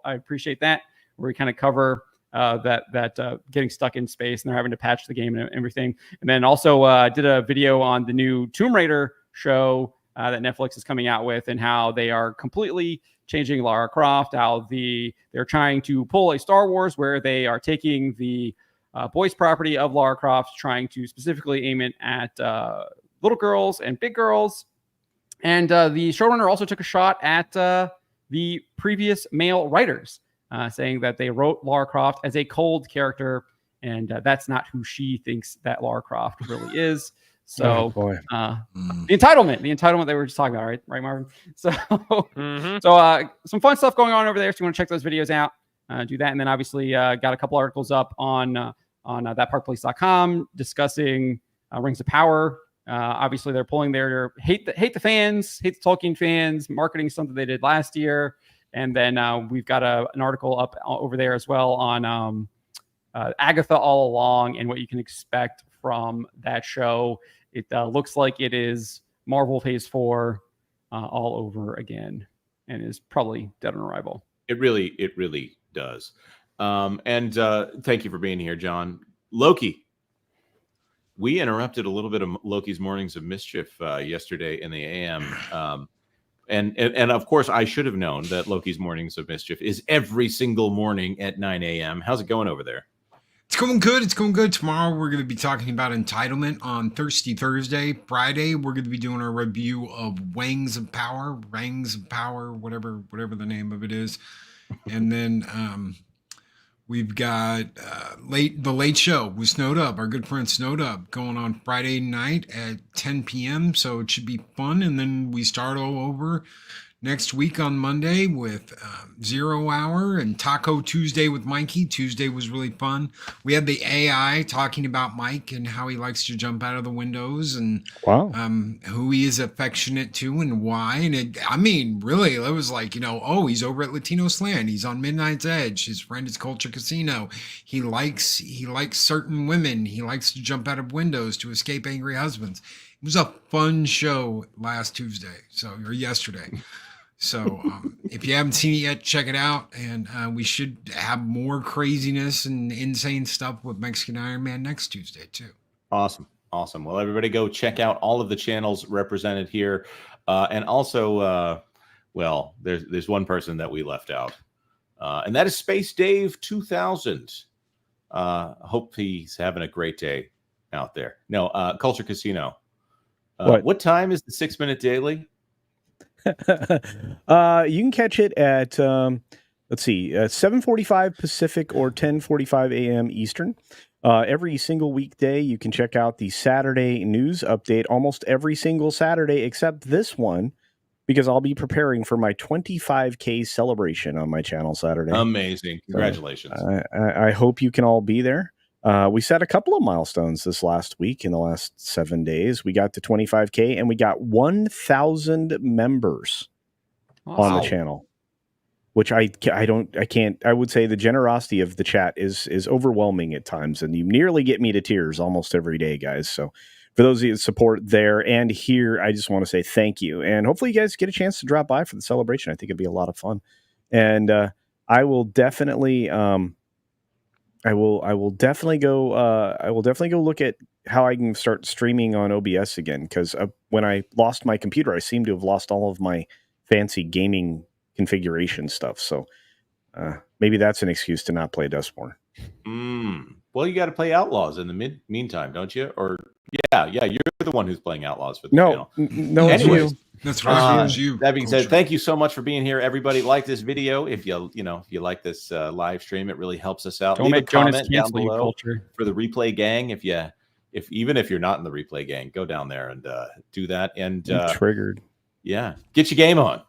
I appreciate that. Where we kind of cover that getting stuck in space and they're having to patch the game and everything. And then also did a video on the new Tomb Raider show that Netflix is coming out with and how they are completely changing Lara Croft, how they're trying to pull a Star Wars where they are taking the boys property of Lara Croft, trying to specifically aim it at little girls and big girls. And the showrunner also took a shot at the previous male writers, saying that they wrote Lara Croft as a cold character, and that's not who she thinks that Lara Croft really is. So the entitlement they were just talking about, right, Marvin? So, some fun stuff going on over there. If you want to check those videos out, do that. And then obviously got a couple articles up on thatparkplace.com discussing Rings of Power. Obviously, they're pulling their hate the fans, hate the Tolkien fans, marketing something they did last year. And then we've got an article up over there as well on Agatha All Along and what you can expect from that show. It looks like it is Marvel Phase 4 all over again and is probably dead on arrival. It really does. And thank you for being here, John. Loki. We interrupted a little bit of Loki's Mornings of Mischief yesterday in the AM. And of course, I should have known that Loki's Mornings of Mischief is every single morning at 9 a.m. How's it going over there? It's going good. It's going good. Tomorrow, we're going to be talking about entitlement. On Thursday. Friday, we're going to be doing a review of Rings of Power, whatever the name of it is. And then we've got the Late Show with Snowed Up, our good friend Snowed Up, going on Friday night at 10 p.m. So it should be fun. And then we start all over next week on Monday with 0 Hour and Taco Tuesday with Mikey. Tuesday was really fun. We had the AI talking about Mike and how he likes to jump out of the windows and who he is affectionate to and why. And really, it was like, he's over at Latino Slant. He's on Midnight's Edge. His friend is Culture Casino. He likes certain women. He likes to jump out of windows to escape angry husbands. It was a fun show last Tuesday, or yesterday. So if you haven't seen it yet, check it out. And we should have more craziness and insane stuff with Mexican Iron Man next Tuesday, too. Awesome. Well, everybody go check out all of the channels represented here. And also, there's one person that we left out. And that is Space Dave 2000. Hope he's having a great day out there. No, Culture Casino. What time is the 6 Minute Daily? You can catch it at 7:45 Pacific or 10:45 a.m. Eastern. Every single weekday, you can check out the Saturday news update almost every single Saturday except this one, because I'll be preparing for my 25K celebration on my channel Saturday. Amazing. Congratulations. So, I hope you can all be there. We set a couple of milestones this last week in the last 7 days. We got to 25K and we got 1,000 members on the channel, which I would say the generosity of the chat is overwhelming at times, and you nearly get me to tears almost every day, guys. So for those of you that support there and here, I just want to say thank you. And hopefully you guys get a chance to drop by for the celebration. I think it'd be a lot of fun. And I will definitely I will definitely go look at how I can start streaming on OBS again, because when I lost my computer, I seem to have lost all of my fancy gaming configuration stuff. So maybe that's an excuse to not play Dustborn. Well, you got to play Outlaws in the meantime, don't you? Or yeah, you're the one who's playing Outlaws for the channel. No, it's you. That's right. You. That being said, thank you so much for being here, everybody. Like this video if you like this live stream, it really helps us out. Don't Leave a make Jonas comment down cancel you, below Culture. for the replay gang. Even if you're not in the replay gang, go down there and do that. And I'm triggered. Yeah, get your game on.